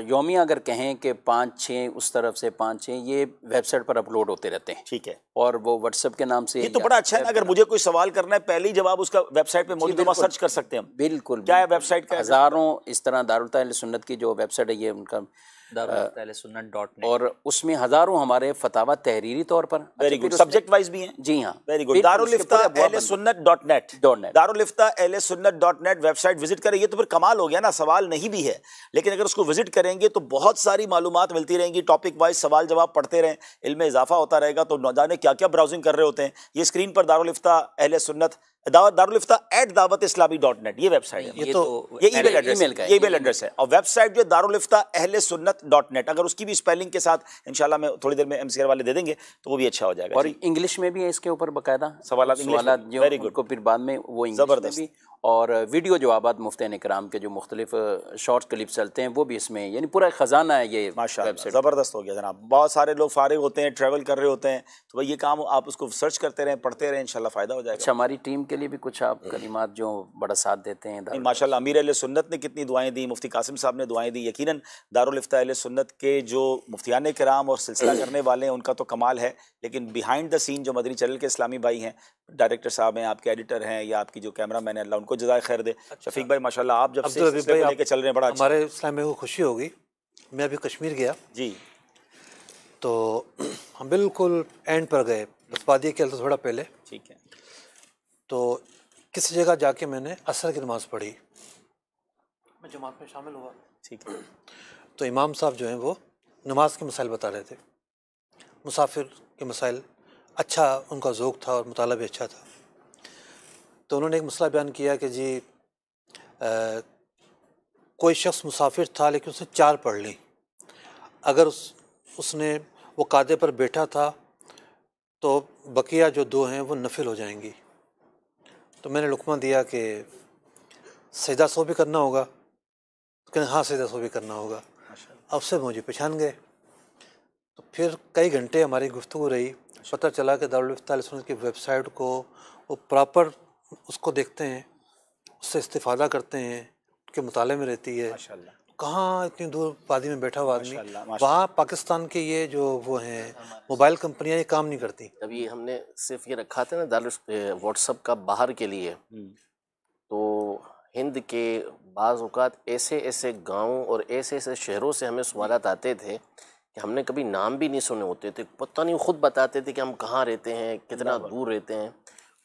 योमिया अगर कहें कि 5-6 उस तरफ से 5-6 ये वेबसाइट पर अपलोड होते रहते हैं। ठीक है, और वो व्हाट्सएप के नाम से। ये तो बड़ा अच्छा है ना, अगर मुझे कोई सवाल करना है पहले ही जवाब उसका वेबसाइट पे मौजूद है, सर्च कर सकते हैं हम। बिल्कुल। क्या है वेबसाइट का? हज़ारों इस तरह दारुल तआला सुन्नत की जो वेबसाइट है ये उनका daruliftah.net, और उसमें हज़ारों हमारे फतावा तहरीरी तौर पर। वेरी गुड, सब्जेक्ट वाइज भी हैं। जी हाँ, very good. daruliftah.net daruliftah.net website visit करें। ये तो फिर कमाल हो गया ना, सवाल नहीं भी है, लेकिन अगर उसको विजिट करेंगे तो बहुत सारी मालूमात मिलती रहेंगी, टॉपिक वाइज सवाल जवाब पढ़ते रहें, इल्म में इजाफा होता रहेगा। तो न जाने क्या क्या ब्राउजिंग कर रहे होते हैं। ये स्क्रीन पर daruliftah@dawatislami.net ये वेबसाइट है, ये ईमेल एड्रेस है, और वेबसाइट जो daruliftah.net, अगर उसकी भी स्पेलिंग के साथ इंशाल्लाह मैं थोड़ी देर में MCR वाले दे देंगे तो वो भी अच्छा हो जाएगा। और इंग्लिश में भी है इसके ऊपर बाकायदा सवाल जो उनको फिर बाद में वो इंग्लिश में भी, और वीडियो जवाबात मुफ्तियान इकराम के जो मुख्तलिफ शॉर्ट क्लिप चलते हैं वो भी इसमें, यानी पूरा खजाना है ये माशाअल्लाह। ज़बरदस्त हो गया जनाब। बहुत सारे लोग फारिग होते हैं, ट्रैवल कर रहे होते हैं, तो भाई ये काम आप उसको सर्च करते रहें, पढ़ते रहें, इंशाल्लाह फ़ायदा हो जाएगा। अच्छा, हमारी टीम उनके लिए भी कुछ आप कलिमात जो बड़ा साथ देते हैं। माशाल्लाह अमीर अहले सुन्नत ने कितनी दुआएं दी, मुफ्ती कासिम साहब ने दुआएं दी। यकीनन दारुल इफ्ता अहले सुन्नत के जो मुफ्तियान किराम और सिलसिला करने वाले हैं उनका तो कमाल है, लेकिन बिहाइंड द सीन जो मदनी चैनल के इस्लामी भाई हैं, डायरेक्टर साहब हैं, आपके एडिटर हैं या आपकी जो कैमरा मैन है, अल्लाह उनको जज़ाए खैर दे। शफीक भाई माशाल्लाह आप जब से लेके चल रहे हैं, बड़ा हमारे इस्लाम में खुशी होगी। मैं अभी कश्मीर गया जी, तो हम बिल्कुल एंड पर गए, बस वादी के थोड़ा पहले, ठीक है। तो किसी जगह जाके मैंने असर की नमाज़ पढ़ी, मैं जमात में शामिल हुआ, ठीक है। तो इमाम साहब जो हैं वो नमाज के मसाइल बता रहे थे, मुसाफिर के मसाइल, अच्छा उनका ज़ौक़ था और मुताला भी अच्छा था। तो उन्होंने एक मसला बयान किया कि जी कोई शख्स मुसाफिर था लेकिन उसने 4 पढ़ ली, अगर उसने वो कादे पर बैठा था तो बकिया जो 2 हैं वो नफिल हो जाएंगी। तो मैंने लुकमा दिया कि सजदा सो भी करना होगा, तो कहने हाँ सजदा सो भी करना होगा। अब से मुझे पहचान गए। तो फिर कई घंटे हमारी गुफ्तगू रही, पता चला कि दारुल इफ्ता अहले सुन्नत की वेबसाइट को वो प्रॉपर उसको देखते हैं, उससे इस्तिफ़ादा करते हैं, उनके मुताले में रहती है। कहाँ इतनी दूर वादी में बैठा हुआ आदमी, वहाँ पाकिस्तान के ये जो वो हैं मोबाइल कंपनियाँ ये काम नहीं करती। अभी हमने सिर्फ ये रखा था ना व्हाट्सअप का बाहर के लिए, तो हिंद के बाज़ औक़ात ऐसे ऐसे गाँव और ऐसे ऐसे शहरों से हमें सवालात आते थे कि हमने कभी नाम भी नहीं सुने होते थे, पता नहीं ख़ुद बताते थे कि हम कहाँ रहते हैं, कितना दूर रहते हैं।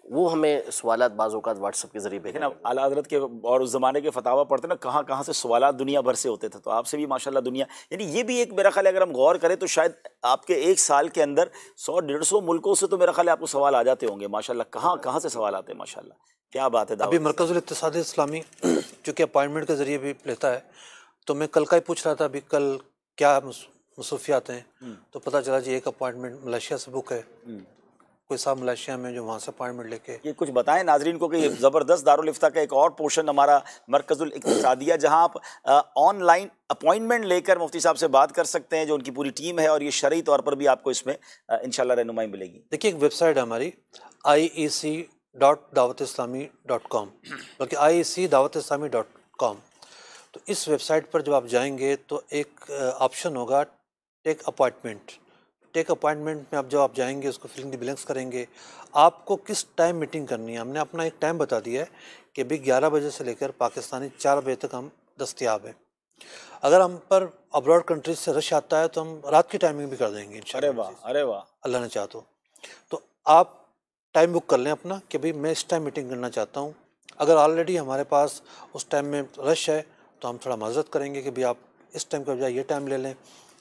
वो हमें सवालात बाज़ औक़ात व्हाट्सएप के ज़रिए भेजना। आला हज़रत के और उस ज़माने के फतावा पढ़ते ना, कहाँ कहाँ से सवालात दुनिया भर से होते थे। तो आपसे भी माशाल्लाह दुनिया, यानी ये भी एक मेरा ख्याल है अगर हम गौर करें तो शायद आपके एक साल के अंदर 100-150 मुल्कों से तो मेरा ख्याल है आपको सवाल आ जाते होंगे माशाल्लाह। कहाँ कहाँ से सवाल आते हैं माशाल्लाह, क्या बात है। अभी मरकज़ुल इत्तिसाद इस्लामी चूँकि अपॉइंटमेंट के ज़रिए भी लेता है, तो मैं कल का ही पूछ रहा था अभी कल क्या मसरूफियात हैं, तो पता चला जी एक अपॉइंटमेंट मलेशिया से बुक है, कोई साहब मलेशिया में जो वहाँ से अपॉइंटमेंट लेके। ये कुछ बताएं नाजरीन को कि ये ज़बरदस्त दारुल इफ्ता का एक और पोर्शन हमारा मरकज़ुल इक्तिसादिया, जहाँ आप ऑनलाइन अपॉइंटमेंट लेकर मुफ्ती साहब से बात कर सकते हैं, जो उनकी पूरी टीम है, और ये शरई तौर पर भी आपको इसमें इंशाल्लाह रहनुमाई मिलेगी। देखिए एक वेबसाइट है हमारी iec.dawatislami.com, बल्कि iec.dawatislami.com। तो इस वेबसाइट पर जब आप जाएंगे तो एक ऑप्शन होगा टेक अपॉइंटमेंट। टेक अपॉइंटमेंट में आप जब आप जाएंगे उसको फिलिंग द ब्लैंक्स करेंगे, आपको किस टाइम मीटिंग करनी है। हमने अपना एक टाइम बता दिया है कि अभी 11 बजे से लेकर पाकिस्तानी 4 बजे तक हम दस्तयाब हैं। अगर हम पर अब्रॉड कंट्रीज से रश आता है तो हम रात की टाइमिंग भी कर देंगे इंशाल्लाह। अरे वाह, अरे वाह, अल्लाह ने चाहा तो आप टाइम बुक कर लें अपना कि भाई मैं इस टाइम मीटिंग करना चाहता हूँ। अगर ऑलरेडी हमारे पास उस टाइम में रश है तो हम थोड़ा माजरत करेंगे कि भाई आप इस टाइम के बजाय ये टाइम ले लें,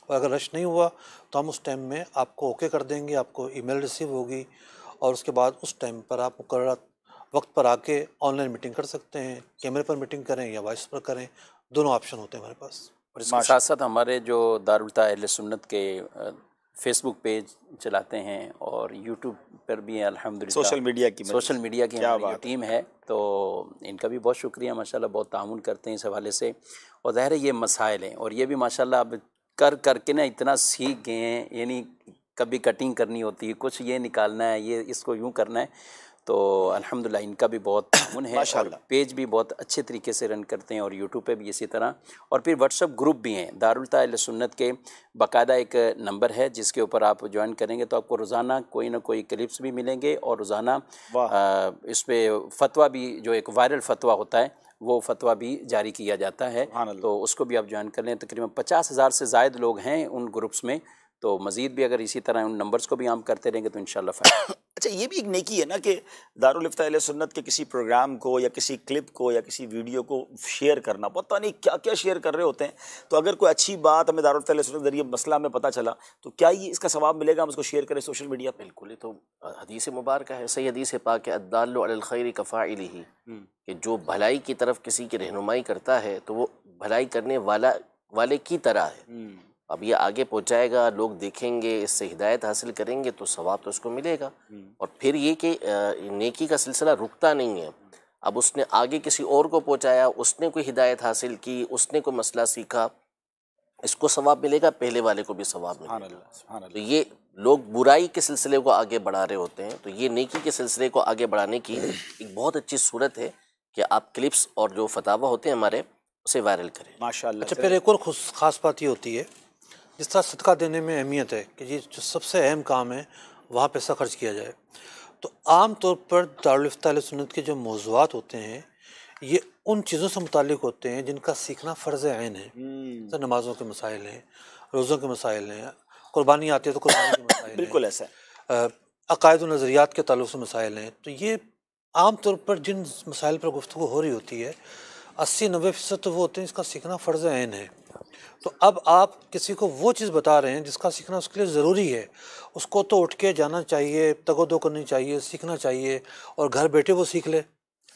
और अगर रश नहीं हुआ तो हम उस टाइम में आपको ओके कर देंगे, आपको ईमेल रिसीव होगी, और उसके बाद उस टाइम पर आप मुकर्रर वक्त पर आके ऑनलाइन मीटिंग कर सकते हैं। कैमरे पर मीटिंग करें या वॉइस पर करें, दोनों ऑप्शन होते हैं हमारे पास। और इसके साथ साथ हमारे जो दारुल इफ्ता अहले सुन्नत के फेसबुक पेज चलाते हैं और यूट्यूब पर भी अल्हम्दुलिल्लाह सोशल मीडिया की हमारी टीम है, तो इनका भी बहुत शुक्रिया माशाल्लाह, बहुत तामुन करते हैं इस हवाले से। और ज़ाहिर है ये मसाइल हैं, और ये भी माशाल्लाह अब कर करके ना इतना सीख गए हैं, यानी कभी कटिंग करनी होती है, कुछ ये निकालना है, ये इसको यूँ करना है, तो अल्हम्दुलिल्लाह इनका भी बहुत तामुन है। और पेज भी बहुत अच्छे तरीके से रन करते हैं, और यूट्यूब पे भी इसी तरह। और फिर व्हाट्सएप ग्रुप भी हैं दारुल इफ्ता अहले सुन्नत के, बाकायदा एक नंबर है जिसके ऊपर आप ज्वाइन करेंगे तो आपको रोज़ाना कोई ना कोई क्लिप्स भी मिलेंगे, और रोज़ाना इस पर फतवा भी, जो एक वायरल फतवा होता है वो फतवा भी जारी किया जाता है, तो उसको भी आप ज्वाइन कर लें। तकरीबन 50,000 से ज़ायद लोग हैं उन ग्रुप्स में, तो मज़ीद भी अगर इसी तरह उन नंबर्स को भी हम करते रहेंगे तो इंशाल्लाह फ़ायदा। अच्छा, ये भी एक नेकी है ना कि दारुल इफ्ता अहले सुन्नत के किसी प्रोग्राम को या किसी क्लिप को या किसी वीडियो को शेयर करना, पता नहीं क्या क्या शेयर कर रहे होते हैं, तो अगर कोई अच्छी बात हमें दारुल इफ्ता अहले सुन्नत के जरिए मसला में पता चला तो क्या ये इसका सवाब मिलेगा, हम उसको शेयर करें सोशल मीडिया पर? बिल्कुल, ये तो हदीस मुबारक है, सही हदीस पाक है, अद्दाल्लु अलल खैरि कफ़ाइलिही, कि जो भलाई की तरफ किसी की रहनुमाई करता है तो वो भलाई करने वाले की तरह है। अब ये आगे पहुंचाएगा, लोग देखेंगे, इससे हिदायत हासिल करेंगे तो सवाब तो उसको मिलेगा। और फिर ये कि नेकी का सिलसिला रुकता नहीं है, अब उसने आगे किसी और को पहुंचाया, उसने कोई हिदायत हासिल की, उसने कोई मसला सीखा, इसको सवाब मिलेगा, पहले वाले को भी सवाब मिलेगा। तो ये लोग बुराई के सिलसिले को आगे बढ़ा रहे होते हैं, तो ये नेकी के सिलसिले को आगे बढ़ाने की एक बहुत अच्छी सूरत है कि आप क्लिप्स और जो फतावा होते हैं हमारे उसे वायरल करें। माशाअल्लाह। अच्छा, फिर एक और ख़ास बात ये होती है, जिस तरह सदका देने में अहमियत है कि ये जो सबसे अहम काम है वहाँ पैसा खर्च किया जाए, तो आम तौर पर दारुल इफ्ता अहले सुन्नत के जो मौज़ूआत होते हैं ये उन चीज़ों से मुतालिक होते हैं जिनका सीखना फ़र्ज़ ऐन है। जैसे नमाज़ों के मसाइल हैं, रोज़ों के मसाइल हैं, कुर्बानी आती है तो कुर्बानी के मसाइल बिल्कुल ऐसा है, अक़ायद और नज़रियात के ताल्लुक़ से मसाइल हैं। तो ये आम तौर पर जिन मसाइल पर गुफ्तगू हो रही होती है 80-90% तो वो होते हैं जिसका सीखना फ़र्ज़ ऐन है। तो अब आप किसी को वो चीज़ बता रहे हैं जिसका सीखना उसके लिए ज़रूरी है, उसको तो उठ के जाना चाहिए, तगोदो करनी चाहिए, सीखना चाहिए और घर बैठे वो सीख ले।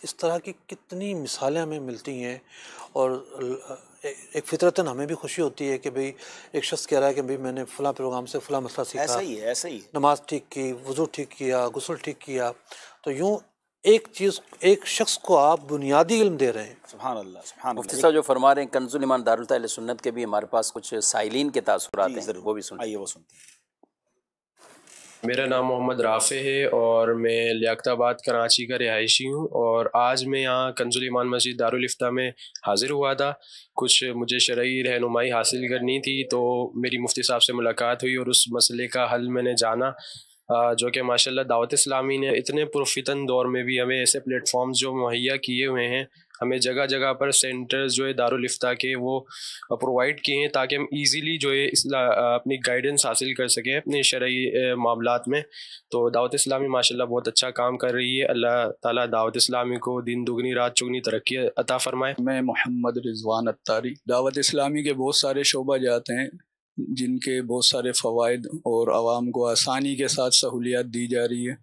इस तरह की कितनी मिसालें हमें मिलती हैं और एक फितरतन हमें भी खुशी होती है कि भाई एक शख्स कह रहा है कि भाई मैंने फ़लाँ प्रोग्राम से फ़लाँ मसला सीखा। ऐसा ही है, ऐसा ही। नमाज ठीक की, वज़ू ठीक किया, गुस्ल ठीक किया। तो यूँ एक चीज़, एक शख्स को आप बुनियादी इल्म दे रहे हैं। सुभान अल्लाह, सुभान अल्लाह। मुफ्ती साहब जो फरमा रहे हैं कंजुल ईमान दारुल इफ्ता अहले सुन्नत के भी हमारे पास कुछ साइलिन के तासुरात हैं, वो भी सुनिए। आइए वो सुनते हैं। मेरा नाम मोहम्मद राफ़े है और मैं लियाकताबाद कराची का रिहायशी हूँ और आज मैं यहाँ कंजुल ईमान मस्जिद दारुल इफ्ता में हाज़िर हुआ था। कुछ मुझे शरई रहनुमाई हासिल करनी थी, तो मेरी मुफ्ती साहब से मुलाकात हुई और उस मसले का हल मैंने जाना, जो कि माशाल्लाह दावत इस्लामी ने इतने पुरफितन दौर में भी हमें ऐसे प्लेटफॉर्म्स जो मुहैया किए हुए हैं, हमें जगह जगह पर सेंटर्स जो है दारुल इफ्ता के वो प्रोवाइड किए हैं ताकि हम इजीली जो है अपनी गाइडेंस हासिल कर सकें अपने शरई मामलात में। तो दावत इस्लामी माशाल्लाह बहुत अच्छा काम कर रही है। अल्लाह ताला दावत इस्लामी को दिन दुगनी रात चुगनी तरक्की अता फरमाए। मैं मोहम्मद रिजवान अत्तारी। दावत इस्लामी के बहुत सारे शोबा जाते हैं जिनके बहुत सारे फ़वाइद और आवाम को आसानी के साथ सहूलियात दी जा रही है।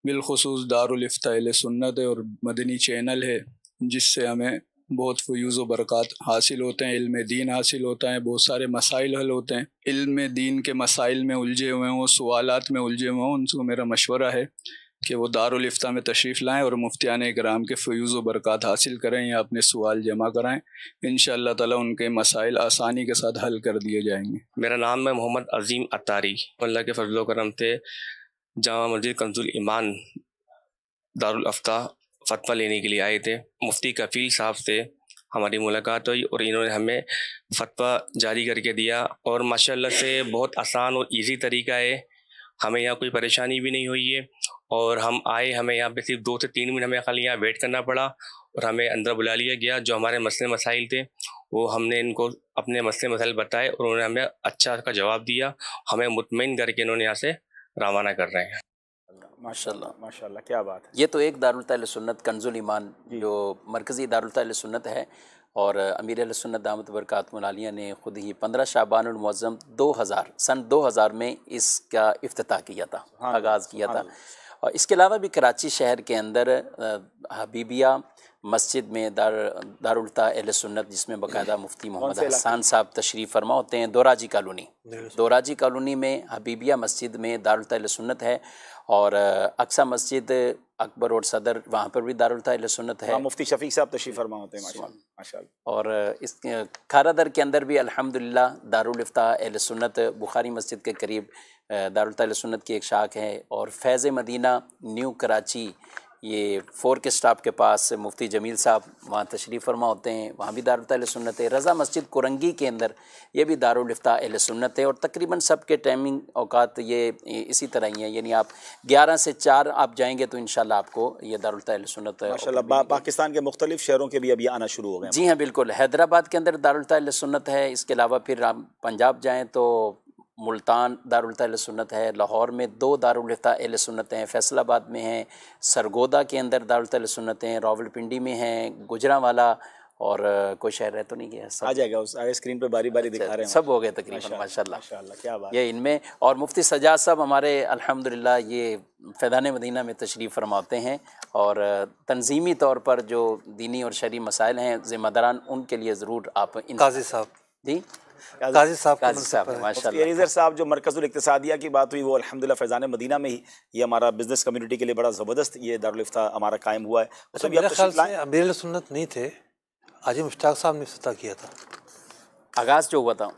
बिलखुसूस दारुल इफ्ता अहले सुन्नत है और मदनी चैनल है जिससे हमें बहुत फ़यूज़ व बरक़ात हासिल होते हैं, इल्म दीन हासिल होता है, बहुत सारे मसाइल हल होते हैं। इल्म दीन के मसाइल में उलझे हुए हों, सवालात में उलझे हुए हों, उनको मेरा मशवरा है कि वो दारुल इफ्ता में तशरीफ़ लाएँ और मुफ्तियान इकराम के फ़यूज़ व बरक़ात हासिल करें या अपने सवाल जमा कराएँ। इंशाअल्लाह ताला उनके मसाइल आसानी के साथ हल कर दिए जाएंगे। मेरा नाम है मोहम्मद अज़ीम अत्तारी। अल्लाह के फजल व करम से जामा मस्जिद कंजुल ईमान दारुल इफ्ता फतवा लेने के लिए आए थे। मुफ्ती कफ़ील साहब से हमारी मुलाकात हुई और इन्होंने हमें फतवा जारी करके दिया और माशाल्लाह से बहुत आसान और इजी तरीका है। हमें यहाँ कोई परेशानी भी नहीं हुई है और हम आए, हमें यहाँ पे सिर्फ 2 से 3 मिनट हमें खाली यहाँ वेट करना पड़ा और हमें अंदर बुला लिया गया। जो हमारे मसले मसाइल थे वो हमने इनको अपने मसले मसाइल बताए और उन्होंने हमें अच्छा का जवाब दिया। हमें मुतमईन करके इन्होंने यहाँ से रवाना कर रहे हैं। माशाल्लाह, माशाल्लाह, क्या बात है। ये तो एक दारुल इफ्ता अहले सुन्नत कंजुल ईमान जो मरकज़ी दारुल इफ्ता अहले सुन्नत है और अमीर अहले सुन्नत दामत बरकातुहुल आलिया ने ख़ुद ही 15 शाबानुल मुअज़्ज़म 2000 सन 2000 में इसका इफ्तिताह किया था, आगाज़ किया था। और इसके अलावा भी कराची शहर के अंदर हबीबिया मस्जिद में दारुल इफ्ता अहले सुन्नत जिसमें बाकायदा मुफ्ती मोहम्मद हसन साहब तशरीफ़ फरमा होते हैं, दोराजी कॉलोनी में हबीबिया मस्जिद में दारुल इफ्ता अहले सुन्नत है और अक्सा मस्जिद अकबर रोड सदर वहाँ पर भी दारुल इफ्ता अहले सुन्नत है। मुफ्ती शफीक साहब तशरीफ़ फरमा होते हैं माशाअल्लाह। और इस खारादर के अंदर भी अल्हम्दुलिल्लाह दारुल इफ्ता अहले सुन्नत बुखारी मस्जिद के करीब दारुल इफ्ता अहले सुन्नत की एक शाख है और फैज़ मदीना न्यू कराची ये 4 के स्टॉप के पास मुफ्ती जमील साहब वहाँ तशरीफ़ फरमा होते हैं, वहाँ भी दारुल इफ्ता अहले सुन्नत है। रज़ा मस्जिद कुरंगी के अंदर ये भी दारुल इफ्ता अहले सुन्नत है और तकरीबन सब के टाइमिंग औकात ये इसी तरह ही है, यानी आप 11 से 4 आप जाएंगे तो इंशाल्लाह आपको ये दारुल इफ्ता अहले सुन्नत माशाल्लाह पाकिस्तान के मुख्तलिफ शहरों के भी अभी आना शुरू हो गए। जी हाँ बिल्कुल, हैदराबाद के अंदर दारुल इफ्ता अहले सुन्नत है। इसके अलावा फिर आप पंजाब जाएँ तो मुल्तान दारुल इफ्ता अहले सुन्नत है, लाहौर में 2 दारुल इफ्ता अहले सुन्नत हैं, फैसलाबाद में हैं, सरगोदा के अंदर दारुल इफ्ता अहले सुन्नत हैं, रावलपिंडी में हैं, गुजरांवाला और कोई शहर रह तो नहीं गया, आ जाएगा उस आगे स्क्रीन पे बारी बारी दिखा रहे हैं, सब हो गए तकरीबन माशाल्लाह। क्या बात ये इनमें और मुफ्ती सजाद साहब हमारे अल्हम्दुलिल्लाह ये फैज़ान मदीना में तशरीफ़ फरमाते हैं और तंजीमी तौर पर जो दीनी और शरई मसाइल हैं ज़िम्मेदारान उनके लिए ज़रूर आप काजी साहब जी काजी साहब माशाल्लाह साहब जो मरकज़ुल इक्तिसादिया की बात हुई वो अल्हम्दुलिल्लाह फैज़ान मदीना में ही ये हमारा बिज़नेस कम्युनिटी के लिए बड़ा ज़बरदस्त ये दारुल इफ्ता हमारा कायम हुआ है। उसमें मेरे ख्याल से अमीर अहले सुन्नत नहीं थे, हाजी मुश्ताक साहब ने इफ्तिताह किया था। आगाज़ जो हुआ था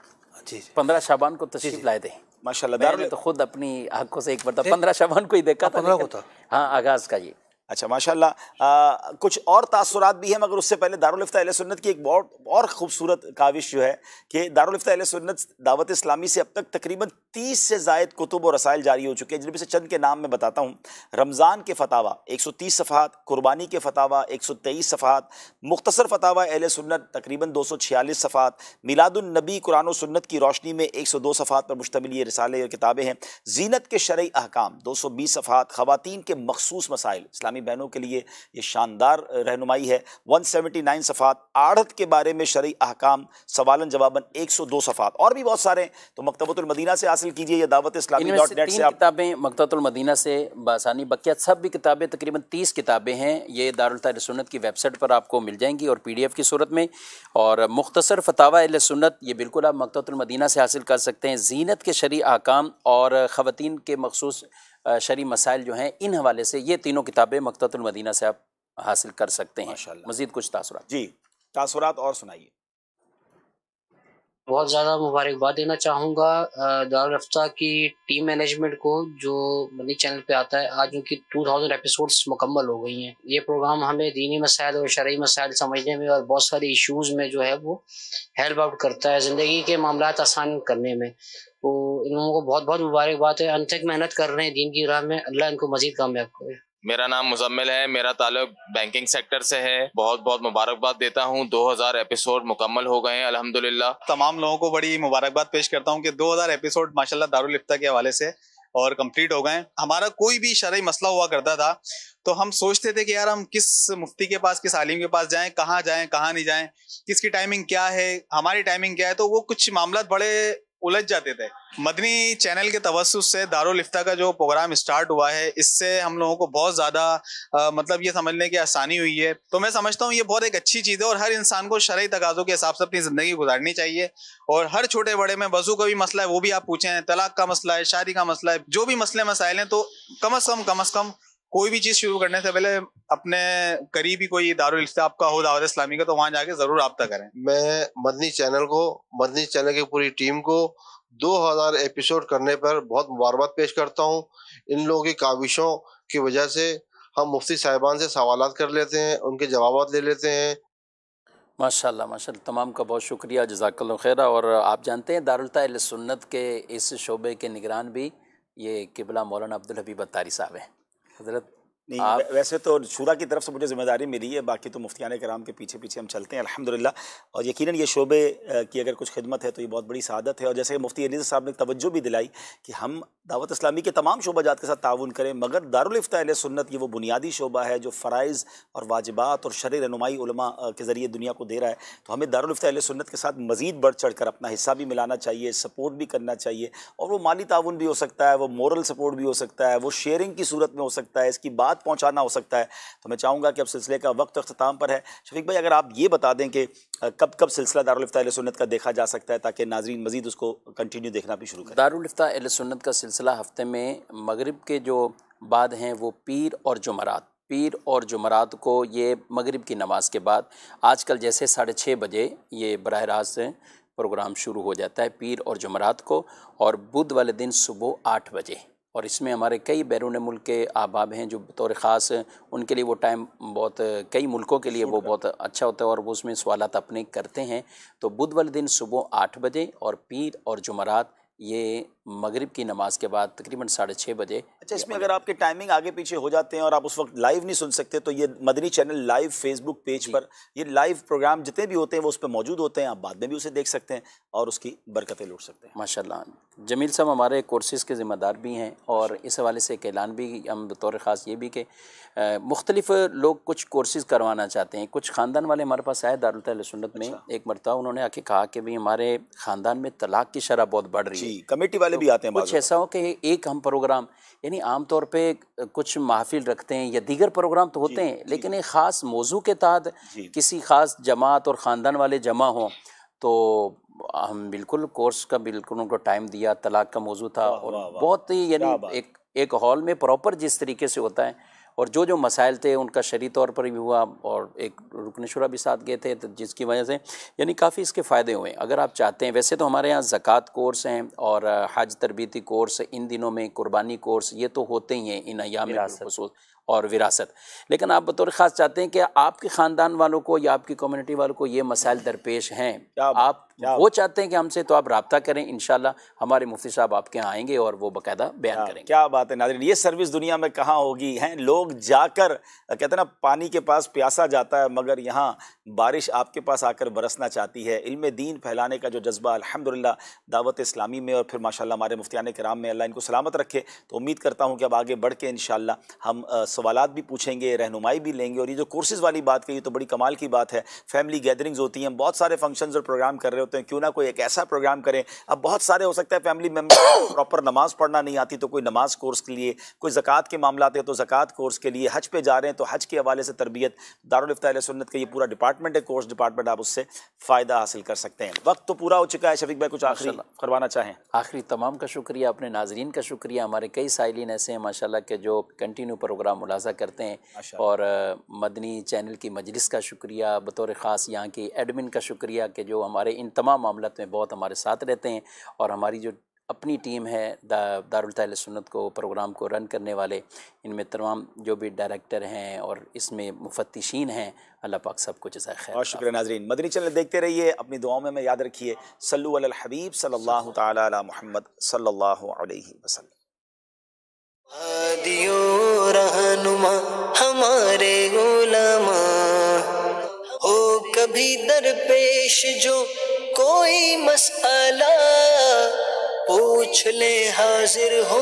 जी 15 शाबान को तशरीफ़ लाए थे माशाल्लाह। मैंने तो खुद अपनी आंखों से एक बार 15 शबान को ही देखा था। 15 को था। हाँ, आगाज़ का ये। अच्छा माशाल्लाह। कुछ और तासुरात भी हैं, मगर उससे पहले दारुल इफ्ता अहले सुन्नत की एक बहुत और ख़ूबसूरत काविश जो है कि दारुल इफ्ता अहले सुन्नत दावत इस्लामी से अब तक तकरीबन 30 से ज़ायद कुतुब और रसाइल जारी हो चुके हैं, जिनमें से चंद के नाम मैं बताता हूँ। रमज़ान के फतावा 130 सफ़हात, कुर्बानी के फतावा 123 सफ़हात, मुख्तसर फतावा अहले सुन्नत तकरीबन 246 सफ़हात, मिलादुन नबी कुरान और सुन्नत की रोशनी में 102 सफ़हात पर मुश्तमिल ये रिसाले और किताबें हैं। ज़ीनत के शरई अहकाम 220 सफ़हात, ख़वातीन के मखसूस मसाइल इस्लामी बहनों के लिए ये शानदार रहनुमाई है 179 सफ़हात, आढ़त के बारे में शरई अहकाम सवालन जवाबन 102 सफ़हात, और भी बहुत सारे। तो मकतबतुल मदीना से हासिल कीजिए या दावत इस्लामी .net से आप किताबें मकतबतुल मदीना से बासानी बकिया सब भी किताबें तकरीबन 30 किताबें हैं, ये दारुल इफ्ता अहले सुन्नत की वेबसाइट पर आपको मिल जाएंगी और PDF की सूरत में। और मुख्तसर फतावा अहले सुन्नत ये बिल्कुल आप मकतबतुल मदीना से हासिल कर सकते हैं। ज़ीनत के शरई अहकाम और ख़वातीन के मखसूस शरई मसाइल जो हैं, इन हवाले से ये तीनों किताबें मकतबतुल मदीना से आप हासिल कर सकते हैं। मज़ीद कुछ तासुरात? जी, तासुरात और सुनाइए। बहुत ज़्यादा मुबारकबाद देना चाहूँगा दारुल इफ्ता की टीम मैनेजमेंट को, जो मदनी चैनल पे आता है। आज उनकी 2000 एपिसोड्स मुकम्मल हो गई हैं। ये प्रोग्राम हमें दीनी मसाइल और शरई मसाइल समझने में और बहुत सारे इश्यूज़ में जो है वो हेल्प आउट करता है, ज़िंदगी के मामलात आसान करने में। तो इन लोगों को बहुत बहुत मुबारकबाद है, अनथक मेहनत कर रहे हैं दीन की राह में। अल्लाह इनको मज़ीद कामयाब करे। मेरा नाम मुजम्मिल है, मेरा ताल्लुक बैंकिंग सेक्टर से है। बहुत बहुत मुबारकबाद देता हूँ, 2000 एपिसोड मुकम्मल हो गए हैं अल्हम्दुलिल्लाह। तमाम लोगों को बड़ी मुबारकबाद पेश करता हूँ कि 2000 एपिसोड माशाल्लाह दारुल इफ्ता के हवाले से और कंप्लीट हो गए। हमारा कोई भी शरई मसला हुआ करता था तो हम सोचते थे कि यार हम किस मुफ्ती के पास, किस आलिम के पास जाएं, कहाँ नहीं जाएं, किसकी टाइमिंग क्या है, हमारी टाइमिंग क्या है। तो वो कुछ मामला बड़े उलझ जाते थे। मदनी चैनल के तवस्सुस से दारुल इफ्ता का जो प्रोग्राम स्टार्ट हुआ है, इससे हम लोगों को बहुत ज़्यादा मतलब ये समझने की आसानी हुई है। तो मैं समझता हूँ ये बहुत एक अच्छी चीज़ है और हर इंसान को शरई तकाज़ों के हिसाब से अपनी ज़िंदगी गुजारनी चाहिए। और हर छोटे बड़े में वज़ू का भी मसला है वो भी आप पूछें, तलाक का मसला है, शादी का मसला है, जो भी मसले मसाइल हैं, तो कम अज़ कम कोई भी चीज़ शुरू करने से पहले अपने करीबी कोई दारुल इफ्ता आपका हो दावत इस्लामी का, तो वहाँ जाके ज़रूर रब्ता करें। मैं मदनी चैनल की पूरी टीम को 2000 एपिसोड करने पर बहुत मुबारकबाद पेश करता हूँ। इन लोगों की काविशों की वजह से हम मुफ्ती साहिबान से सवालात कर लेते हैं, उनके जवाबात ले लेते हैं। माशाल्लाह माशाल्लाह, तमाम का बहुत शुक्रिया, जज़ाकल्लाह खैर। और आप जानते हैं दारुल इफ्ता अहले सुन्नत के इस शोबे के निगरान भी ये किबला मौलाना अब्दुल हबीब अत्तारी साहब हैं। हज़रत नहीं, वैसे तो शूरा की तरफ से मुझे ज़िम्मेदारी मिली है, बाकी तो मुफ्तियान कराम के पीछे पीछे हम चलते हैं अल्हम्दुलिल्लाह। और यकीनन ये शोबे की अगर कुछ खिदमत है तो ये बहुत बड़ी सआदत है। और जैसे मुफ्ती अली साहब ने तवज्जो भी दिलाई कि हम दावत इस्लामी के तमाम शोबाजात के साथ ताउन करें, मगर दारुल इफ्ता अहले सुन्नत ये वो बुनियादी शोबा है जो फ़राइज़ और वाजिबात और शरई रहनुमाई उलमा के ज़रिए दुनिया को दे रहा है। तो हमें दारुल इफ्ता अहले सुन्नत के साथ मज़ीद बढ़ चढ़ कर अपना हिस्सा भी मिलाना चाहिए, सपोर्ट भी करना चाहिए। और वो माली ताउन भी हो सकता है, वो मोरल सपोर्ट भी हो सकता है, वो शेयरिंग की सूरत में हो सकता है, इसकी बात पहुँचाना हो सकता है। तो मैं चाहूँगा कि अब सिलसिले का वक्त अख्ताम पर है। शफीक भाई, अगर आप ये बता दें कि कब कब सिलसिला दारुल इफ्ता अहले सुन्नत का देखा जा सकता है, ताकि नाज़रीन मज़ीद उसको कंटिन्यू देखना भी शुरू करें। दारुल इफ्ता अहले सुन्नत का सिलसिला हफ्ते में मगरिब के जो बाद हैं वो पीर और जुमरात को ये मगरिब की नमाज के बाद आजकल जैसे 6:30 बजे ये बराह रास्त प्रोग्राम शुरू हो जाता है पीर और जुमरात को, और बुध वाले दिन सुबह 8 बजे। और इसमें हमारे कई बैरून मुल्क के अहबाब हैं जो बतौर ख़ास उनके लिए वो टाइम बहुत, कई मुल्कों के लिए वो बहुत अच्छा होता है और वो उसमें सवालात अपने करते हैं। तो बुध वाले दिन सुबह 8 बजे और पीर और जुमरात ये मगरिब की नमाज के बाद तकरीबन 6:30 बजे। अच्छा, इसमें अगर आपके टाइमिंग आगे पीछे हो जाते हैं और आप उस वक्त लाइव नहीं सुन सकते तो ये Madani channel live Facebook page पर ये लाइव प्रोग्राम जितने भी होते हैं वो उस पर मौजूद होते हैं, आप बाद में भी उसे देख सकते हैं और उसकी बरकतें लूट सकते हैं। माशाल्लाह, जमील साहब हमारे कोर्सेज़ के ज़िम्मेदार भी हैं और इस हवाले से एक ऐलान भी हम बतौर ख़ास ये भी कि मुख्तलिफ़ लोग कुछ कोर्सेज़ करवाना चाहते हैं। कुछ ख़ानदान वाले हमारे पास आए दारुल इफ्ता अहले सुन्नत में। एक मरतबा उन्होंने आके कहा कि भाई हमारे ख़ानदान में तलाक़ की शरह बहुत बढ़ रही है, कमेटी वाले भी आते हैं। कुछ ऐसा हो कि एक हम प्रोग्राम, यानी आम तौर पे कुछ महफिल रखते हैं या दीगर प्रोग्राम तो होते हैं, लेकिन एक ख़ास मौजू के तहत किसी ख़ास जमात और ख़ानदान वाले जमा हों तो हम बिल्कुल कोर्स का बिल्कुल उनको टाइम दिया। तलाक का मौजू था और बहुत ही यानी एक हॉल में प्रॉपर जिस तरीके से होता है और जो जो मसाइल थे उनका शरई तौर पर भी हुआ, और एक रुकन शुरा भी साथ गए थे, तो जिसकी वजह से यानी काफ़ी इसके फ़ायदे हुए। अगर आप चाहते हैं, वैसे तो हमारे यहाँ ज़कात कोर्स हैं और हज तरबियती कोर्स इन दिनों में, कुर्बानी कोर्स ये तो होते ही हैं इन अयाम में खुसूस, और विरासत, लेकिन आप बतौर ख़ास चाहते हैं कि आपके ख़ानदान वालों को या आपकी कम्युनिटी वालों को ये मसाइल दरपेश हैं, आप वो चाहते हैं कि हमसे, तो आप रब्ता करें, इंशाल्लाह हमारे मुफ्ती साहब आपके यहाँ आएंगे और वो बाकायदा बयान करेंगे। क्या बात है नाज़रीन, ये सर्विस दुनिया में कहाँ होगी, हैं लोग जाकर कहते हैं ना पानी के पास प्यासा जाता है, मगर यहाँ बारिश आपके पास आकर बरसना चाहती है। इल्म दीन फैलाने का जो जज्बा अल्हम्दुलिल्लाह दावत इस्लामी में और फिर माशाल्लाह हमारे मुफ्तियान किराम में, अल्लाह इनको सलामत रखे। तो उम्मीद करता हूँ कि अब आगे बढ़ के इंशाल्लाह हम सवालात भी पूछेंगे, रहनुमाई भी लेंगे। और ये जो कोर्सेज़ वाली बात कही तो बड़ी कमाल की बात है। फैमिली गैदरिंग्स होती हैं, बहुत सारे फंक्शंस और प्रोग्राम कर रहे होते हैं, क्यों ना कोई एक ऐसा प्रोग्राम करें। अब बहुत सारे हो सकता है फैमिली मेम्बर प्रॉपर नमाज़ पढ़ना नहीं आती, तो कोई नमाज कोर्स के लिए, कोई ज़कात के मामलात है तो ज़कात कोर्स के लिए, हज पे जा रहे हैं तो हज के हवाले से तरबियत, दारुल इफ्ता अहले सुन्नत का ये पूरा डिपार्टमेंट है, कोर्स डिपार्टमेंट, आप उससे फ़ायदा हासिल कर सकते हैं। वक्त तो पूरा हो चुका है, शफीक भाई कुछ आखिरी करवाना चाहें? आखिरी तमाम का शुक्रिया, अपने नाजरीन का शुक्रिया। हमारे कई साइलिन ऐसे हैं माशाल्लाह के जो कंटिन्यू प्रोग्राम मुलाजा करते हैं, और मदनी चैनल की मजलिस का शुक्रिया, बतौर ख़ास यहाँ की एडमिन का शुक्रिया कि जो हमारे इन तमाम मामलों में बहुत हमारे साथ रहते हैं। और हमारी जो अपनी टीम है दारुल इफ्ता अहले सुन्नत को, प्रोग्राम को रन करने वाले, इनमें तमाम जो भी डायरेक्टर हैं और इसमें मुफत्तिशीन हैं, अल्लाह पाक सबको जज़ाए खैर। और शुक्रिया नाज़रीन, मदनी चैनल देखते रहिए, अपनी दुआओं में याद रखिए, सल्लु अलल हबीब सल्लल्लाहु तआला अला मुहम्मद सल्लल्लाहु अलैहि वसल्लम। हादियो रहनुमा हमारे उलमा हो, कभी दरपेश जो कोई मसला पूछ ले, हाजिर हो।